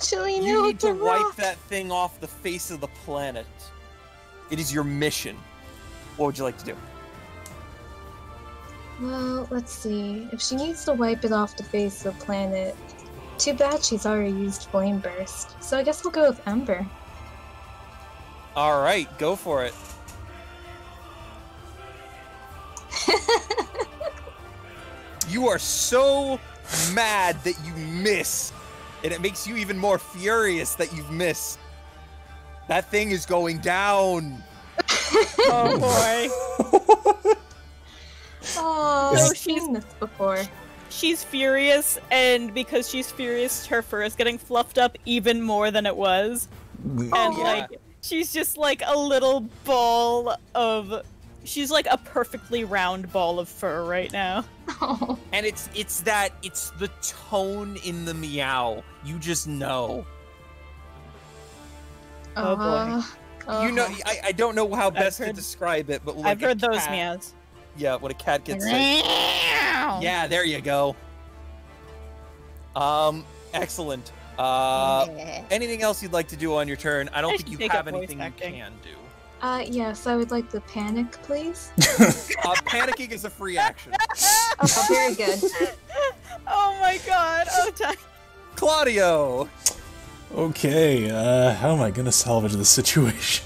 Chili, You no, need to the wipe rock. that thing off the face of the planet. It is your mission. What would you like to do? Well, let's see. If she needs to wipe it off the face of the planet, too bad she's already used Flame Burst. So I guess we'll go with Ember. All right, go for it. You are so mad that you miss, and it makes you even more furious that you've missed. That thing is going down. Oh, boy. Oh, So I've seen this before. She's furious, and because she's furious, her fur is getting fluffed up even more than it was. And, yeah. like, she's just like a little ball of... She's like a perfectly round ball of fur right now. Oh. And it's the tone in the meow. You just know. Oh, boy. You know, Uh-huh. I don't know how best to heard- describe it, but like I've heard a those cat- meows. Yeah, what a cat gets. Yeah, there you go. Excellent. Anything else you'd like to do on your turn? I don't I think should you take have up voice anything you acting. can do. Yes, I would like to panic, please. Panicking is a free action. Oh, very good. Oh my god. Oh, Claudio! Okay, how am I gonna salvage this situation?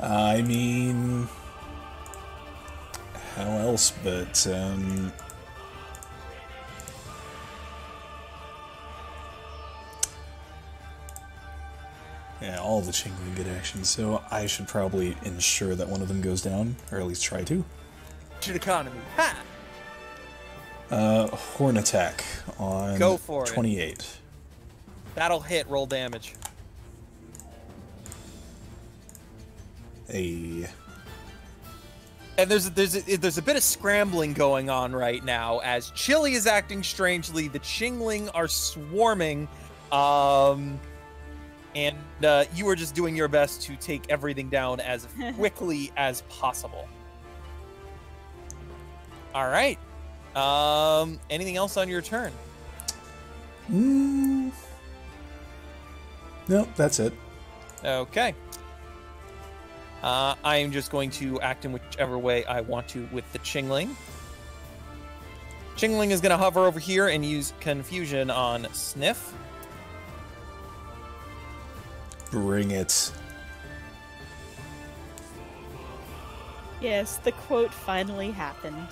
I mean, how else but, yeah, all the Chingling get actions, so I should probably ensure that one of them goes down, or at least try to. Economy. Ha! Horn attack on Go for it. 28. That'll hit. Roll damage. A And there's a bit of scrambling going on right now as Chili is acting strangely. The Chingling are swarming, and you are just doing your best to take everything down as quickly as possible. All right. Anything else on your turn? Nope, that's it. Okay. I am just going to act in whichever way I want to with the Chingling. Chingling is going to hover over here and use Confusion on Sniff. Bring it. yes, the quote finally happened.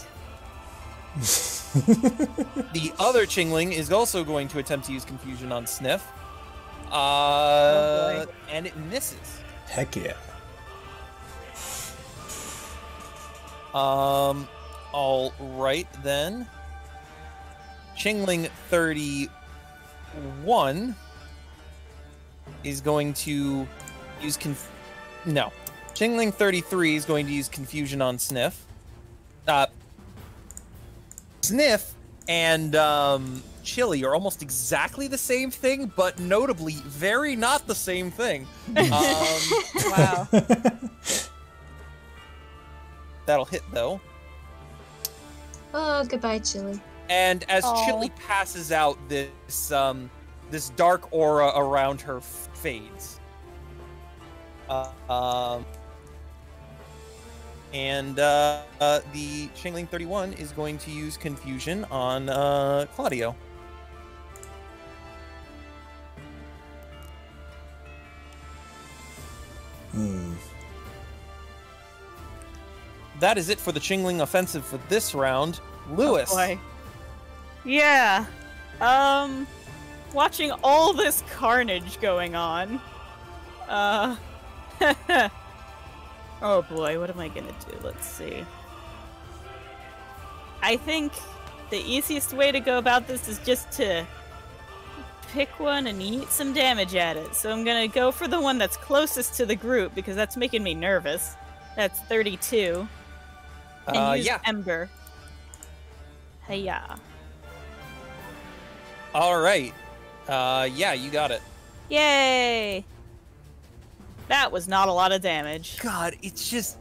The other Chingling is also going to attempt to use Confusion on Sniff. Oh, boy. And it misses. Heck yeah. All right then. Chingling 31 is going to use No. Chingling 33 is going to use Confusion on Sniff. Sniff and Chili are almost exactly the same thing, but notably very not the same thing. Wow. That'll hit though. Oh, goodbye, Chili. And as Aw. Chili passes out, this dark aura around her fades. The Chingling 31 is going to use Confusion on Claudio. That is it for the Chingling offensive for this round. Lewis. Oh boy. Yeah. Watching all this carnage going on. Oh boy, what am I gonna do? Let's see. I think the easiest way to go about this is just to pick one and eat some damage at it. So I'm gonna go for the one that's closest to the group because that's making me nervous. That's 32. And use yeah. Ember. Hiya. All right. Yeah, you got it. Yay! That was not a lot of damage. God, it's just...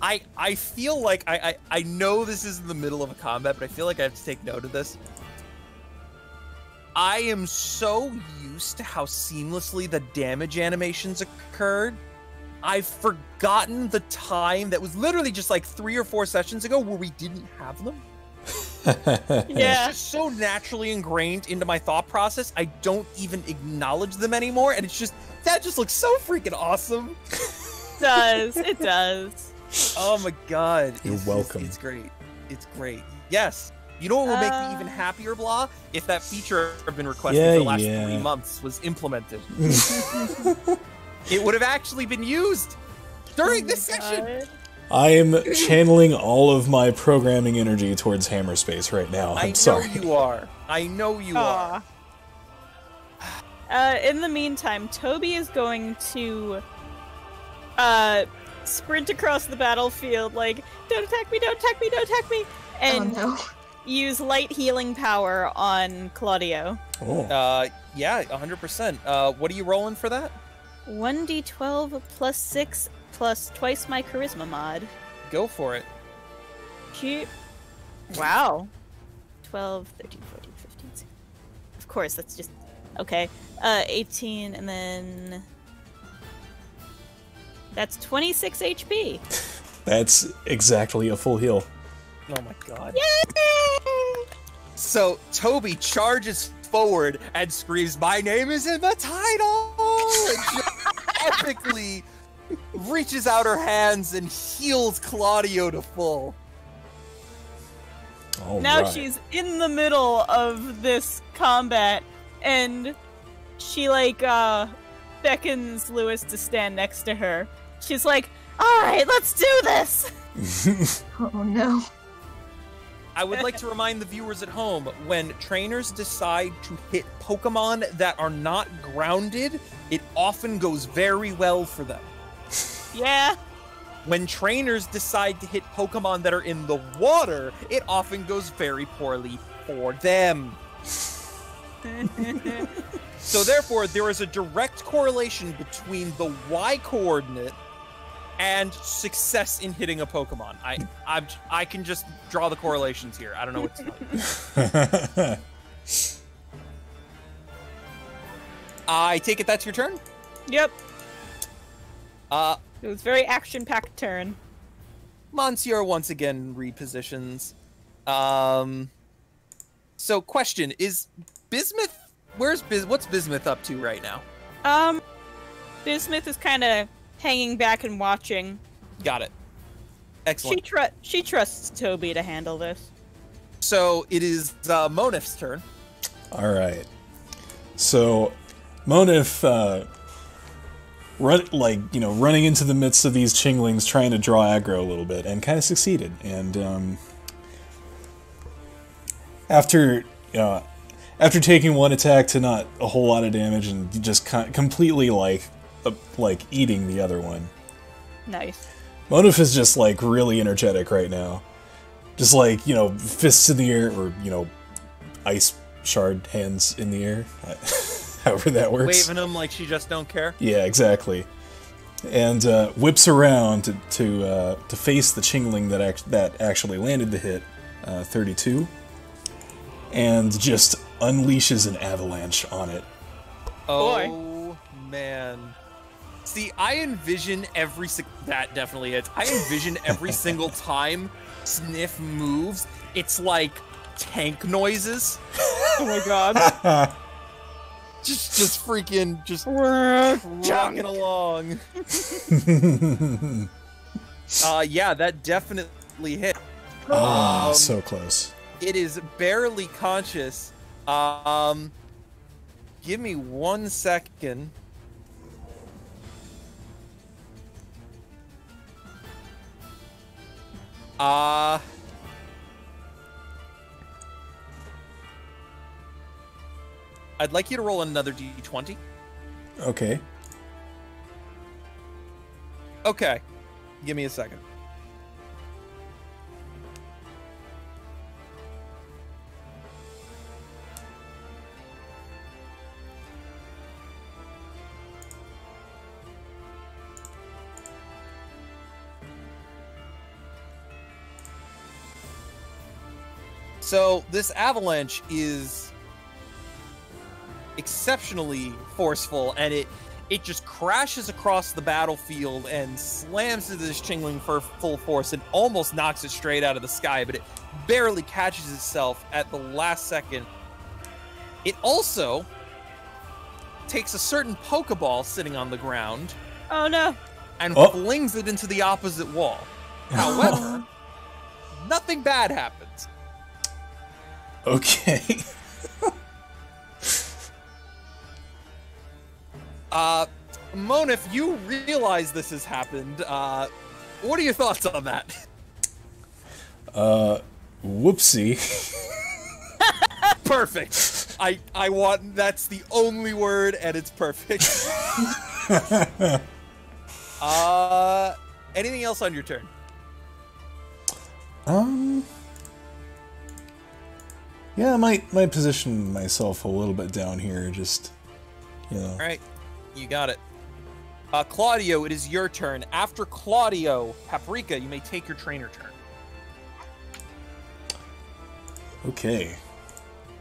I feel like... I know this is in the middle of a combat, but I feel like I have to take note of this. I am so used to how seamlessly the damage animations occurred. I've forgotten the time that was literally just like 3 or 4 sessions ago where we didn't have them. Yeah. It's just so naturally ingrained into my thought process, I don't even acknowledge them anymore, and it's just... That just looks so freaking awesome. It does. It does. Oh my god. You're welcome. It's great. It's great. Yes. You know what would make me even happier, Blah? If that feature I've been requesting for the last 3 months was implemented. It would have actually been used during this session. I am channeling all of my programming energy towards Hammerspace right now. I'm sorry. I know you are. I know you are. In the meantime, Toby is going to sprint across the battlefield like, don't attack me, don't attack me, don't attack me, and use light healing power on Claudio. Oh. Yeah, 100%. What are you rolling for that? 1d12 plus 6 plus twice my charisma mod. Go for it. Cute. Wow. 12, 13, 14, 15, 16. Of course, that's just... Okay. 18, and then... That's 26 HP. That's exactly a full heal. Oh my god. Yay! So, Toby charges forward and screams, "My name is in the title!" And just epically reaches out her hands and heals Claudio to full. Now she's in the middle of this combat, and she, like, beckons Lewis to stand next to her. She's like, alright, let's do this! Oh no. I would like to remind the viewers at home, when trainers decide to hit Pokemon that are not grounded, it often goes very well for them. Yeah. When trainers decide to hit Pokemon that are in the water, it often goes very poorly for them. So therefore, there is a direct correlation between the Y coordinate and success in hitting a Pokemon. I can just draw the correlations here. I don't know what to tell you. I take it that's your turn? Yep. It was a very action-packed turn. Monsieur once again repositions. So question, is Bismuth... What's Bismuth up to right now? Bismuth is kind of hanging back and watching. Got it. Excellent. She trusts Toby to handle this. So it is Monif's turn. Alright. So, Monif, running into the midst of these Chinglings, trying to draw aggro a little bit, and kind of succeeded. And, after taking one attack to not a whole lot of damage, and just completely, like eating the other one. Nice. Monif is just, like, really energetic right now. Just, like, fists in the air, or, ice shard hands in the air. However that works. Waving them like she just don't care. Yeah, exactly. And whips around to face the Chingling that actually landed the hit, 32, and just unleashes an avalanche on it. Oh man! See, I envision that definitely hits. I envision every single time Sniff moves, it's like tank noises. Oh my god. just freaking just rocking along. Yeah, that definitely hit. So close. It is barely conscious. Give me 1 second. I'd like you to roll another d20. Okay. Okay. Give me a second. So this avalanche is exceptionally forceful, and it just crashes across the battlefield and slams into this Chingling for full force and almost knocks it straight out of the sky, but it barely catches itself at the last second. It also takes a certain Pokeball sitting on the ground. Oh no. And flings it into the opposite wall. However, nothing bad happens. Okay. Mona, if you realize this has happened, what are your thoughts on that? Whoopsie. Perfect. I want, that's the only word, and it's perfect. Anything else on your turn? Yeah, I might position myself a little bit down here, just, you know. All right, you got it. Claudio, it is your turn. After Claudio, Paprika, you may take your trainer turn. Okay.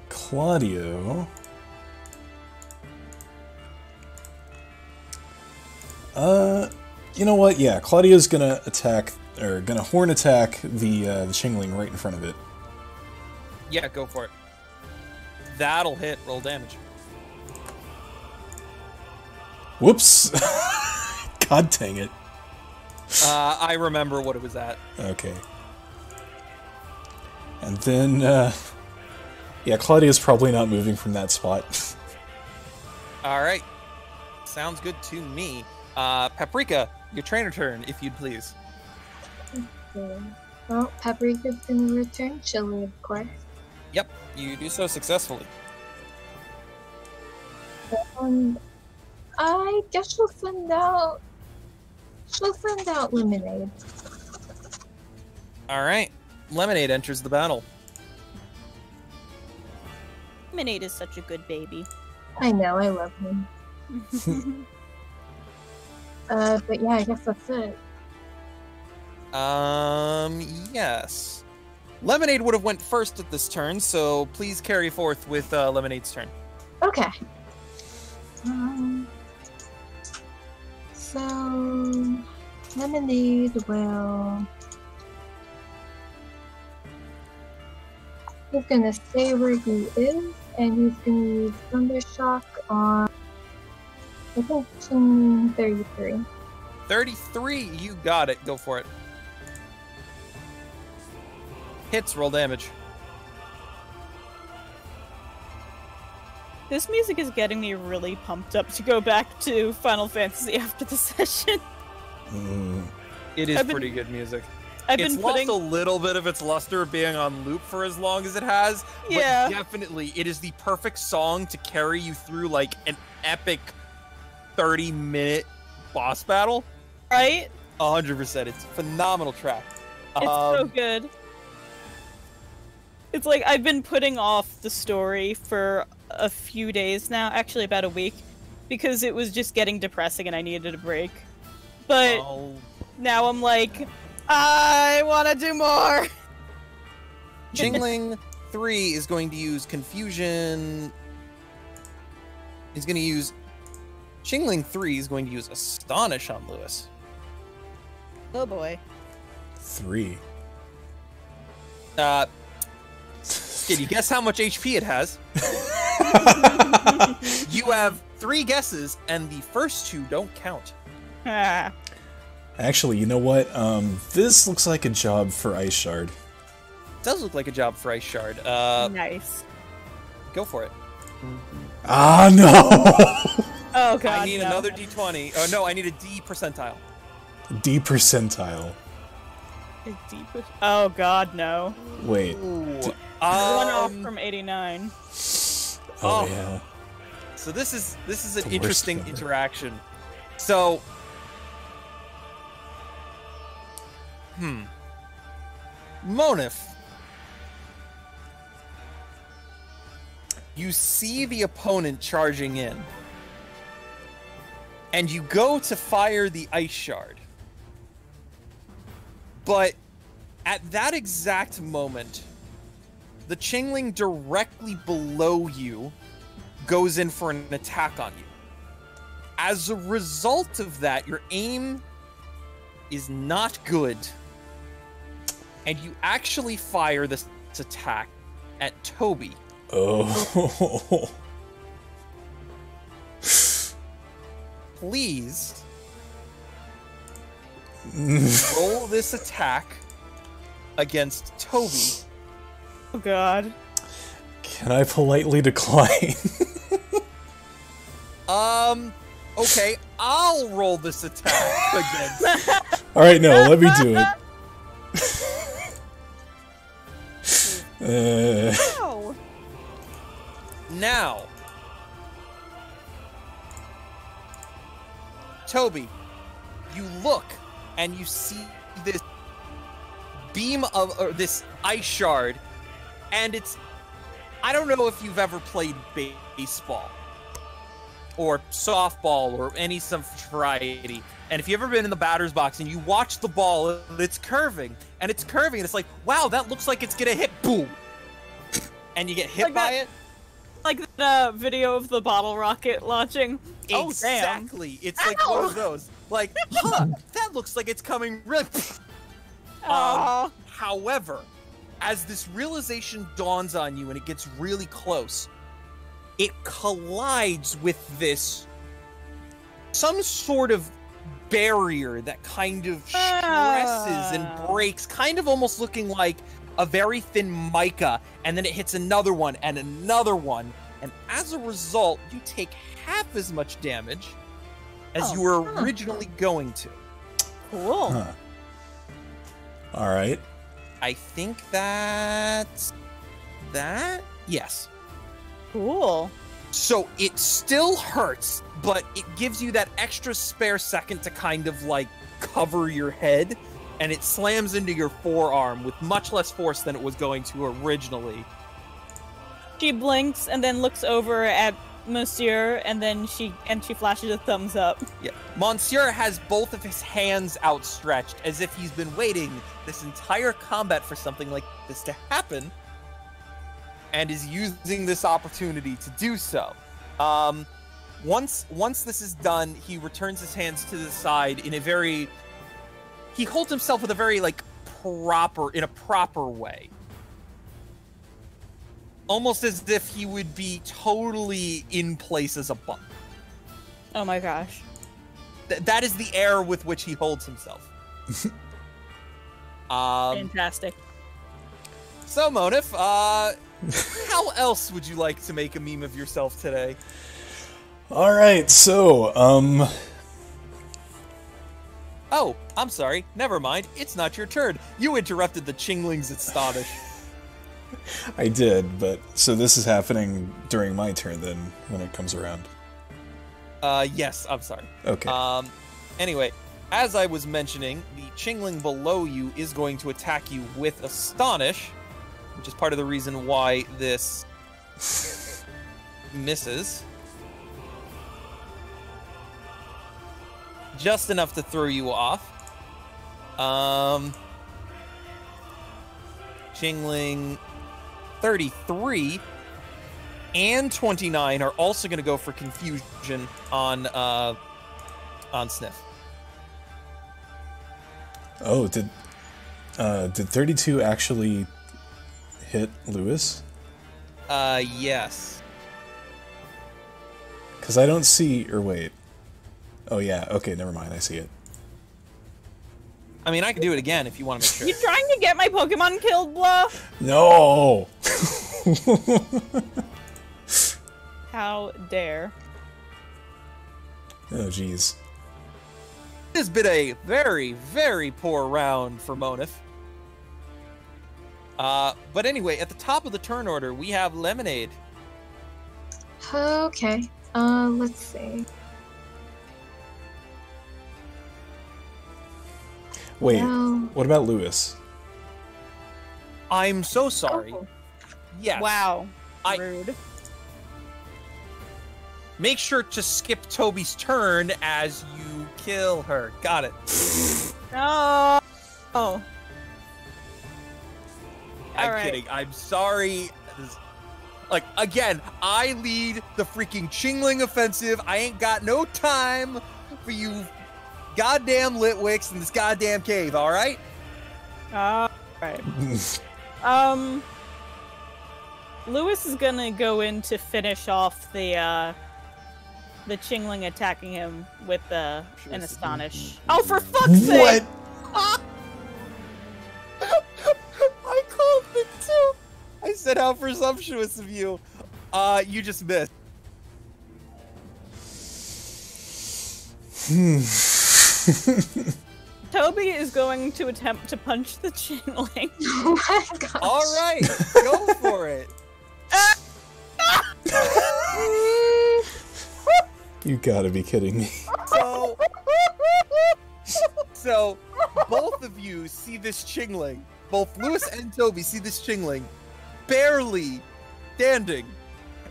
Claudio. You know what? Yeah, Claudio's gonna attack, or gonna horn attack the Chingling right in front of it. Yeah, go for it. That'll hit. Roll damage. Whoops! God dang it. I remember what it was at. Okay. And then, yeah, Claudia's probably not moving from that spot. Alright. Sounds good to me. Paprika, your trainer turn, if you'd please. Okay. Well, Paprika's gonna return chili, of course. Yep, you do so successfully. I guess she'll send out Lemonade. Alright. Lemonade enters the battle. Lemonade is such a good baby. I know, I love him. But yeah, I guess that's it. Yes. Lemonade would have went first at this turn, so please carry forth with Lemonade's turn. Okay. So Lemonade will. He's gonna stay where he is, and he's gonna use Thundershock on. I think 33. 33, you got it. Go for it. Hits, roll damage. This music is getting me really pumped up to go back to Final Fantasy after the session. It is pretty good music. It's lost a little bit of its luster being on loop for as long as it has. Yeah. But definitely, it is the perfect song to carry you through like an epic 30-minute boss battle. Right? 100%. It's a phenomenal track. It's so good. It's like I've been putting off the story for a few days now, actually about a week, because it was just getting depressing and I needed a break. But now I'm like, I want to do more! Chingling 3 is going to use Confusion. Chingling 3 is going to use Astonish on Lewis. Oh boy. 3. Can you guess how much HP it has? You have 3 guesses, and the first 2 don't count. Ah. Actually, you know what? This looks like a job for Ice Shard. Does look like a job for Ice Shard. Nice. Go for it. Ah, no! Oh god. I need no. another D20. Oh no, I need a D percentile. D percentile. Oh god, no. Wait. Ooh. 1 off from 89. Oh, yeah. So this is an The worst interesting number. interaction. So, Monif, you see the opponent charging in, and you go to fire the Ice Shard. But at that exact moment, the Chingling directly below you goes in for an attack on you. As a result of that, your aim is not good, and you actually fire this attack at Toby. Oh. Please roll this attack against Toby. Oh god. Can I politely decline? Okay, I'll roll this attack against. Alright, no, let me do it. Oh. Now, Toby, you look and you see this beam of or this ice shard, and it's. I don't know if you've ever played baseball or softball or any some variety. And if you've ever been in the batter's box and you watch the ball, it's curving and it's curving, and it's like, wow, that looks like it's gonna hit, boom, and you get hit Like by that- it. Like that video of the bottle rocket launching. Oh, damn. Exactly. It's like one of those. Like, huh, that looks like it's coming really. Aw. However, as this realization dawns on you and it gets really close, it collides with this some sort of barrier that kind of stresses and breaks, kind of almost looking like a very thin mica, and then it hits another one and another one, and as a result, you take half as much damage as you were originally going to. Cool. Huh. Alright. I think that's that. Yes. Cool. So it still hurts, but it gives you that extra spare second to kind of like cover your head, and it slams into your forearm with much less force than it was going to originally. She blinks and then looks over at Monsieur, and then she flashes a thumbs up. Yeah. Monsieur has both of his hands outstretched as if he's been waiting this entire combat for something like this to happen, and is using this opportunity to do so. Once this is done, he returns his hands to the side in a very... He holds himself with a very, like, proper way. Almost as if he would be totally in place as a bump. Oh my gosh. That is the air with which he holds himself. Fantastic. So, Monif, how else would you like to make a meme of yourself today? Alright, so, Oh, I'm sorry. Never mind. It's not your turn. You interrupted the Chingling's astonish. I did, but so this is happening during my turn then, when it comes around. Yes, I'm sorry. Okay. Anyway, as I was mentioning, the Chingling below you is going to attack you with Astonish, which is part of the reason why this misses. Just enough to throw you off. Chingling 33 and 29 are also going to go for confusion on Sniff. Oh, did 32 actually hit Lewis? Yes. Because I don't see... Or wait. Oh, yeah. Okay, never mind. I see it. I mean, I can do it again if you want to make sure. You trying to get my Pokemon killed, blah? No! How dare. Oh, jeez. It has been a very, very poor round for Monif. But anyway, at the top of the turn order, we have Lemonade. Okay. Let's see. Wait, Well, what about Lewis? I'm so sorry. Oh. Yes. Wow. I- Rude. Make sure to skip Toby's turn as you kill her. Got it. No. Oh. I'm All right. kidding. I'm sorry. Like, again, I lead the freaking Chingling offensive. I ain't got no time for you goddamn Litwicks in this goddamn cave, alright? Right. Lewis is gonna go in to finish off the Chingling attacking him with an Astonish. Oh, for fuck's sake! What? I called it too. I said how presumptuous of you. You just missed. Toby is going to attempt to punch the Chingling. oh my gosh. All right, go for it. You gotta be kidding me. So both of you see this Chingling. Both Lewis and Toby see this Chingling barely standing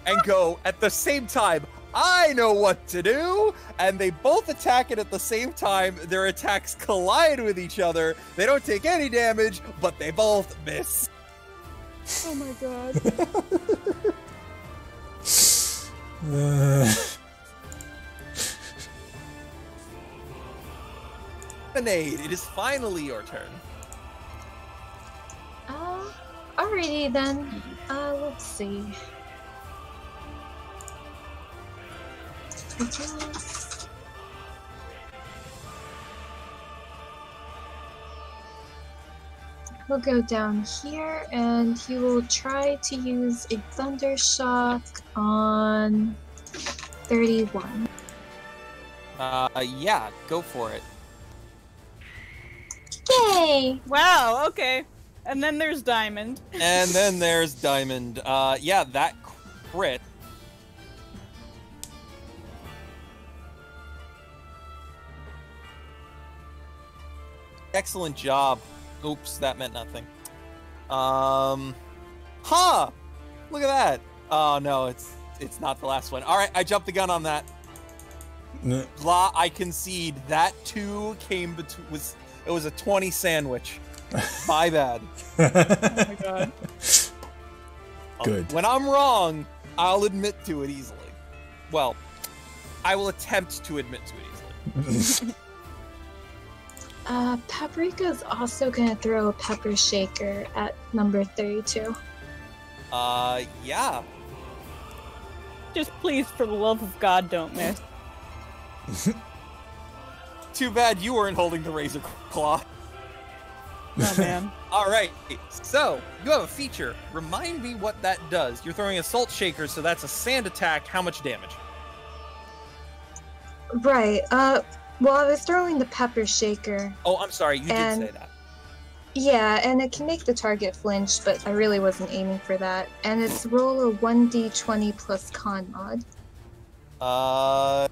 and go at the same time, I know what to do! And they both attack it at the same time. Their attacks collide with each other. They don't take any damage, but they both miss. Oh my god. Lemonade, it is finally your turn. Alrighty then. Let's see. He'll go down here and he will try to use a Thunder Shock on 31. Yeah, go for it. Yay! Wow, okay. And then there's Diamond. And then there's Diamond. Yeah, that crit. Excellent job. Oops, that meant nothing. Huh! Look at that. Oh no, it's not the last one. All right, I jumped the gun on that. Blah, I concede. That too came between. It was a 20 sandwich. My bad. Oh my god. Good. When I'm wrong, I'll admit to it easily. Well, I will attempt to admit to it easily. Paprika's also gonna throw a pepper shaker at number 32. Yeah. Just please, for the love of God, don't miss. Too bad you weren't holding the razor claw. Oh man. All right, so you have a feature. Remind me what that does. You're throwing a salt shaker, so that's a sand attack. How much damage? Right, well, I was throwing the pepper shaker. Oh, I'm sorry, you did say that. Yeah, and it can make the target flinch, but I really wasn't aiming for that. And it's roll a 1d20 plus con mod. I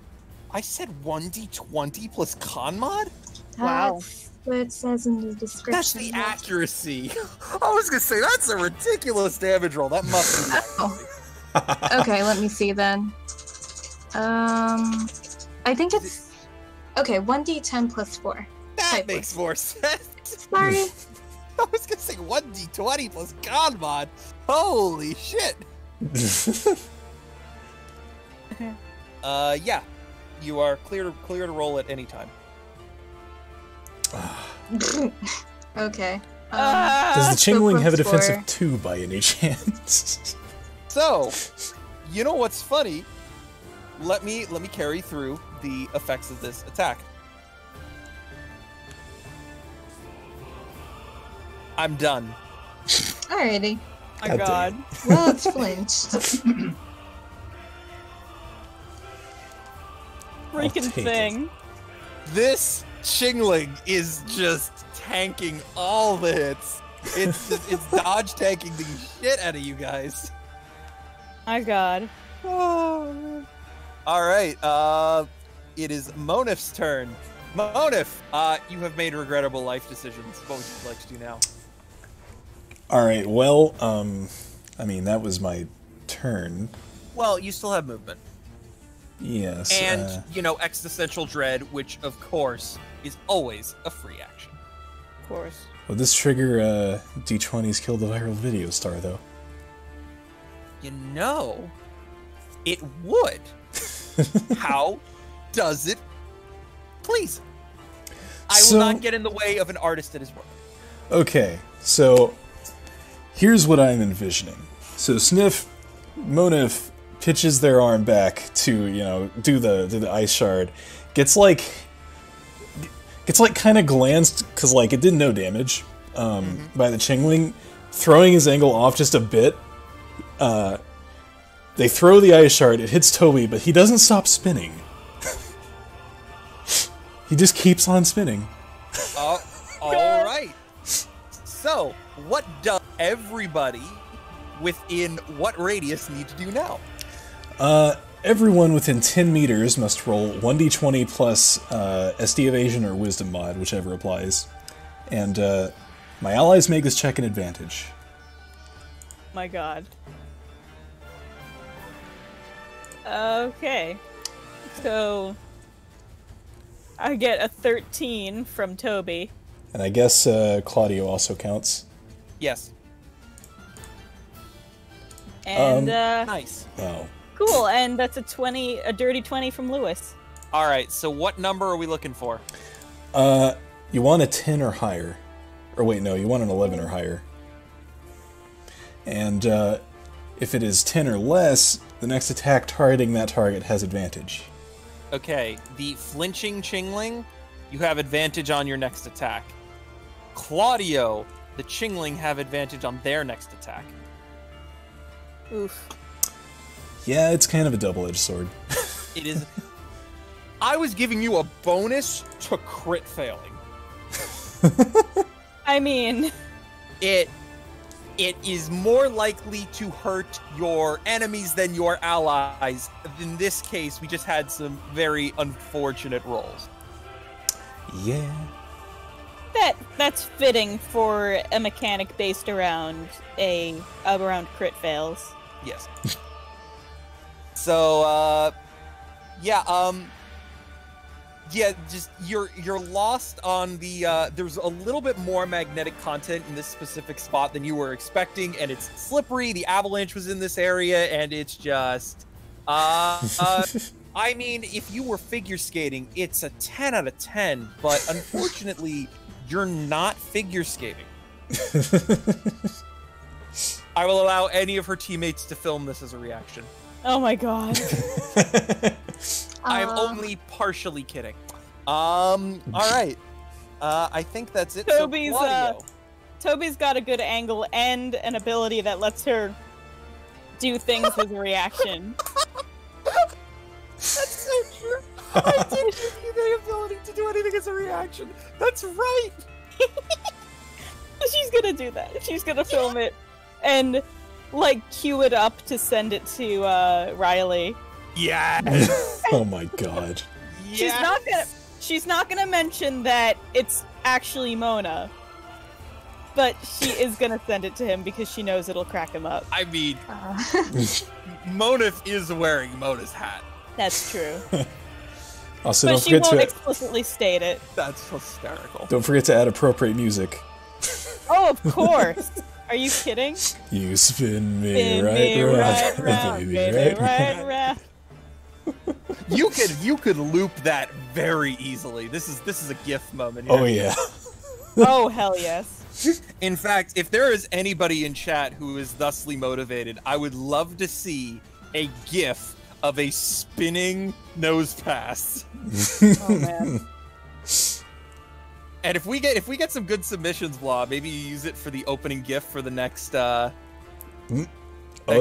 said 1d20 plus con mod? Wow. That's what it says in the description. That's the accuracy. I was gonna say, that's a ridiculous damage roll. That must be Oh. Okay, let me see then. I think it's... Okay, 1d10 plus 4. That Type makes more sense. Sorry. I was gonna say 1d20 plus con mod. Holy shit. Yeah. You are clear to roll at any time. Okay. Does the Chingling have a plus four. defensive 2 by any chance? So, you know what's funny? let me carry through the effects of this attack. I'm done. Alrighty. Oh my god. Well, it's flinched. Freaking thing. This Chingling is just tanking all the hits. It's dodge tanking the shit out of you guys. My god. Oh, man. All right. It is Monif's turn. Monif, you have made regrettable life decisions. What would you like to do now? All right. Well, I mean, that was my turn. Well, you still have movement. Yes. And, existential dread, which, of course, is always a free action. Of course. Will this trigger D20's kill the viral video star, though? It would. How does it? Please. I will not get in the way of an artist at his work. Okay, so here's what I'm envisioning. So Monif pitches their arm back to, do the ice shard. Gets kind of glanced, because, it did no damage by the Chingling. Throwing his angle off just a bit. They throw the ice shard, it hits Toby, but he doesn't stop spinning. He just keeps on spinning. Alright. So, what does everybody within what radius need to do now? Everyone within 10 meters must roll 1d20 plus SD evasion or wisdom mod, whichever applies. And my allies make this check an advantage. My god. Okay. So I get a 13 from Toby. And I guess Claudio also counts. Yes. And nice. Oh. Cool, and that's a dirty 20 from Lewis. Alright, so what number are we looking for? You want a 10 or higher. Or wait, no, you want an 11 or higher. And if it is 10 or less, the next attack targeting that target has advantage. Okay, the flinching Chingling, you have advantage on your next attack. Claudio, the Chingling have advantage on their next attack. Oof. Yeah, it's kind of a double-edged sword. It is. I was giving you a bonus to crit failing. I mean... It is more likely to hurt your enemies than your allies. In this case, we just had some very unfortunate rolls. Yeah. That's fitting for a mechanic based around around crit fails. Yes. So, just you're lost on the there's a little bit more magnetic content in this specific spot than you were expecting, and it's slippery. The avalanche was in this area, and it's just I mean, if you were figure skating, it's a 10 out of 10, but unfortunately, you're not figure skating. I will allow any of her teammates to film this as a reaction. Oh my god. I'm only partially kidding. All right. I think that's it. Toby's, so Claudio. Toby's got a good angle and an ability that lets her do things as a reaction. That's so true. I did give you the ability to do anything as a reaction. That's right. She's gonna do that. She's gonna film it and, cue it up to send it to, Riley. Yeah. Oh my god. She's not gonna mention that it's actually Mona. But she is gonna send it to him because she knows it'll crack him up. I mean, Monif is wearing Mona's hat. That's true. Also, but she won't explicitly state it. That's hysterical. Don't forget to add appropriate music. Oh, of course. Are you kidding? You spin me right round, baby, right round. You could loop that very easily. This is a GIF moment. Oh yeah. Oh hell yes. In fact, if there is anybody in chat who is thusly motivated, I would love to see a GIF of a spinning nose pass. Oh man. And if we get some good submissions, Blah, maybe you use it for the opening gift for the next next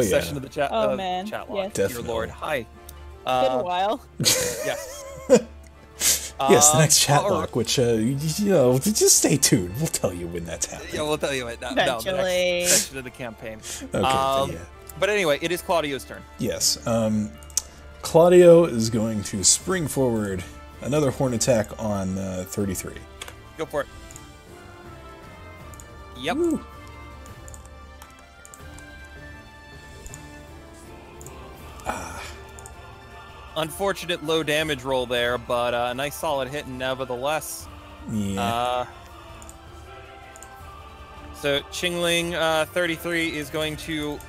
session of the chat. Oh man. Chat log. Yes. Dear Definitely. Lord, hi. Been a while. Yes. Yes, the next chat or- lock, which just stay tuned. We'll tell you when that's happening. Yeah, we'll tell you what. No, the Eventually. next session of the campaign. Okay, but yeah. But anyway, it is Claudio's turn. Yes. Claudio is going to spring forward another horn attack on 33. Go for it. Yep. Woo. Unfortunate low damage roll there, but a nice solid hit nevertheless. Yeah. So Chingling 33 is going to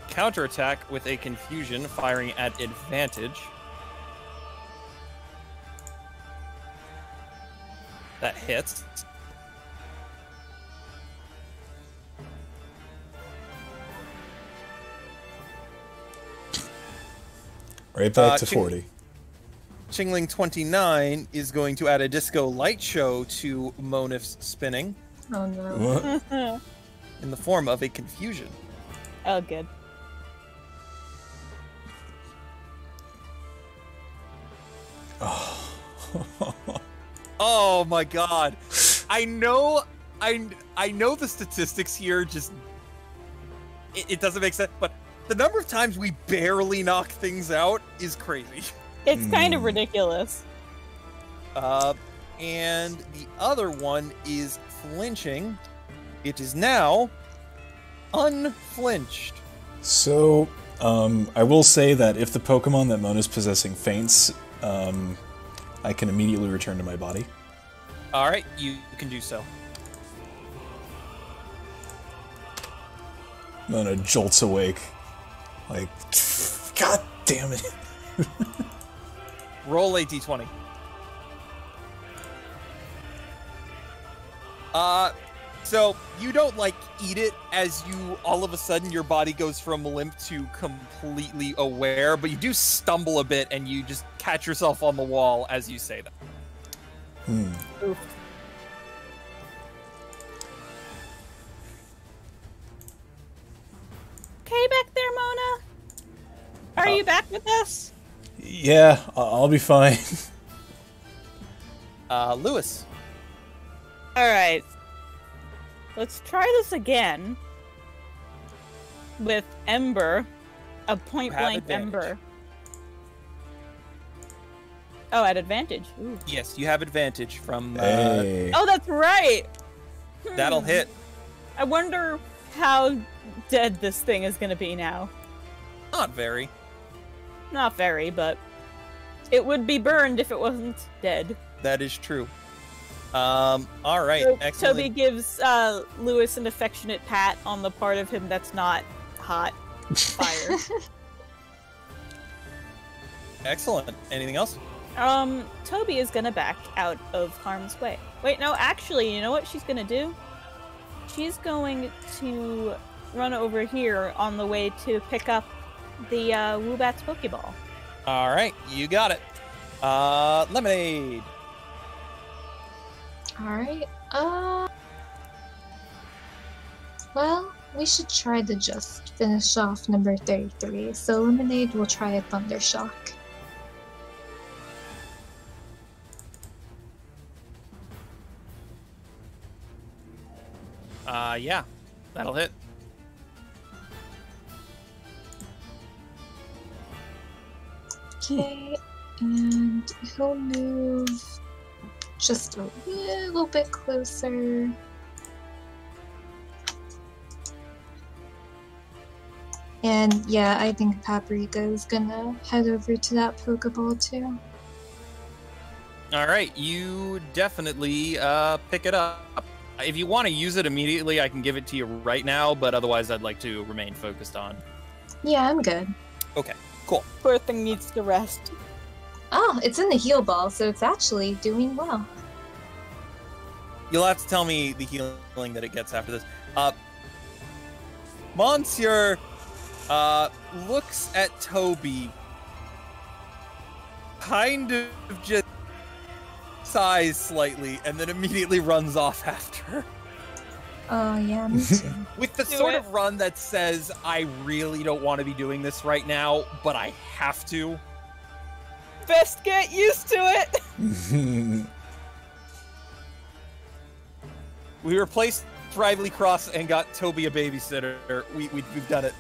counterattack with a confusion, firing at advantage. That hits. Right back to 40. Chingling 29 is going to add a disco light show to Monif's spinning Oh no. What? in the form of a confusion. Oh good. Oh my god. I know the statistics here just it doesn't make sense, but the number of times we barely knock things out is crazy. It's kind of ridiculous. And the other one is flinching. It is now unflinched. So, I will say that if the Pokemon that Mona's possessing faints, I can immediately return to my body. All right, you can do so. Mona jolts awake. Like, God damn it. Roll a d20. So you don't like eat it as you all of a sudden your body goes from limp to completely aware, but you do stumble a bit and you just catch yourself on the wall as you say that. Oof. Okay, back there, Mona. Are you back with us? Yeah, I'll be fine. Lewis. All right. Let's try this again with Ember, a point blank advantage. Ember. Oh, at advantage. Ooh. Yes, you have advantage from Hey. Oh, that's right. that'll hit. I wonder how dead this thing is going to be now. Not very. Not very, but it would be burned if it wasn't dead. That is true. All right, So excellent. Toby gives Lewis an affectionate pat on the part of him that's not hot. Fire. Excellent. Anything else? Toby is gonna back out of harm's way. Wait, no, actually, you know what she's gonna do? She's going to run over here on the way to pick up the Wombat's Pokeball. All right, you got it. Lemonade. Alright, well, we should try to just finish off number 33, so Lemonade will try a Thunder Shock. Yeah, that'll hit. Okay, and he'll move just a little bit closer. And yeah, I think Paprika is gonna head over to that Pokeball too. All right, you definitely pick it up. If you want to use it immediately, I can give it to you right now, but otherwise I'd like to remain focused on. Yeah, I'm good. Okay, cool. Poor thing needs to rest. Oh, it's in the heal ball, so it's actually doing well. You'll have to tell me the healing that it gets after this. Monsieur looks at Toby kind of just sighs slightly and then immediately runs off after her. Oh, yeah, me too. With the sort of run that says, I really don't want to be doing this right now, but I have to. Best get used to it! We replaced Rively Cross and got Toby a babysitter. We've done it.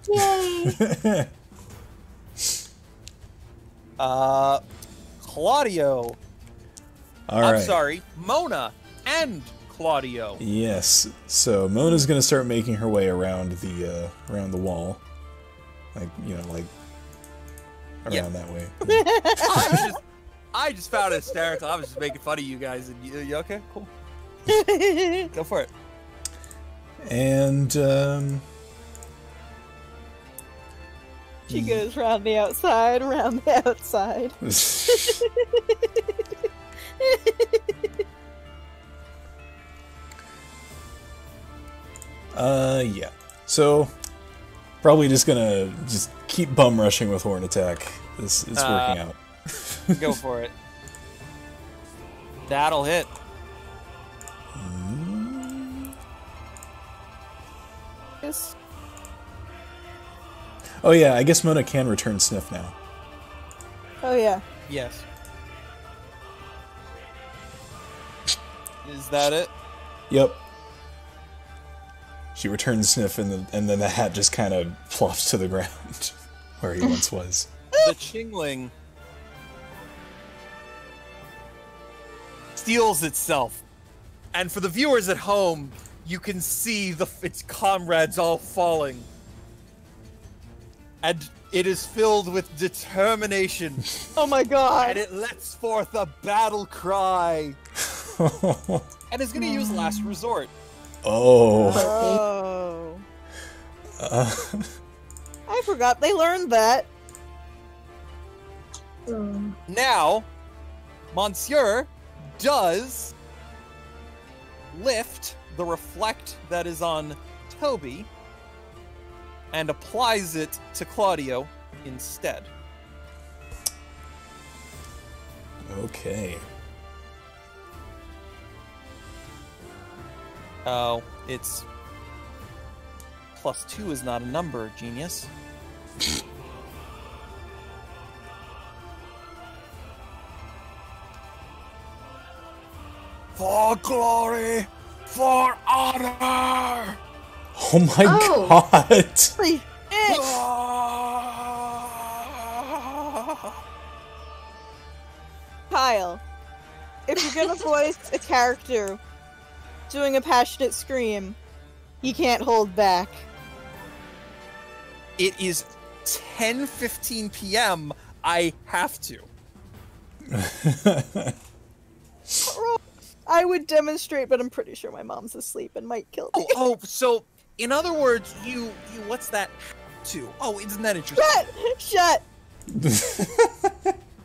Yay! Claudio. All right. I'm sorry, Mona and Claudio. Yes. So Mona's gonna start making her way around the wall, like around that way. I just found it hysterical. I was just making fun of you guys. And you okay? Cool. Go for it. And She goes round the outside, round the outside. yeah. So probably just gonna keep bum rushing with Horn Attack. It's working out. Go for it. That'll hit. Yes. Oh yeah, I guess Mona can return Sniff now. Oh yeah. Yes. Is that it? Yep. She returns Sniff, and then the hat just kind of plops to the ground where he once was. The Chingling steals itself, and for the viewers at home, you can see its comrades all falling, and it is filled with determination. Oh my god! And it lets forth a battle cry, and is going to use Last Resort. Oh. I forgot they learned that. Now, Monsieur does lift the reflect that is on Toby and applies it to Claudio instead. Okay. Oh, it's +2 is not a number, genius. For glory, for honor. Oh my god! Holy shit! Kyle, if you're gonna voice a character doing a passionate scream, you can't hold back. It is 10:15 p.m. I have to. I would demonstrate, but I'm pretty sure my mom's asleep and might kill me. Oh, so in other words, you what's that to? Oh, isn't that interesting? Shut!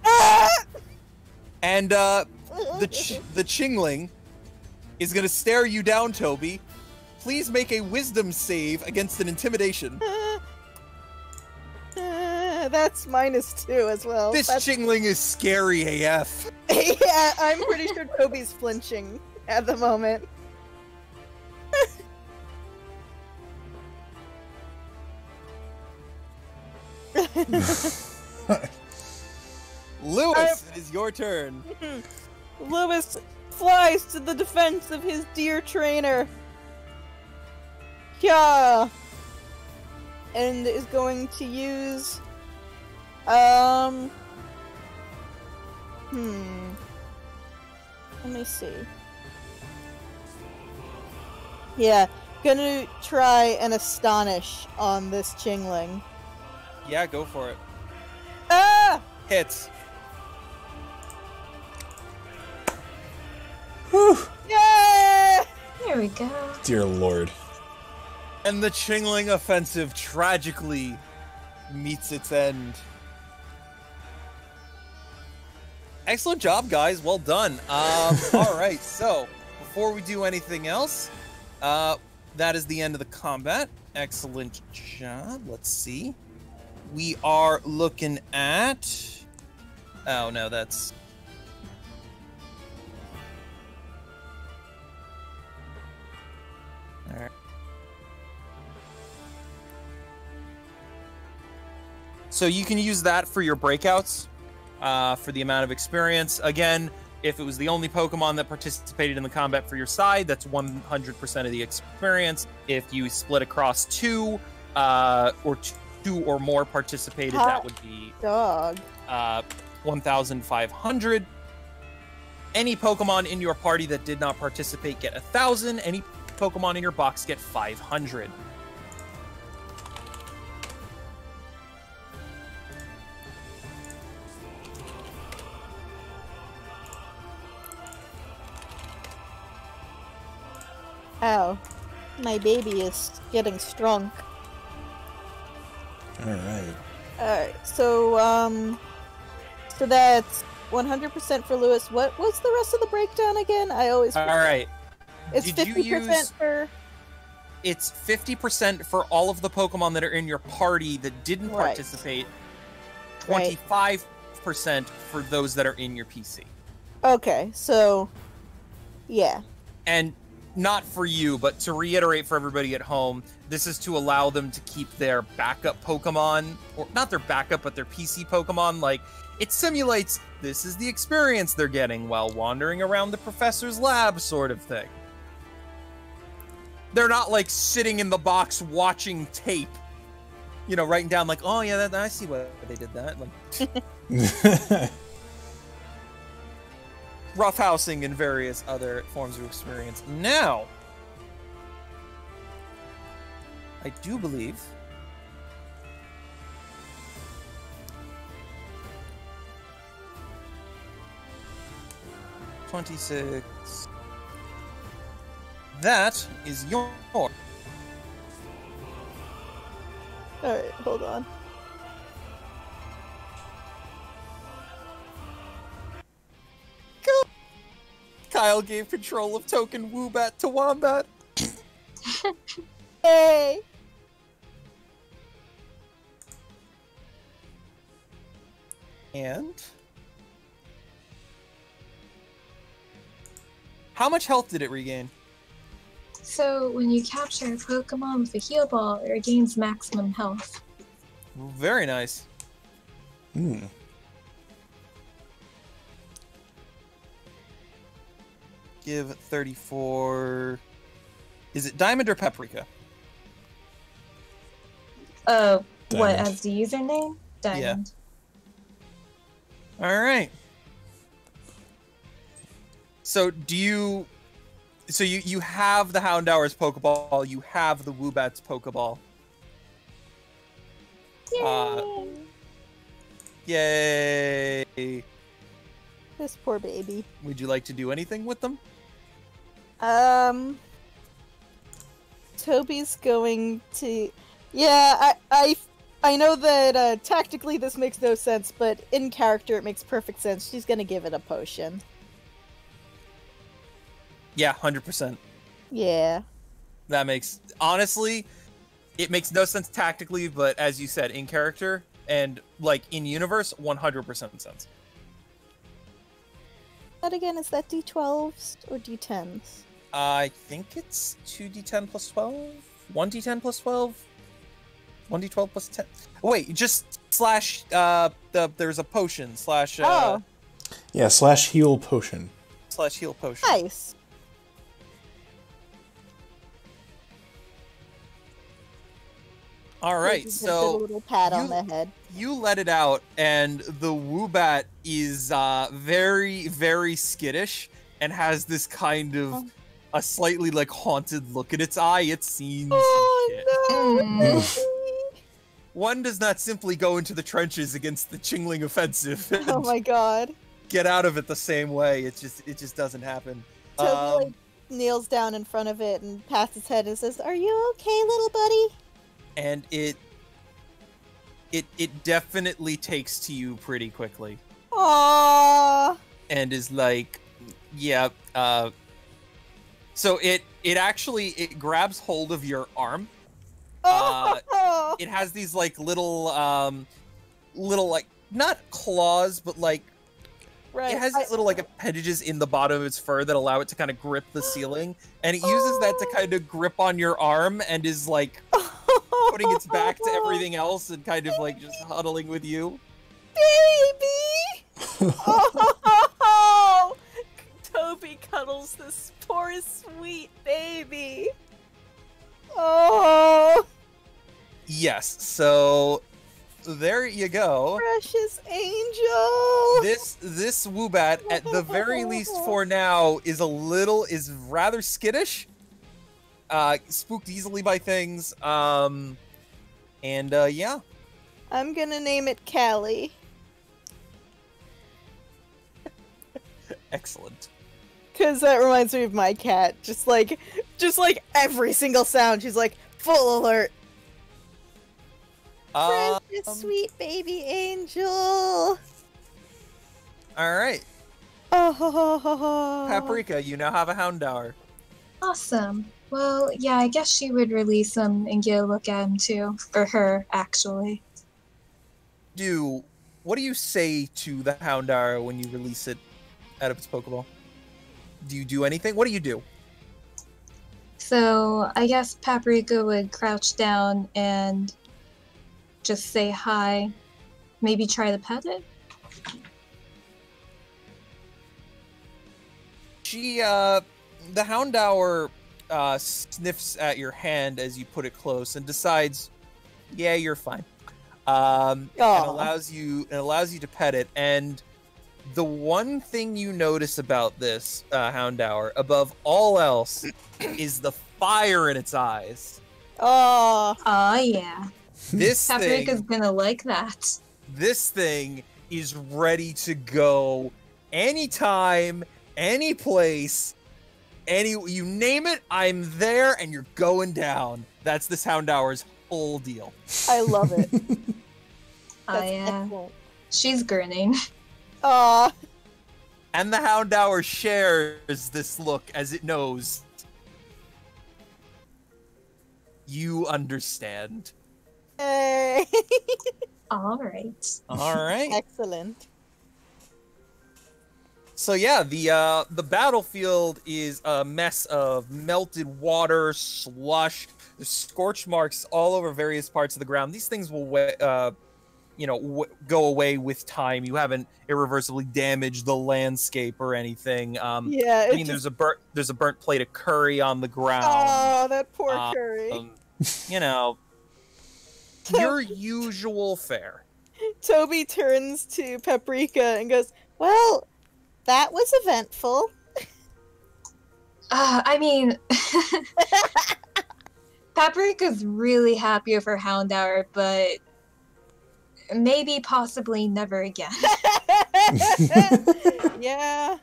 Ah! And the Chingling is gonna stare you down, Toby. Please make a wisdom save against an intimidation. That's -2 as well. This Chingling is scary AF. Yeah, I'm pretty sure Toby's flinching at the moment. Lewis, it is your turn. Lewis flies to the defense of his dear trainer. Yeah. And is going to use let me see. Yeah, gonna try and astonish on this Chingling. Yeah, go for it. Ah! Hits. Whew. Yeah! There we go. Dear Lord. And the Chingling offensive tragically meets its end. Excellent job, guys. Well done. Alright, so before we do anything else, that is the end of the combat. Excellent job. Let's see. We are looking at Oh no, that's... Alright. So you can use that for your breakouts, for the amount of experience. Again, if it was the only Pokemon that participated in the combat for your side, that's 100% of the experience. If you split across two, or two or more participated, that would be Dog. 1,500. Any Pokemon in your party that did not participate get 1,000. Any Pokemon in your box get 500. Ow. My baby is getting strong. Alright. Alright, so that's 100% for Lewis. What was the rest of the breakdown again? I always forget. Alright. It's Did 50% you use... for... It's 50% for all of the Pokemon that are in your party that didn't participate. 25% for those that are in your PC. Okay, so... Yeah. And not for you, but to reiterate for everybody at home, this is to allow them to keep their backup Pokemon, or not their backup, but their PC Pokemon. Like, it simulates this is the experience they're getting while wandering around the professor's lab, sort of thing. They're not, like, sitting in the box watching tape, you know, writing down, like, oh, yeah, I see why they did that. Like, roughhousing and various other forms of experience. Now, I do believe $26. That is your... Alright, hold on. Kyle gave control of token Wombat to Wombat. Hey! And... how much health did it regain? So, when you capture a Pokemon with a heal ball, it regains maximum health. Very nice. Hmm. Give 34... Is it Diamond or Paprika? What, Diamond. as the username? Diamond. Alright. So, do you... So, you have the Houndour's Pokeball, you have the Woobat's Pokeball. Yay! Yay! This poor baby. Would you like to do anything with them? Toby's going to... Yeah, I know that tactically this makes no sense, but in character it makes perfect sense. She's gonna give it a potion. Yeah, 100%. Yeah. That makes... Honestly, it makes no sense tactically, but as you said, in character and, like, in universe, 100% sense. But again, is that D12s or D10s? I think it's 2d10 plus 12? 1d10 plus 12? 1d12 plus 10? Wait, just slash, there's a potion, slash, Oh. Yeah, slash heal potion. slash heal potion. Nice. Alright, Just a so little pat on the head. you let it out, and the Woobat is very, very skittish, and has this kind of a slightly, like, haunted look at its eye. It's seen some shit. Oh One does not simply go into the trenches against the Chingling offensive and no! Oh my god. get out of it the same way. It just doesn't happen. Toby like, kneels down in front of it and pats its head and says, "Are you okay, little buddy?" And it definitely takes to you pretty quickly. Aww. And is like, yeah, so it grabs hold of your arm. Oh. It has these like little like not claws, but like Right. It has these little like appendages in the bottom of its fur that allow it to kind of grip the ceiling, and it uses that to kind of grip on your arm and is like putting its back to everything else and kind of like just huddling with you. Baby! Oh, Toby cuddles this poor sweet baby. Oh, Yes, so there you go. precious angel. This Wombat, at the very least for now, is rather skittish, spooked easily by things, yeah. I'm gonna name it Callie. Excellent. Cause that reminds me of my cat. Just like every single sound, she's like, full alert. Precious sweet baby angel. All right, Oh. Paprika, you now have a Houndour. Awesome. Well, yeah, I guess she would release him and get a look at him too. For her, actually. What do you say to the Houndour when you release it out of its Pokeball? Do you do anything? What do you do? So, I guess Paprika would crouch down and just say hi. Maybe try to pet it? The Houndour sniffs at your hand as you put it close and decides, yeah, you're fine. And allows you to pet it. And the one thing you notice about this Houndour, above all else, is the fire in its eyes. Oh. Aw, yeah. Paprika's gonna like that. This thing is ready to go anytime, any place, you name it, I'm there, and you're going down. That's this Houndour's whole deal. I love it. Oh, yeah. She's grinning. Aw. And the Houndour shares this look as it knows you understand. Hey. Alright. Alright. Excellent. So yeah, the battlefield is a mess of melted water, slush, there's scorch marks all over various parts of the ground. These things will go away with time. You haven't irreversibly damaged the landscape or anything. Yeah, I mean, there's a burnt plate of curry on the ground. Oh, that poor curry. Your usual fare. Toby turns to Paprika and goes, well, that was eventful. I mean, Paprika's really happy with her Houndour, but maybe possibly never again. Yeah,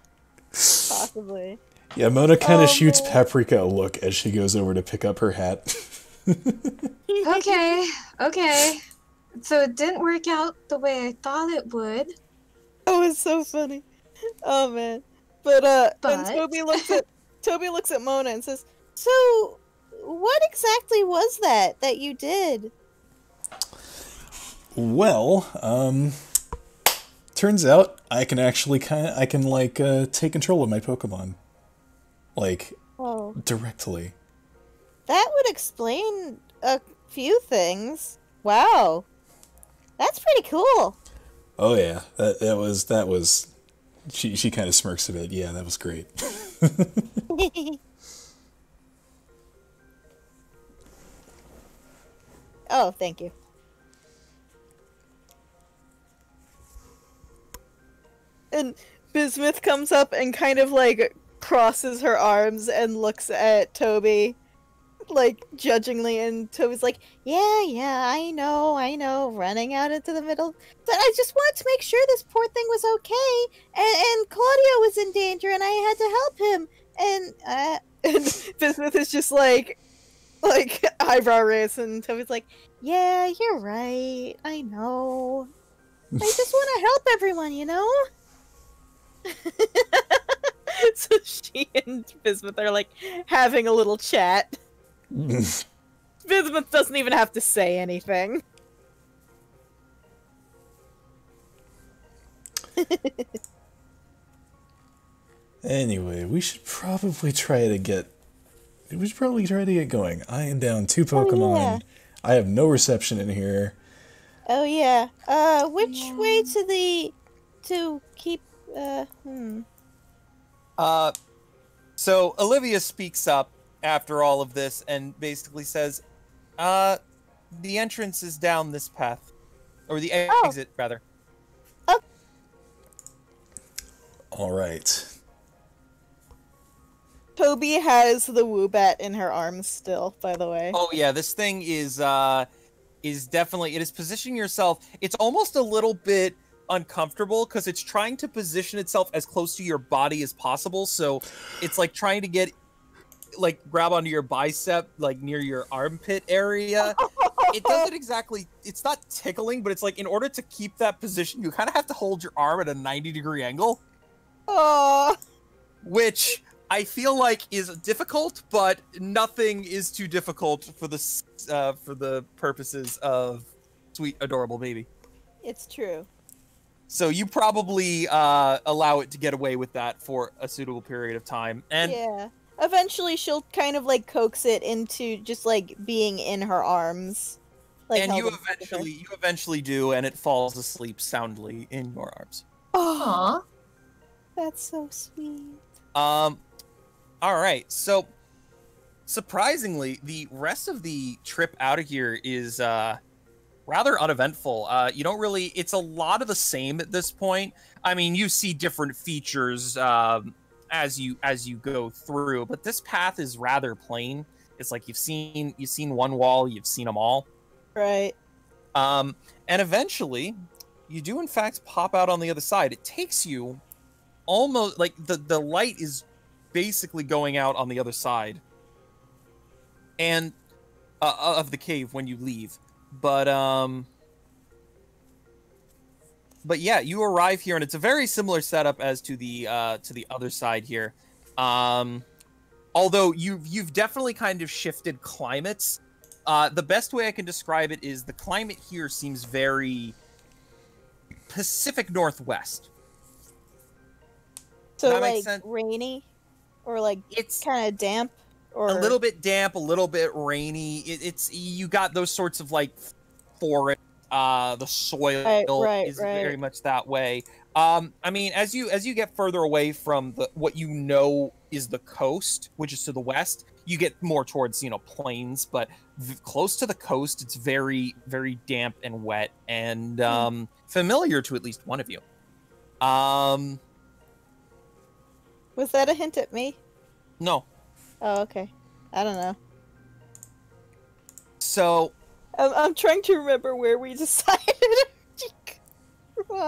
possibly. Yeah, Mona kind of shoots Paprika a look as she goes over to pick up her hat. Okay. So it didn't work out the way I thought it would. That was so funny. Oh man. But and Toby looks at Mona and says, so what exactly was that you did? Well, turns out I can actually take control of my Pokemon. Directly. That would explain a few things. Wow. That's pretty cool. Oh yeah, that was. She kind of smirks a bit. Yeah, that was great. Oh, thank you. And Bismuth comes up and kind of crosses her arms and looks at Toby, judgingly, and Toby's like, yeah, I know, running out into the middle, but I just wanted to make sure this poor thing was okay, and Claudio was in danger, and I had to help him, and Bismuth is just eyebrow raised, and Toby's like, yeah, you're right, I know, I just want to help everyone, So she and Bismuth are having a little chat. Bismuth doesn't even have to say anything. Anyway, we should probably try to get going. I am down 2 Pokemon. Oh, yeah. I have no reception in here. Oh yeah. Which way to keep? So Olivia speaks up after all of this and basically says, the entrance is down this path. Or the exit, rather. Oh. Alright. Toby has the Wombat in her arms still, by the way. Oh yeah, this thing is definitely, it is positioning yourself. It's almost a little bit uncomfortable because it's trying to position itself as close to your body as possible. So it's like trying to get, like, grab onto your bicep, like near your armpit area. It doesn't exactly, it's not tickling, but it's like in order to keep that position, you kind of have to hold your arm at a 90-degree angle. Oh. Which I feel like is difficult, but nothing is too difficult for the purposes of sweet, adorable baby. It's true. So you probably allow it to get away with that for a suitable period of time, and yeah, eventually she'll kind of like coax it into just like being in her arms. Like, and you eventually do, and it falls asleep soundly in your arms. Aww. That's so sweet. All right, so surprisingly, the rest of the trip out of here is rather uneventful. You don't really, it's a lot of the same at this point. I mean, you see different features as you go through, but this path is rather plain. It's like you've seen one wall, you've seen them all. Right. And eventually, you do in fact pop out on the other side. It takes you almost, like, the light is basically going out on the other side and of the cave when you leave. But yeah, you arrive here, and it's a very similar setup as to the other side here. Although you've definitely kind of shifted climates. The best way I can describe it is the climate here seems very Pacific Northwest. So like rainy, or like it's kind of damp, or a little bit damp, a little bit rainy. It's you got those sorts of like forest. The soil is very much that way. I mean, as you get further away from what you know is the coast, which is to the west, you get more towards, plains. But close to the coast, it's very, very damp and wet, and familiar to at least one of you. Was that a hint at me? No. Oh, okay. I don't know. So I'm trying to remember where we decided.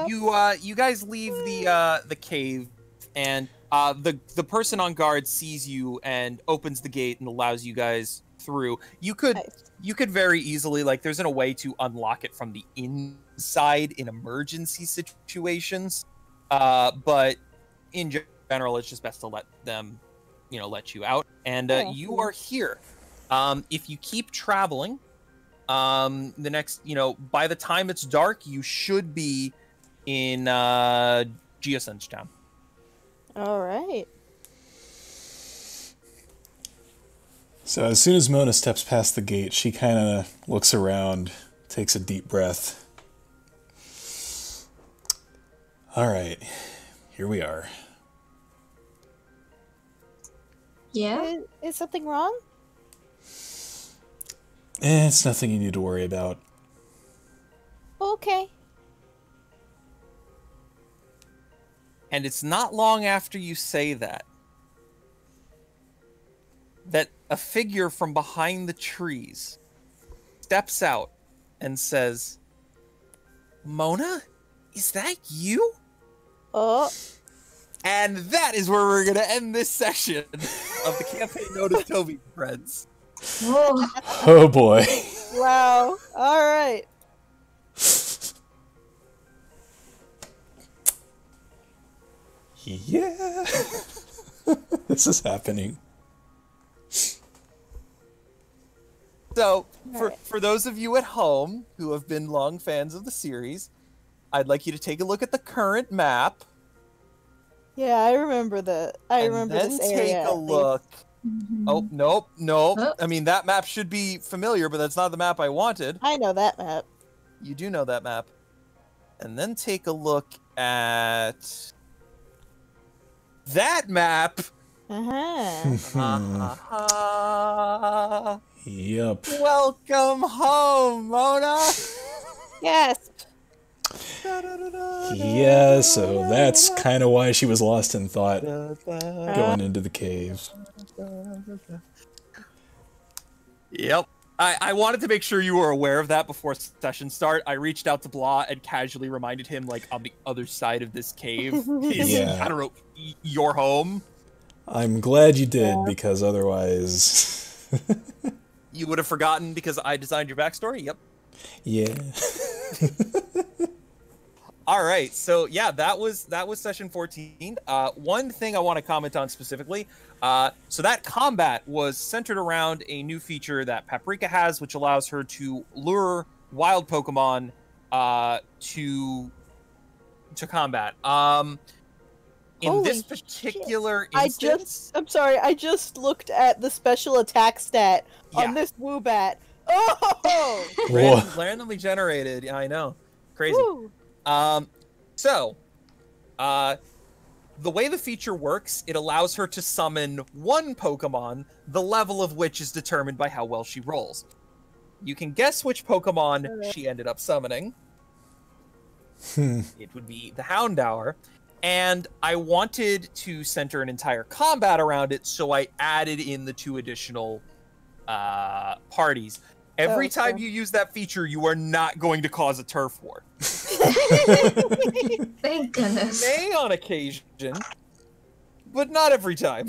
You guys leave the cave, and the person on guard sees you and opens the gate and allows you guys through. You could very easily, like, there isn't a way to unlock it from the inside in emergency situations, but in general, it's just best to let them, let you out. And you are here. If you keep traveling, the next, by the time it's dark, you should be in Geosense Town. All right. So as soon as Mona steps past the gate, she kind of looks around, takes a deep breath. All right, here we are. Yeah? Is something wrong? It's nothing you need to worry about. Okay. And it's not long after you say that a figure from behind the trees steps out and says, "Mona, is that you?" Oh. And that is where we're going to end this session of the campaign known as Toby Friends. Whoa. Oh boy. Wow. All right. Yeah. This is happening. So, for those of you at home who have been long fans of the series, I'd like you to take a look at the current map. Yeah, I remember that. I remember then this take area. a look. Oh, nope. Oh. I mean, that map should be familiar, but that's not the map I wanted. I know that map. You do know that map. And then take a look at that map. Uh-huh. Yep. Welcome home, Mona. Yes. Yeah, so that's kind of why she was lost in thought going into the cave. Yep. I wanted to make sure you were aware of that before session start. I reached out to Blah and casually reminded him, like, on the other side of this cave is, Yeah. I don't know, your home. I'm glad you did, because otherwise... You would have forgotten because I designed your backstory? Yep. Yeah. All right, so yeah, that was session 14. One thing I want to comment on specifically, so that combat was centered around a new feature that Paprika has, which allows her to lure wild Pokemon to combat. In Holy this particular shit. instance, I'm sorry, I just looked at the special attack stat Yeah. on this Wombat. Oh! Whoa. randomly generated. Yeah, I know, crazy. Woo. The way the feature works, it allows her to summon one Pokemon, the level of which is determined by how well she rolls. You can guess which Pokemon she ended up summoning. It would be the Houndour. And I wanted to center an entire combat around it, so I added in the 2 additional parties. Every time you use that feature, you are not going to cause a turf war. Thank goodness. May on occasion, but not every time.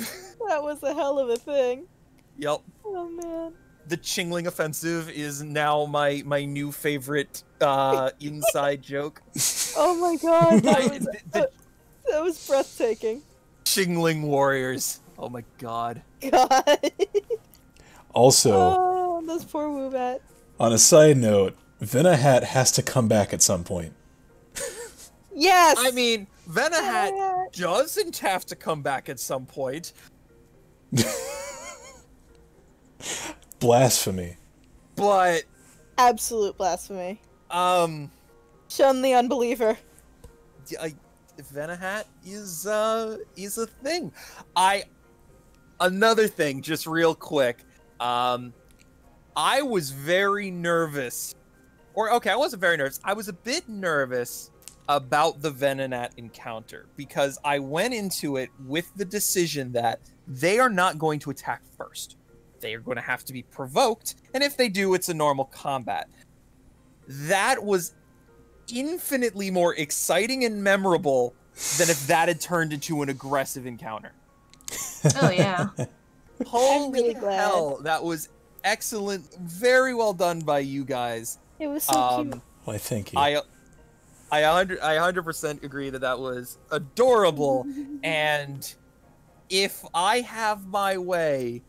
That was a hell of a thing. Yep. Oh man. The Chingling Offensive is now my new favorite inside joke. Oh my god, The that was breathtaking. Chingling Warriors. Oh my god. God. Also, Oh, those poor Wombat. on a side note, Venahat has to come back at some point. Yes! I mean, Venahat doesn't have to come back at some point. Blasphemy. But, Absolute blasphemy. um, Shun the unbeliever. Venahat is a thing. Another thing, just real quick. I was very nervous. I wasn't very nervous. I was a bit nervous about the Venonat encounter because I went into it with the decision that they are not going to attack first. They are going to have to be provoked, and if they do, it's a normal combat. That was infinitely more exciting and memorable than if that had turned into an aggressive encounter. Oh yeah. Holy really glad. hell, that was excellent. Very well done by you guys. It was so cute. Why, thank you. I 100% agree that was adorable, and if I have my way,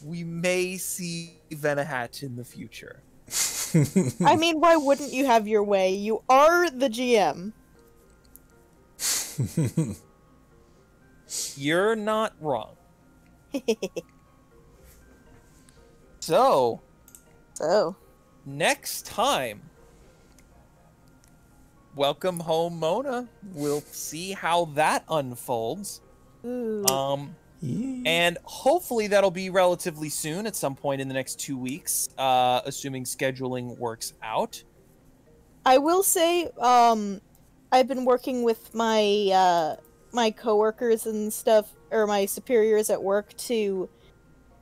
we may see Venahat in the future. I mean, why wouldn't you have your way? You are the GM. You're not wrong. So, next time, welcome home, Mona. We'll see how that unfolds. Ooh. Yeah. And hopefully that'll be relatively soon, at some point in the next 2 weeks, assuming scheduling works out. I will say, I've been working with my my coworkers and stuff, or my superiors at work, to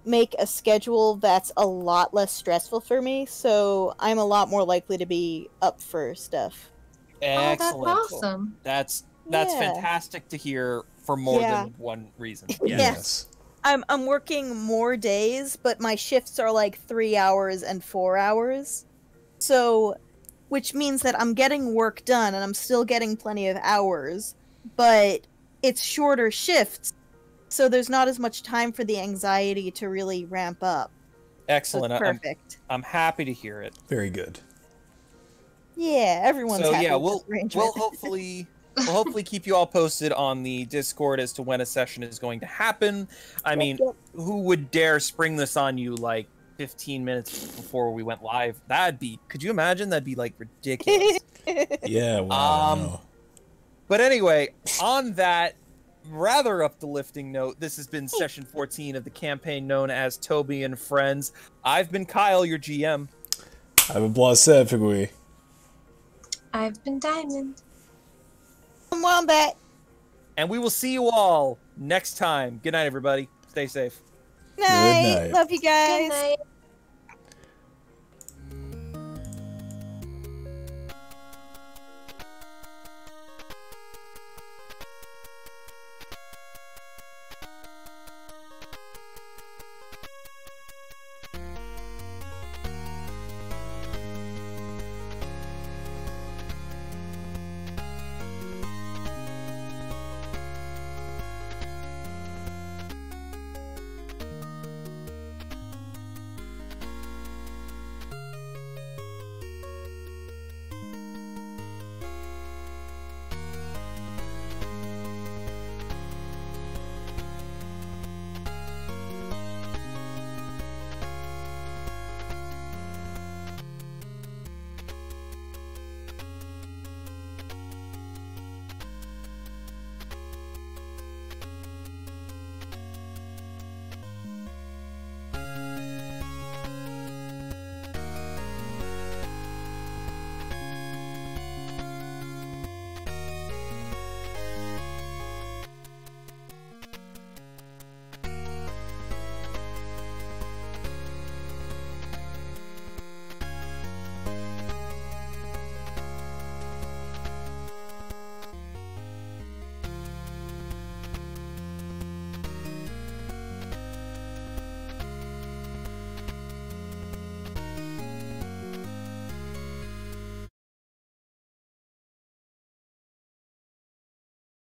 make a schedule that's a lot less stressful for me, so I'm a lot more likely to be up for stuff. Excellent. Oh, that's awesome. That's Yeah. fantastic to hear for more Yeah. than one reason. Yes. I'm working more days, but my shifts are like 3 hours and 4 hours. So, which means that I'm getting work done and I'm still getting plenty of hours, but it's shorter shifts. So there's not as much time for the anxiety to really ramp up. Excellent. So it's perfect. I'm happy to hear it. Very good. Yeah, everyone's So happy yeah, with we'll this arrangement. hopefully We'll hopefully keep you all posted on the Discord as to when a session is going to happen. I mean, who would dare spring this on you like 15 minutes before we went live? Could you imagine? That'd be like ridiculous. Yeah, wow. But anyway, on that rather uplifting note, this has been session 14 of the campaign known as Toby and Friends. I've been Kyle, your GM. I've been Blasé, Pigui. I've been Diamond. I'm Wombat. And we will see you all next time. Good night, everybody. Stay safe. Night. Good night. Love you guys. Good night.